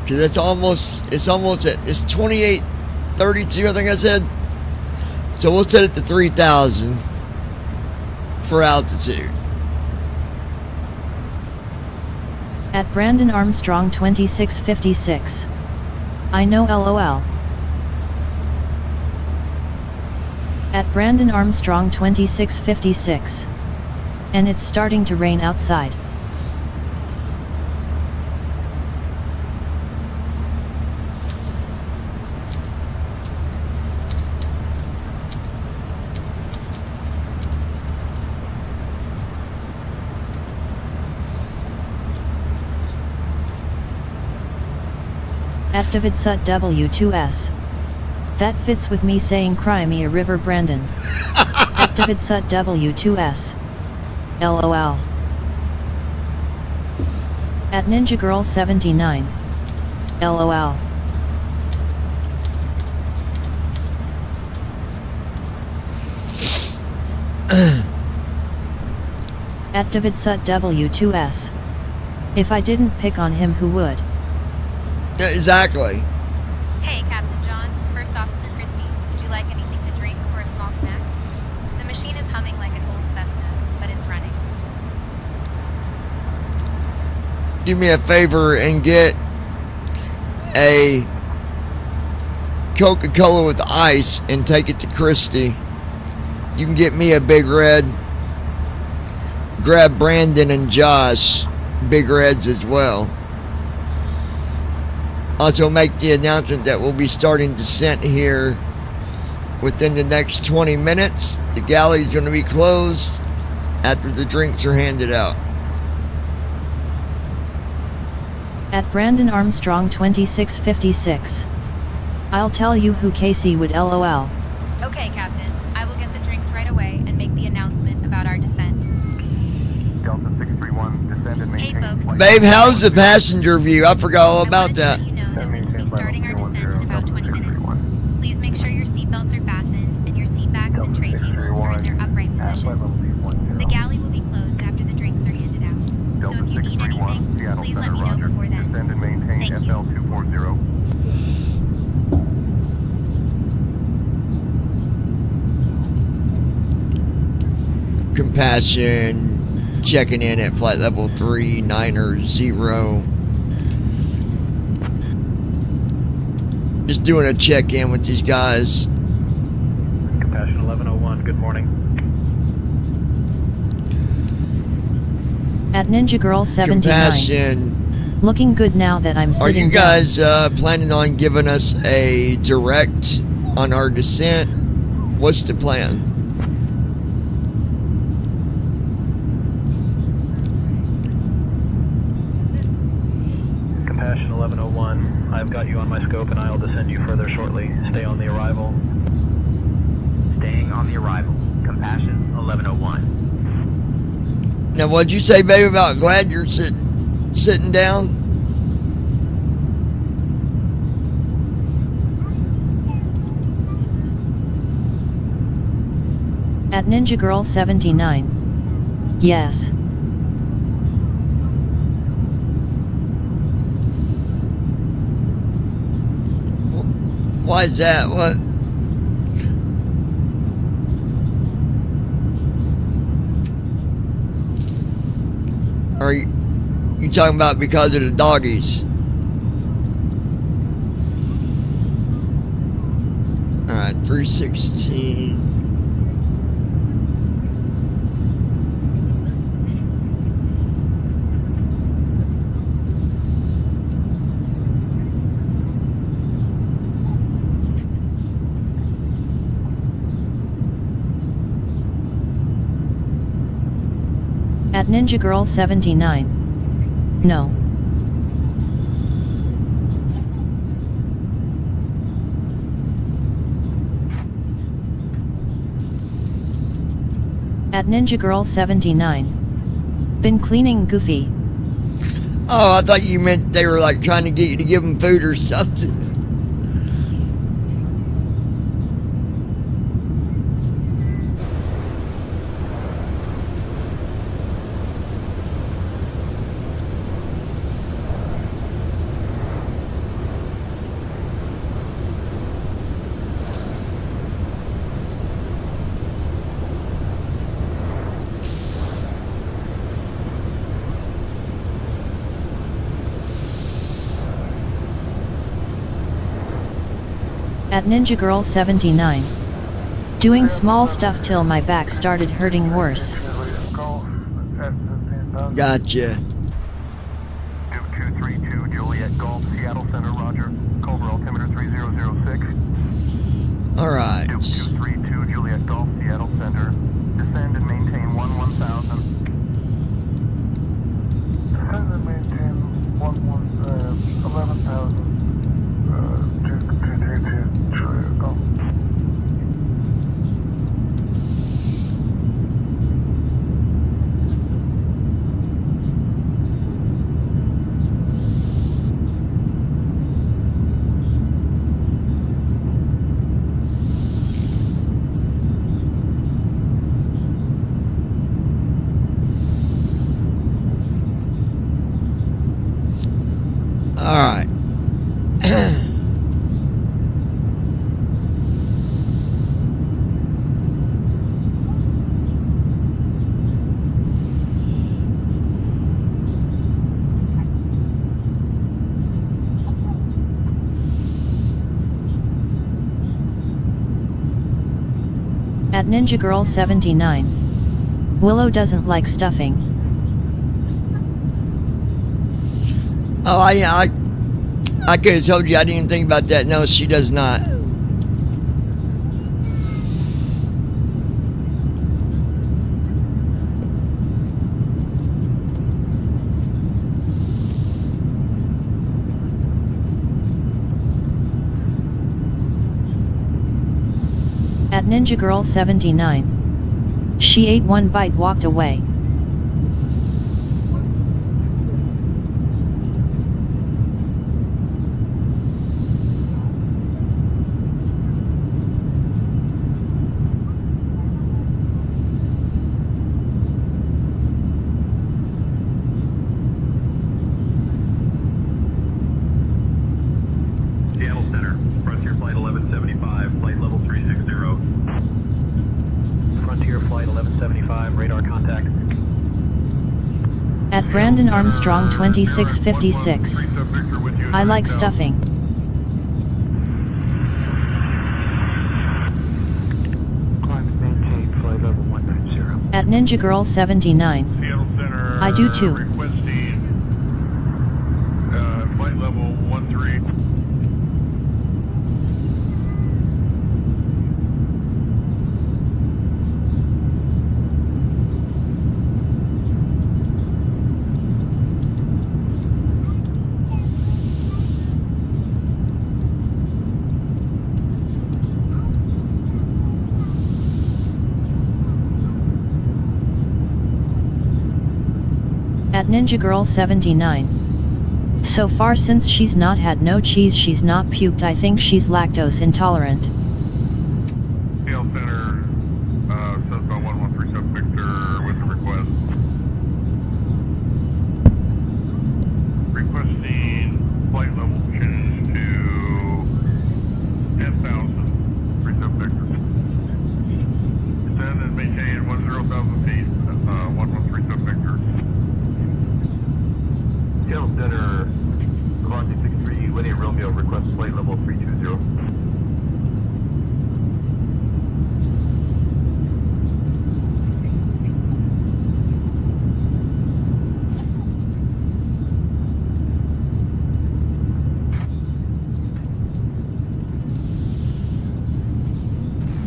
Because it's almost at, it's 28.32, I think I said. So we'll set it to 3,000 for altitude. At Brandon Armstrong 2656. I know LOL. At Brandon Armstrong 2656. And it's starting to rain outside. At DavidSut W2S. That fits with me saying cry me a river, Brandon. At DavidSut W2S. LOL. At Ninja Girl 79. LOL. At DavidSut W2S. If I didn't pick on him, who would? Yeah, exactly. Hey, Captain John. First Officer Christie, would you like anything to drink or a small snack? The machine is humming like an old Cessna, but it's running. Do me a favor and get a Coca-Cola with ice and take it to Christie. You can get me a Big Red. Grab Brandon and Josh Big Reds as well. Also make the announcement that we'll be starting descent here within the next 20 minutes. The galley's going to be closed after the drinks are handed out. At Brandon Armstrong 2656. I'll tell you who Casey would LOL. Okay, Captain. I will get the drinks right away and make the announcement about our descent. Delta 631, descend and Hey, maintain. folks. Babe, how's the passenger view? I forgot all about that. You know that we will be starting our descent in about 20 minutes. Please make sure your seatbelts are fastened and your seat backs and tray tables are in their upright positions. The galley will be closed after the drinks are handed out. So if you need anything, please let me know before then. Descend and maintain Thank you. FL 240. Compassion checking in at flight level 390. Just doing a check-in with these guys. Compassion 1101, good morning. At Ninja Girl 79. Compassion, Looking good now that I'm are sitting you guys planning on giving us a direct on our descent? What's the plan? Compassion Compassion 1101. I've got you on my scope and I'll descend you further shortly. Stay on the arrival. Staying on the arrival. Compassion 1101. Now, what'd you say, baby, about glad you're sitting down? At Ninja Girl 79. Yes. Why is that? What? Are you talking about because of the doggies? Alright, 316. At Ninja Girl 79. No. At Ninja Girl 79. Been cleaning, Goofy. Oh, I thought you meant they were like trying to get you to give them food or something. At Ninja Girl 79. Doing small stuff till my back started hurting worse. Gotcha. Duke 232 Juliet Golf, Seattle Center, roger. Culver altimeter 3006. Alright. Duke 232 Juliet Golf, Seattle Center. Descend and maintain 11,000. Descend and maintain 11,000. Duke 232 Juliet Golf. Alright. At Ninja Girl 79. Willow doesn't like stuffing. Oh, I could have told you I didn't think about that. No, she does not. At Ninja Girl 79. She ate one bite, walked away. Seattle Center, Frontier Flight 1175, flight level 360. Frontier Flight 1175, radar contact. At Brandon Armstrong 2656. I like stuffing. Climb maintain flight level 190. At Ninja Girl 79. Seattle Center, I do too. requesting flight level 13. Ninja Girl 79. So far since she's not had no cheese, she's not puked. I think she's lactose intolerant. CL Center, southbound 113 Sub Victor with a request. Requesting flight level change to 10,000, 3 Sub Victor. Descend and maintain 10,000 feet, 113 Sub Victor. CL Center, Velocity 63, Lydia Romeo, request flight level 320.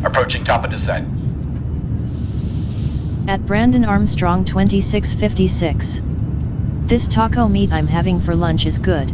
Approaching top of descent. At Brandon Armstrong 2656. This taco meat I'm having for lunch is good.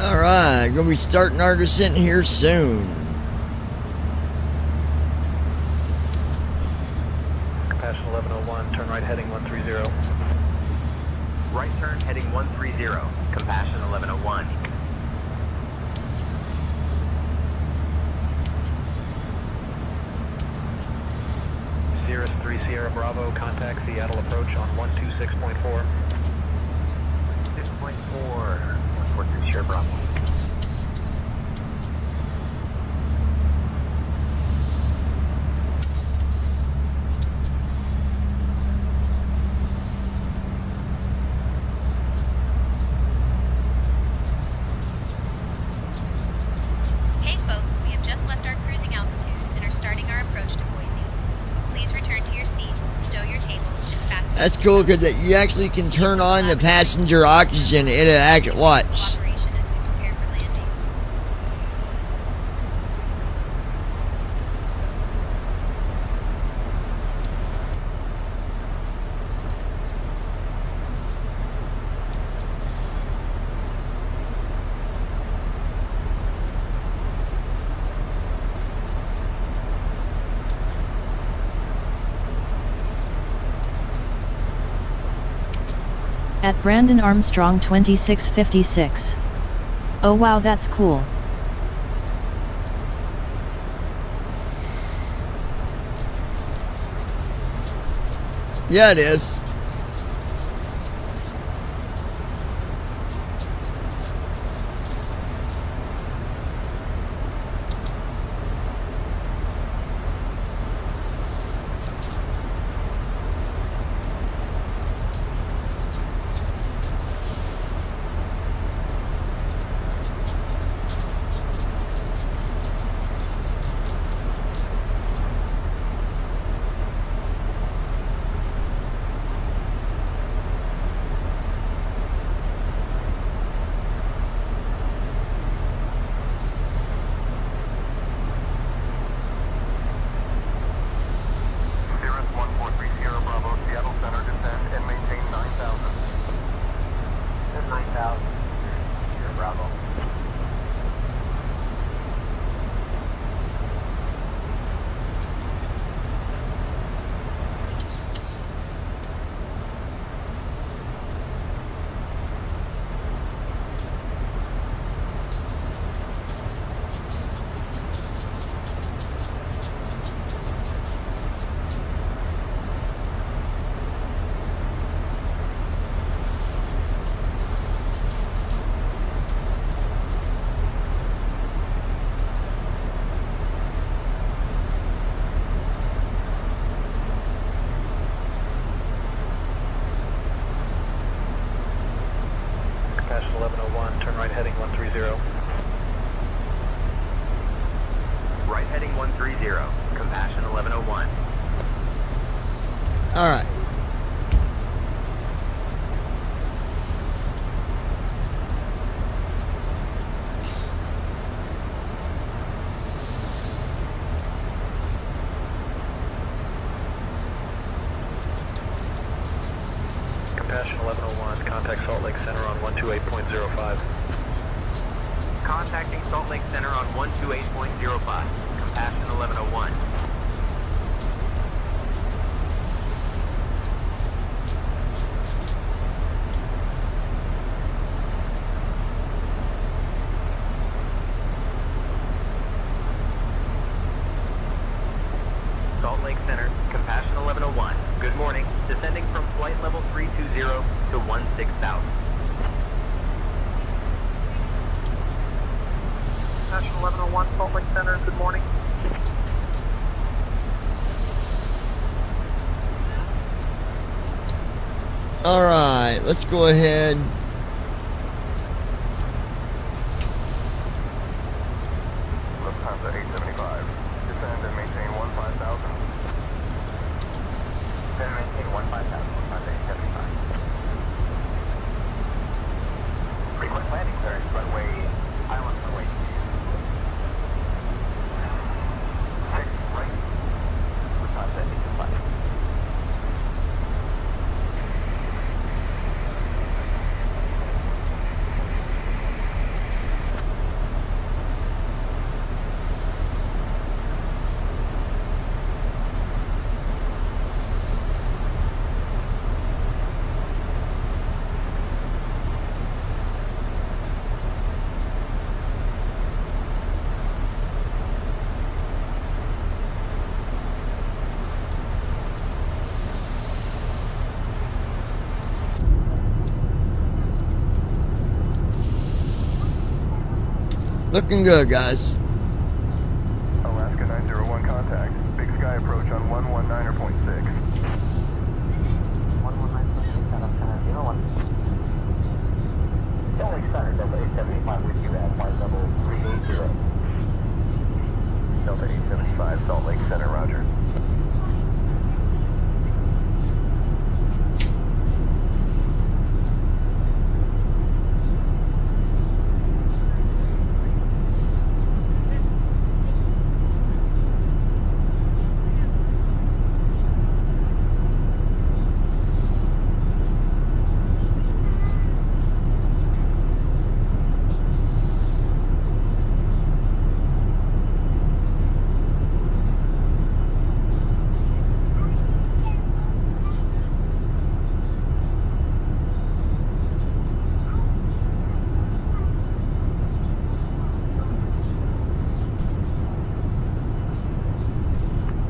Alright, gonna be starting our descent here soon. Compassion 1101, turn right heading 130. Right turn heading 130. Compassion 1101. Sierra 3 Sierra Bravo, contact Seattle approach on 126.4. 6.4. 143 Sierra Bravo. Hey folks, we have just left our cruising altitude and are starting our approach to Boise. Please return to your seats, stow your tables, and fasten. That's cool because you actually can turn on the passenger oxygen. It'll actually watch. At Brandon Armstrong 2656. Oh wow, that's cool. Yeah, it is. heading 130. Compassion 1101. All right. Compassion 1101, contact Salt Lake Center on 128.05. Contacting Salt Lake Center on 128.05. Compassion 1101. Salt Lake Center, Compassion 1101. Good morning. Descending from flight level 320 to 16,000. Compassion 1101, Salt Lake Center, good morning. All right, let's go ahead. Lufthansa 875. Descend and maintain 15,000. Descend and maintain 15,000. Lufthansa 875. Request landing clearance, runway Island runway 6 right. Lufthansa 875. Looking good, guys. Alaska 901 contact. Big Sky approach on 119.6. 119.6, Salt Lake Center, Delta 875 with you at flight level 380. Delta 875, Salt Lake Center, roger.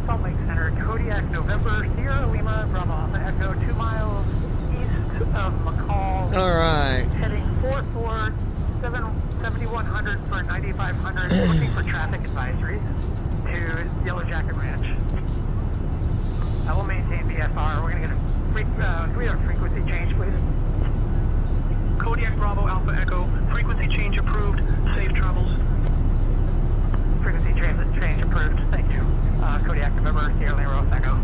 Salt Lake Center, Kodiak, November, Sierra Lima, Bravo Alpha Echo, 2 miles east of McCall. All right. Heading 44, 7100 for 9500, looking for traffic advisories to Yellow Jacket Ranch. I will maintain VFR. We're going to get a frequency change, please. Kodiak, Bravo Alpha Echo, frequency change approved, safe travels. Frequency change approved, thank you. Kodiak, November, Sierra Lima, Echo.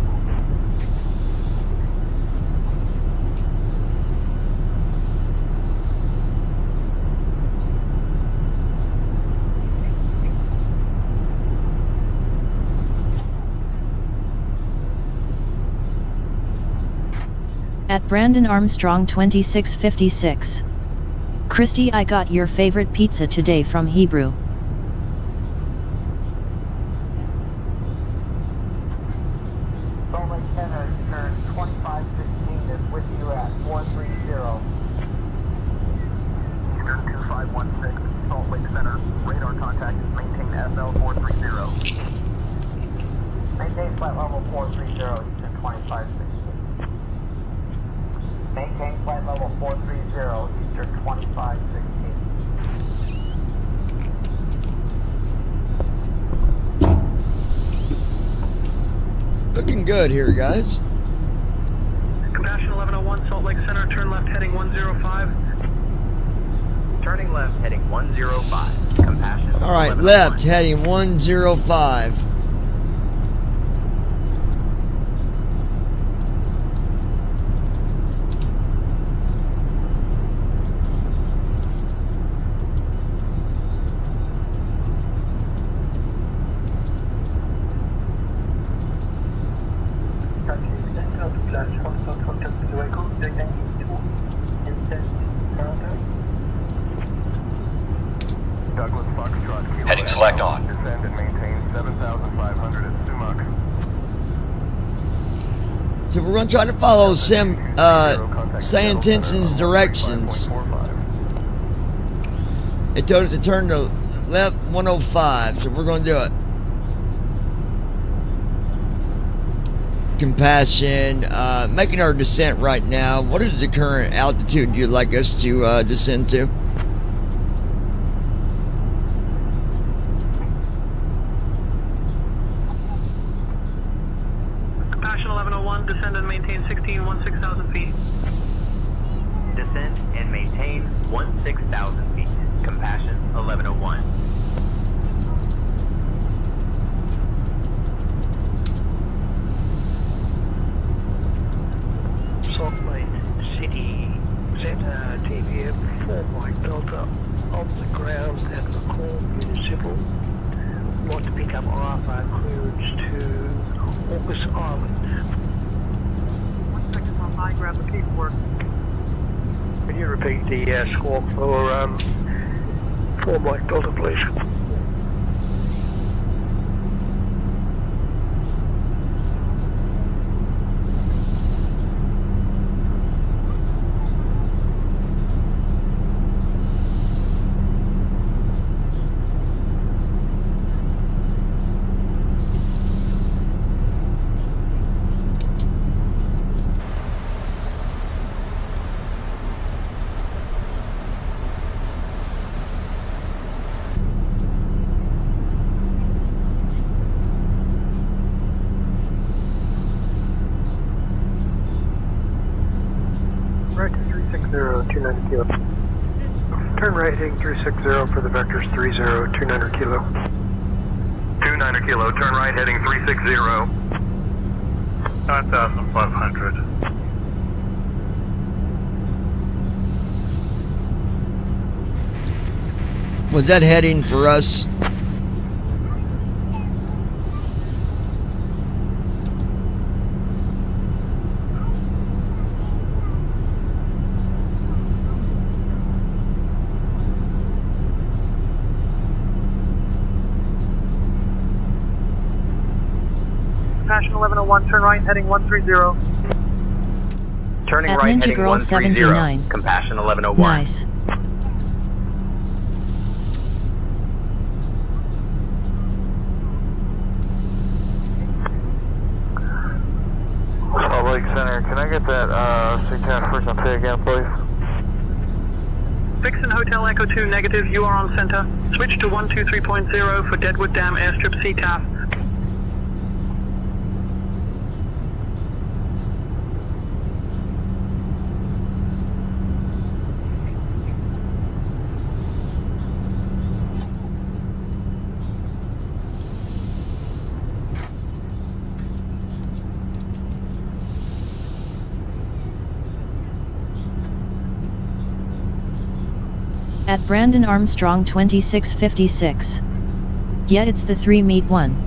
At Brandon Armstrong 2656. Christy, I got your favorite pizza today from Hebrew. Salt Lake Center, turn 2516 is with you at 430. Eastern 2516, Salt Lake Center. Radar contact, maintain SL 430. Maintain flight level 430, Eastern 2516. Maintain flight level 430, Eastern 2516. Looking good here, guys. Compassion 1101, Salt Lake Center, turn left heading 105. Turning left heading 105. Compassion All Alright, left, heading 105. Douglas Foxtrot, Kilo Heading select Echo. on. Descend and maintain 7,500 at Sumac. So we're going to try to follow San Intention's directions. It told us to turn to left 105, so we're going to do it. Compassion, making our descent right now. What is the current altitude you'd like us to descend to? Compassion 1101, descend and maintain 16,000 feet. Descend and maintain 16,000 feet. Compassion 1101. Salt Lake City, Zeta TVM 4 Mike Delta on the ground at McCall Municipal. Would like to pick up RFR clearance to August Island. 1 second while I grab the paperwork. Can you repeat the squawk for 4 Mike Delta, please? Right to 360, 290 kilo. Turn right heading 360 for the vectors 30, 290 kilo. 29er Kilo, turn right heading 360. 9,500. Was that heading for us? Compassion 1101, turn right heading 130. Turning At right Ninja heading Girl 130. 79. Compassion 1101. Nice. Salt Lake Center, can I get that SeaTac first and pay again, please? Vixen Hotel Echo 2 negative, you are on center. Switch to 123.0 for Deadwood Dam Airstrip CTAF. At Brandon Armstrong 2656. Yeah, it's the 3 meet 1.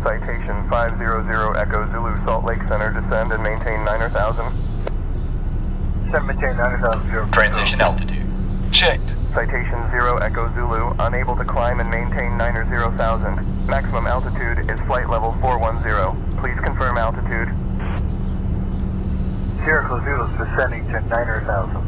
Citation 500 Echo Zulu, Salt Lake Center, descend and maintain 9,000. Maintain 9,000. Transition altitude. Checked. Citation 0 Echo Zulu, unable to climb and maintain 90,000. Maximum altitude is flight level 410. Please confirm altitude. Sierra Zulu is descending to 9,000.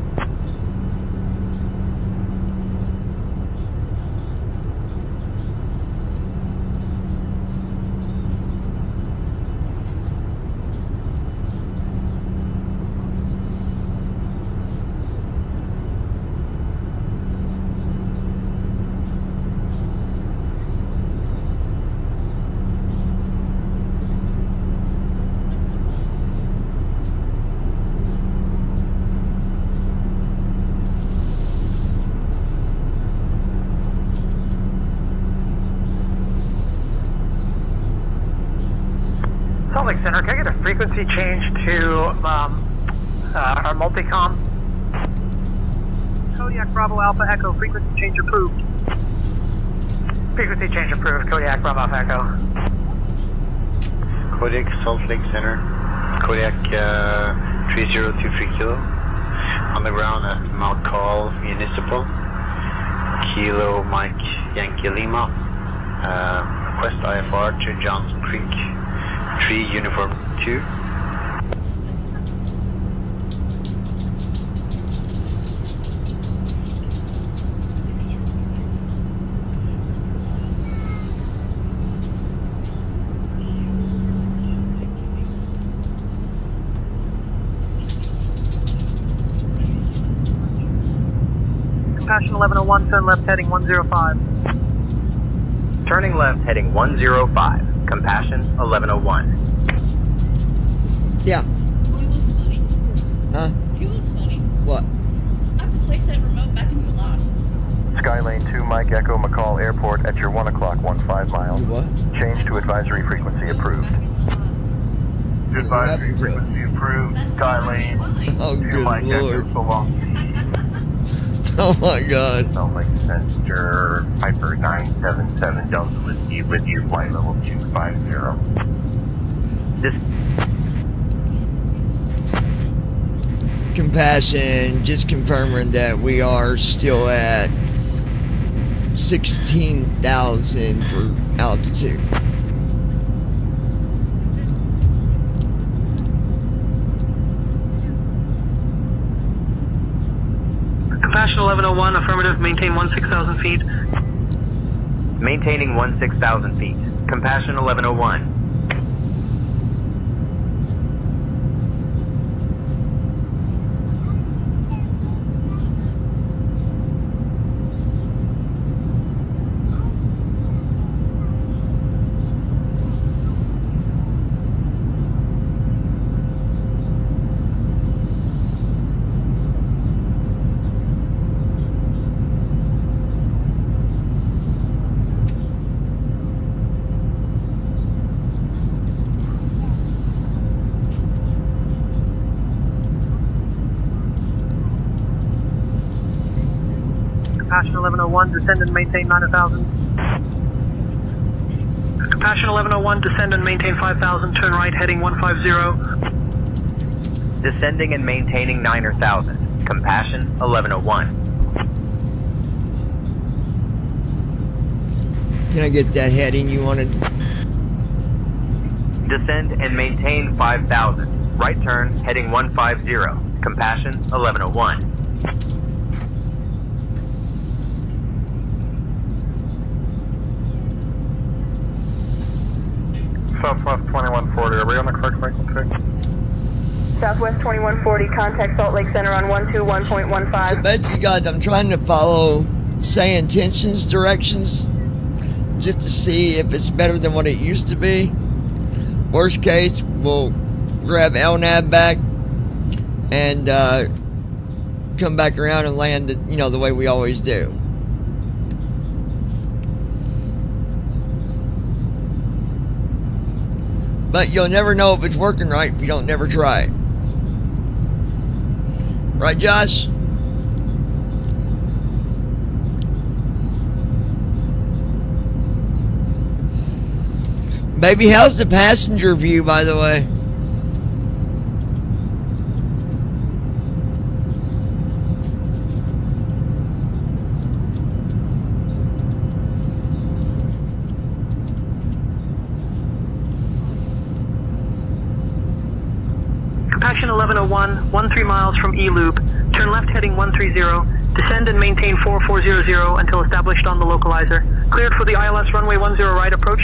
Salt Lake Center, can I get a frequency change to our multicom? Kodiak Bravo Alpha Echo, frequency change approved. Frequency change approved, Kodiak Bravo Alpha Echo. Kodiak Salt Lake Center, Kodiak 3023 Kilo, on the ground at Mount Call Municipal, Kilo Mike Yankee Lima, request IFR to Johnson Creek, 3 Uniform 2. Compassion 1101, turn left heading 105. Turning left heading 105. Compassion 1101. Yeah. Huh? He looks funny. What? I replaced that remote back in July. Skylane 2 Mike Echo McCall Airport at your 1 o'clock, 15 miles. What? Change to advisory frequency approved. Advisory frequency approved. Skylane Oh, 2 good Mike lord. Echo Belong. Oh my god. Salt Lake Center, Piper 977 Delta Whiskey with you, flight level 250. This Compassion, just confirming that we are still at 16,000 for altitude. Compassion 1101, affirmative, maintain 16,000 feet. maintaining 16,000 feet. Compassion 1101. Compassion 1101, descend and maintain 9,000. Compassion 1101, descend and maintain 5,000, turn right, heading 150. Descending and maintaining 9,000. Compassion 1101. Can I get that heading you wanted? Descend and maintain 5,000. Right turn, heading 150. Compassion 1101. Southwest 2140, are we on the correct frequency? Southwest 2140, contact Salt Lake Center on 121.15. So basically, guys, I'm trying to follow Say Intentions directions just to see if it's better than what it used to be. Worst case, we'll grab LNAV back and come back around and land it, you know, the way we always do. But you'll never know if it's working right if you don't never try it. Right, Josh? Baby, how's the passenger view, by the way? Compassion 1101, 13 miles from E-Loop. Turn left heading 130. Descend and maintain 4400 until established on the localizer. Cleared for the ILS runway 10 right approach.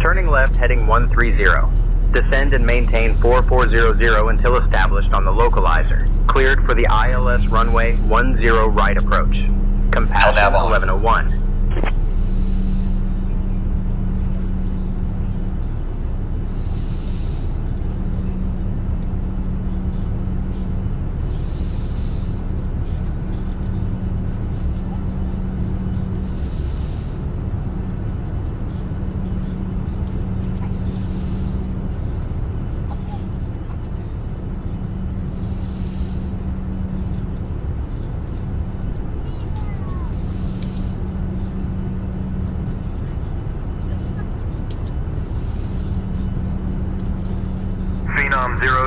Turning left, heading 130. Descend and maintain 4400 until established on the localizer. Cleared for the ILS runway 10 right approach. Compassion 1101.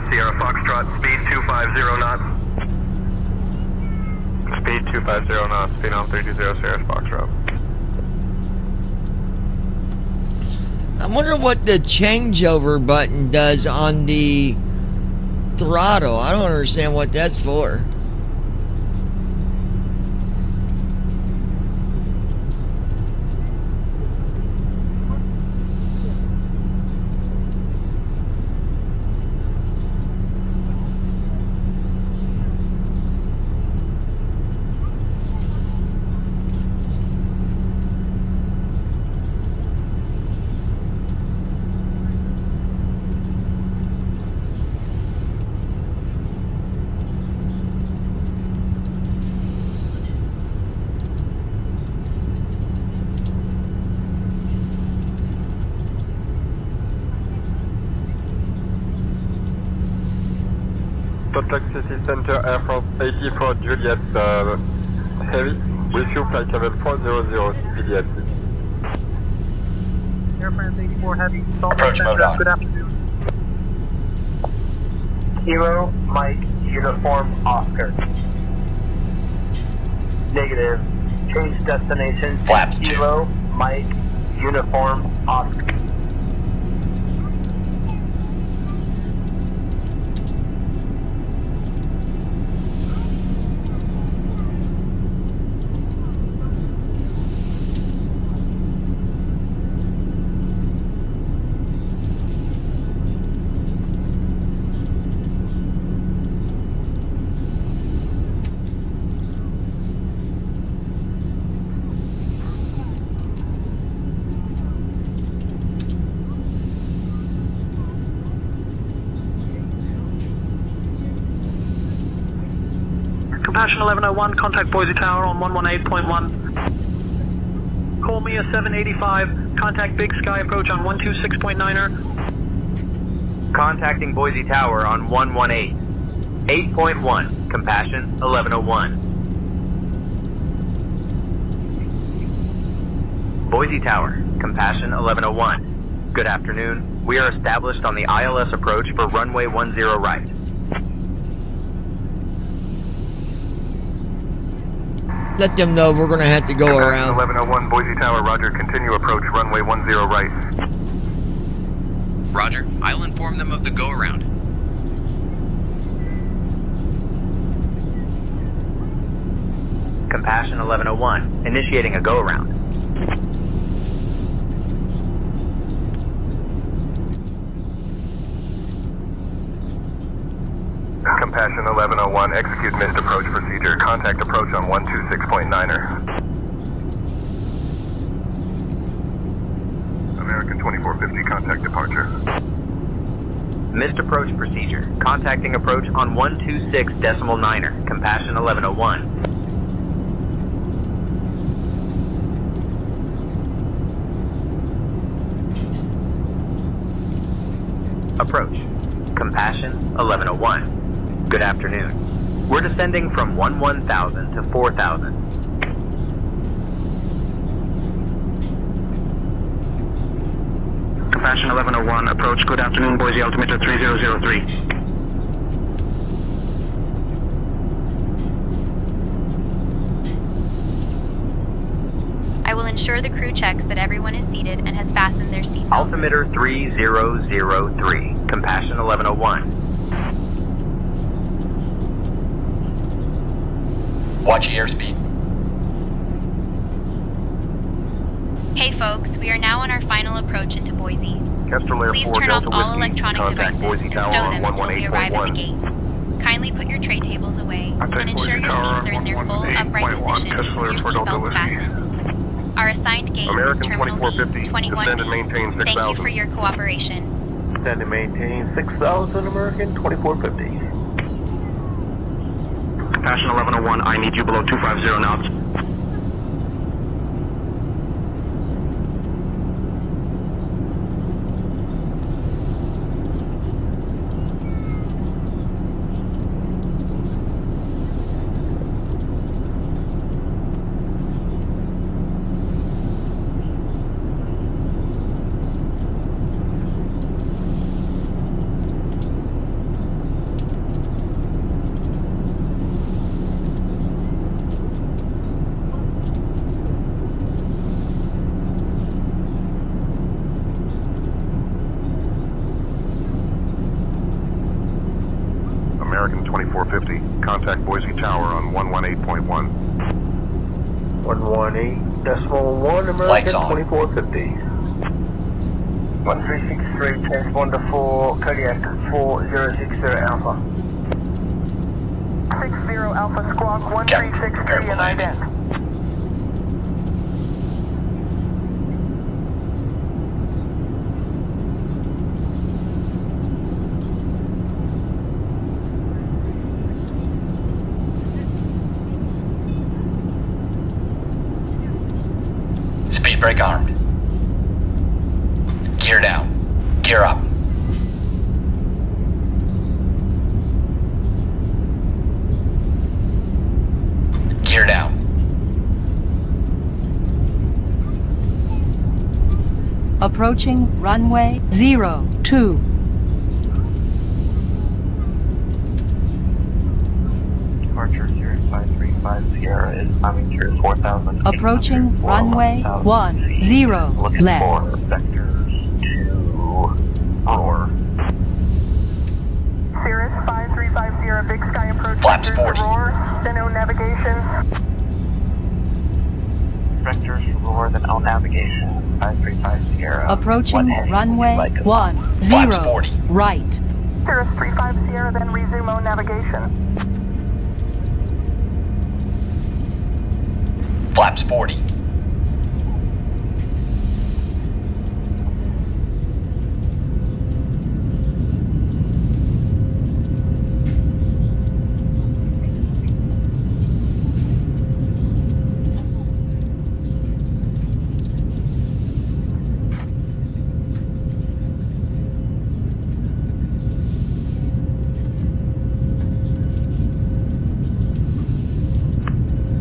Sierra Foxtrot, speed 250 knots. Speed 250 knots, speed on 320 Sierra Foxtrot. I wonder what the changeover button does on the throttle. I don't understand what that's for. Taxi Center Air France 84 Juliet Heavy, with you flight level 400 PDLC. Air France 84 Heavy, Approach mode on. Good afternoon. Kilo, Mike, Uniform, Oscar. Negative. Change destination. Flaps 2. Kilo, Mike, Uniform, Oscar. Compassion 1101, contact Boise Tower on 118.1. Call me a 785, contact Big Sky approach on 126.9er. Contacting Boise Tower on 118. 8.1, Compassion 1101. Boise Tower, Compassion 1101. Good afternoon. We are established on the ILS approach for runway 10 right. Let them know we're going to have to go around. 1101 Boise Tower, roger. Continue approach, runway 10 right. Roger. I'll inform them of the go-around. Compassion 1101, initiating a go-around. Compassion 1101, execute missed approach procedure. Contact approach on 126.9er. American 2450, contact departure. Missed approach procedure. Contacting approach on 126.9er. Compassion 1101. Approach. Compassion 1101. Good afternoon. We're descending from 11,000 to 4,000. Compassion 1101, approach. Good afternoon, Boise altimeter 3003. I will ensure the crew checks that everyone is seated and has fastened their seatbelts. Altimeter 3003. Compassion 1101. Watch your airspeed. Hey folks, we are now on our final approach into Boise. Kestrel Air Please 4 turn off Delta all Whiskey. electronic Contact devices Boise and Tower stow on them until we arrive at the 118.1. gate. Kindly put your tray tables away and ensure your Tower seats are in their full 118.1, upright position Kestrel Air with your 4 Delta seatbelts Whiskey. fastened. Our assigned gate American is Terminal 2450, B, 21B. descend and maintain 6,000. Thank you for your cooperation. Descend and maintain 6,000, American 2450. Compassion 1101, I need you below 250 knots. contact Boise Tower on 118.1. 118.1, Lights American on. 2450. 1363, test 1 to 4, Kodiak 4060 Alpha. 60 Alpha Squawk 1363 and ident. Speed brake armed. Gear down. Gear up. Gear down. Approaching runway 02. Departure 0535 Sierra is climbing through 4,000. Approaching runway 10 Looking left. for vectors to Aurora. Cirrus 535 Sierra, Big Sky approach. Flaps vectors 40. Aurora, Steno navigation. Vectors to Aurora, then L navigation. 535 Sierra. Approaching One heading runway like a- 10 Flaps 40. right. Cirrus 35 Sierra, then resume O navigation. Flaps 40.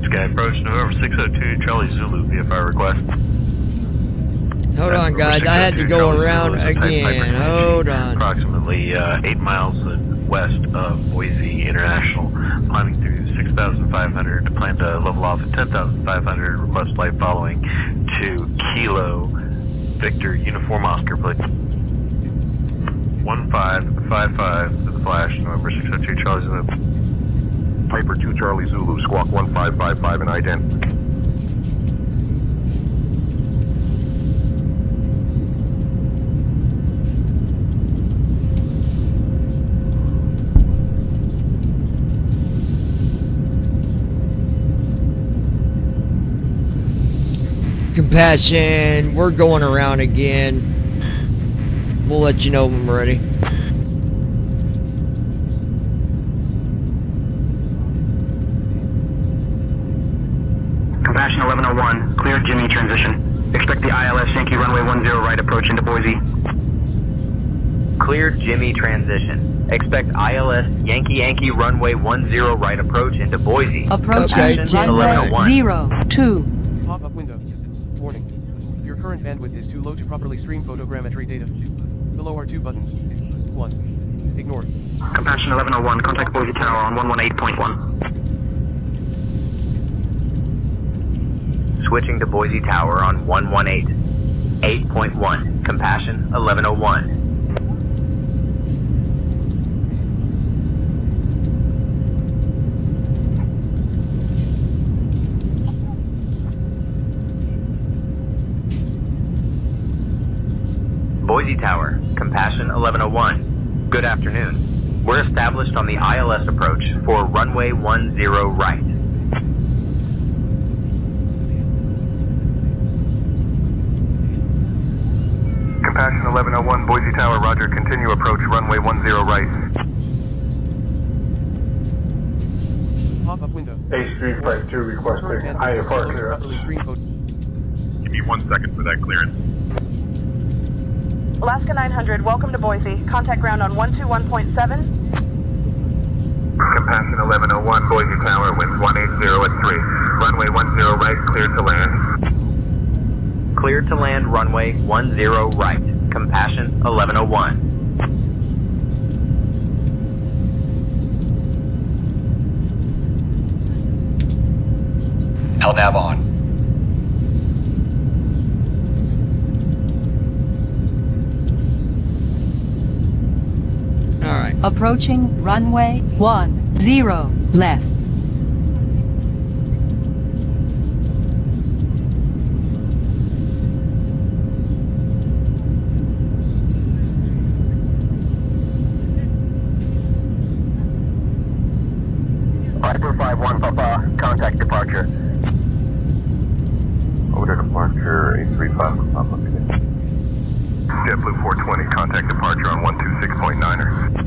Sky approach November 602 Charlie Zulu VFR request. Hold on, guys. I had to go around again. Hold on. Approximately 8 miles west of Boise International. Climbing through 6,500. Plan to level off at 10,500. Request flight following to Kilo Victor Uniform Oscar, please. 1555 to the flash. November 602 Charlie Zulu. Piper 2 Charlie Zulu, squawk 1555 and ident. Compassion, we're going around again. We'll let you know when we're ready. Compassion 1101, clear Jimmy transition. Expect the ILS Yankee runway 10 right approach into Boise. Clear Jimmy transition. Expect ILS Yankee runway 10 right approach into Boise. Approaching Compassion runway 1101. 02. Pop-up window. Warning. Your current bandwidth is too low to properly stream photogrammetry data. Below are 2 buttons. 1. Ignore. Compassion 1101, contact Boise Tower on 118.1. Switching to Boise Tower on 118. 8.1. Compassion 1101. Boise Tower, Compassion 1101. Good afternoon. We're established on the ILS approach for runway 10 right. Compassion 1101, Boise Tower, roger. Continue approach, runway 10 right. Pop-up window. H352 requesting IFR clearance. Properly stream photo. Give me 1 second for that clearance. Alaska 900, welcome to Boise. Contact ground on 121.7. Compassion 1101, Boise Tower, winds 180 at 3. Runway 10 right, cleared to land. Clear to land runway 10 right. Compassion 1101. LNAV on. All right. Approaching runway 10 0 left. Viper 5-1 Papa, contact departure. Order departure, 835 Papa. JetBlue 420, contact departure on 126.9er.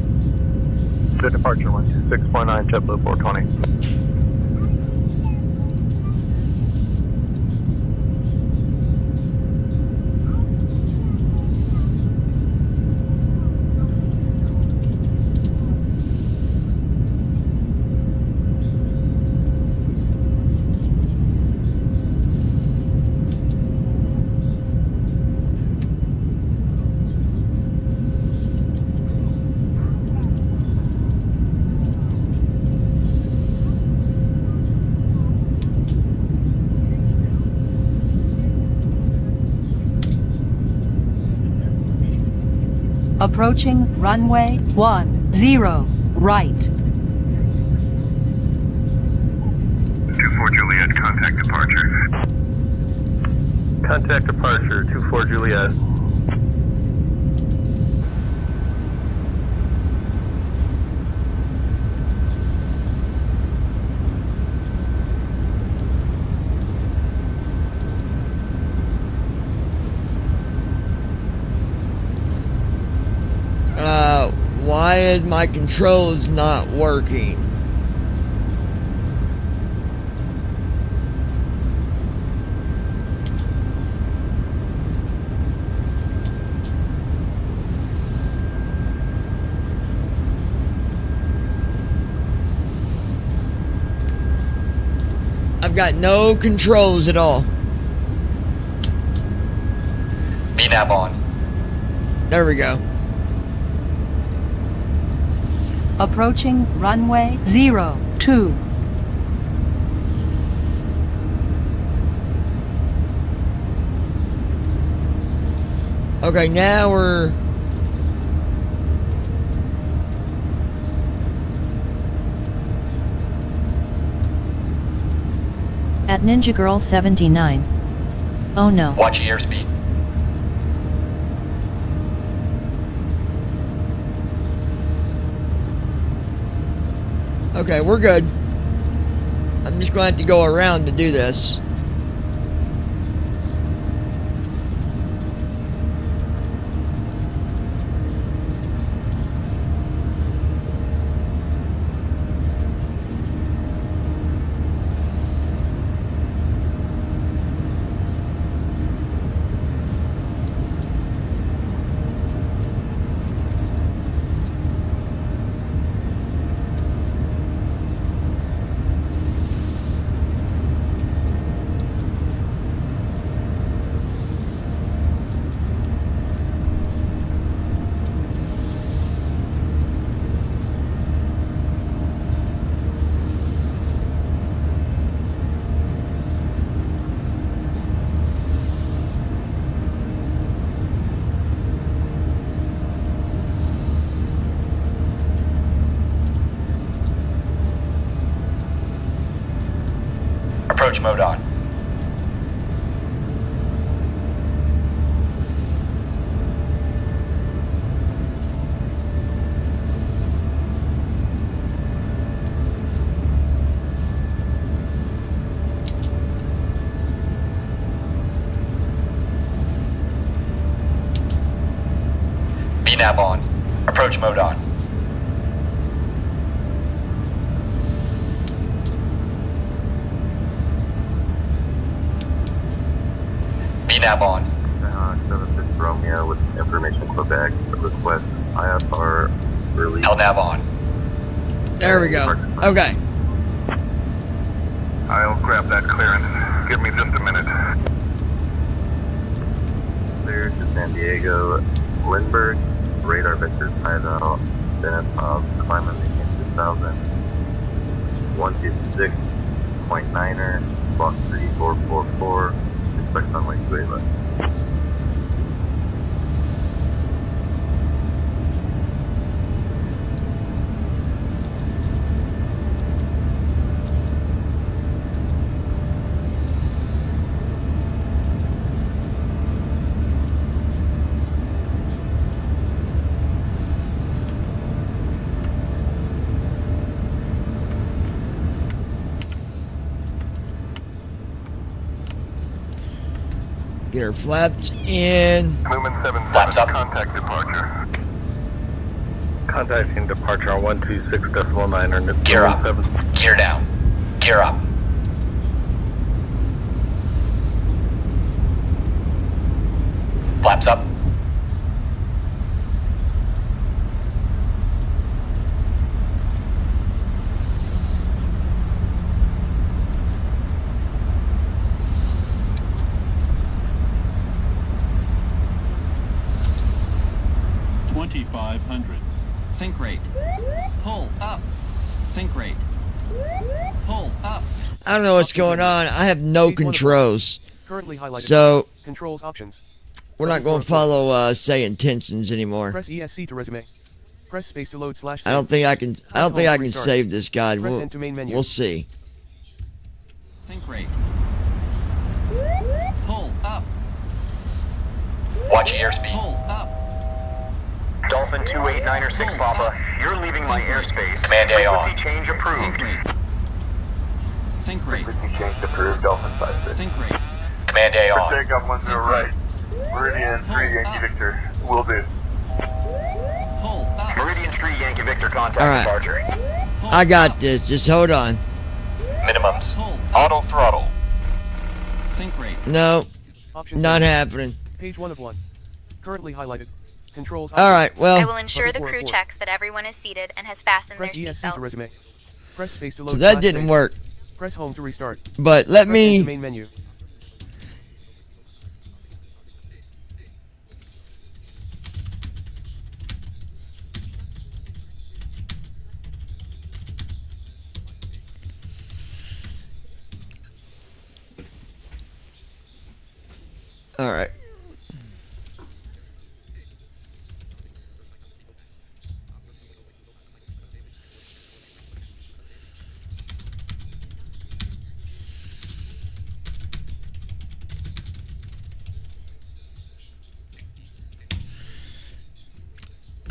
Jet departure 126.9, JetBlue 420. Approaching runway 10 right. 24 Juliet, contact departure. Contact departure, 24 Juliet. Why is my controls not working? I've got no controls at all. VNAV on. There we go. Approaching runway 02. Okay, now we're... At Ninja Girl 79. Oh no. Watch your airspeed. Okay, we're good. I'm just going to have to go around to do this. Approach mode on. VNAV on. Approach mode on. VNAV on. 76 Romeo with information Quebec. Request IFR release. LNAV on. There we go. Okay. I'll grab that clearance. Give me just a minute. Clear to San Diego. Lindbergh. Radar vectors hideout. Bennett Hobbs. Climb and maintain 2000. 126.9er. Block 3444. Expect runway 28 left. Get our flaps in. Movement 77, Flaps up. contact departure. Contacting departure on 126.9. Gear up. Gear down. Gear up. Flaps up. Sink rate. Pull up. Sink rate. Pull up. I don't know what's going on. I have no controls. Currently highlighted. So controls options. we're not going to follow say intentions anymore. Press ESC to resume. Press space to load /. I don't think I can. I don't think I can save this guide. Press We'll, N to main menu. we'll see. Sink rate. Pull up. Watch airspeed. Pull up. Dolphin 2896 Papa, you're leaving my airspace. Command A on. Frequency change approved. Sink rate. Sink rate. Frequency change approved, Dolphin 56. Sink rate. Command A on. Takeoff 10 right. Meridian 3 Yankee Victor. Will do. Pull up. Meridian 3 Yankee Victor, contact All right. departure. I got this. Just hold on. Minimums. Auto throttle. Sink rate. No, Option not two. happening. Page 1 of 1. Currently highlighted. Controls. All right. I Well, will ensure the crew checks that everyone is seated and has fastened their Press ESC to seatbelts. resume. Press space to load. so that /. didn't work. Press home to restart. But let Press N to me. main menu. All right.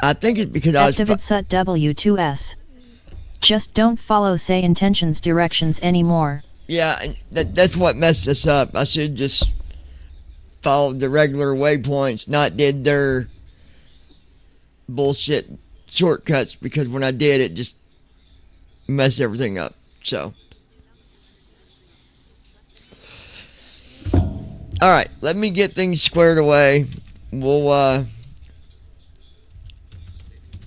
I think it's because I was. Activate SUT W2S. Just don't follow say intentions directions anymore. Yeah, and that's what messed us up. I should just followed the regular waypoints, not did their bullshit shortcuts, because when I did, it just messed everything up. So, all right, let me get things squared away. We'll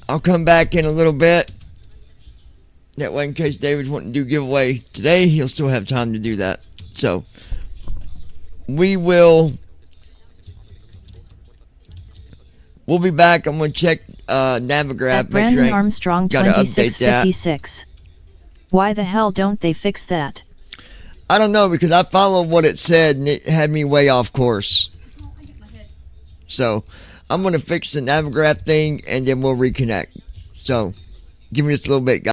I'll come back in a little bit. That way, in case David's wanting to do giveaway today, he'll still have time to do that. So, we'll be back. I'm going to check Navigraph. At Brandon Armstrong gotta update that. 2656. Why the hell don't they fix that? I don't know, because I followed what it said and it had me way off course. So, I'm going to fix the Navigraph thing and then we'll reconnect. So, give me just a little bit, guys.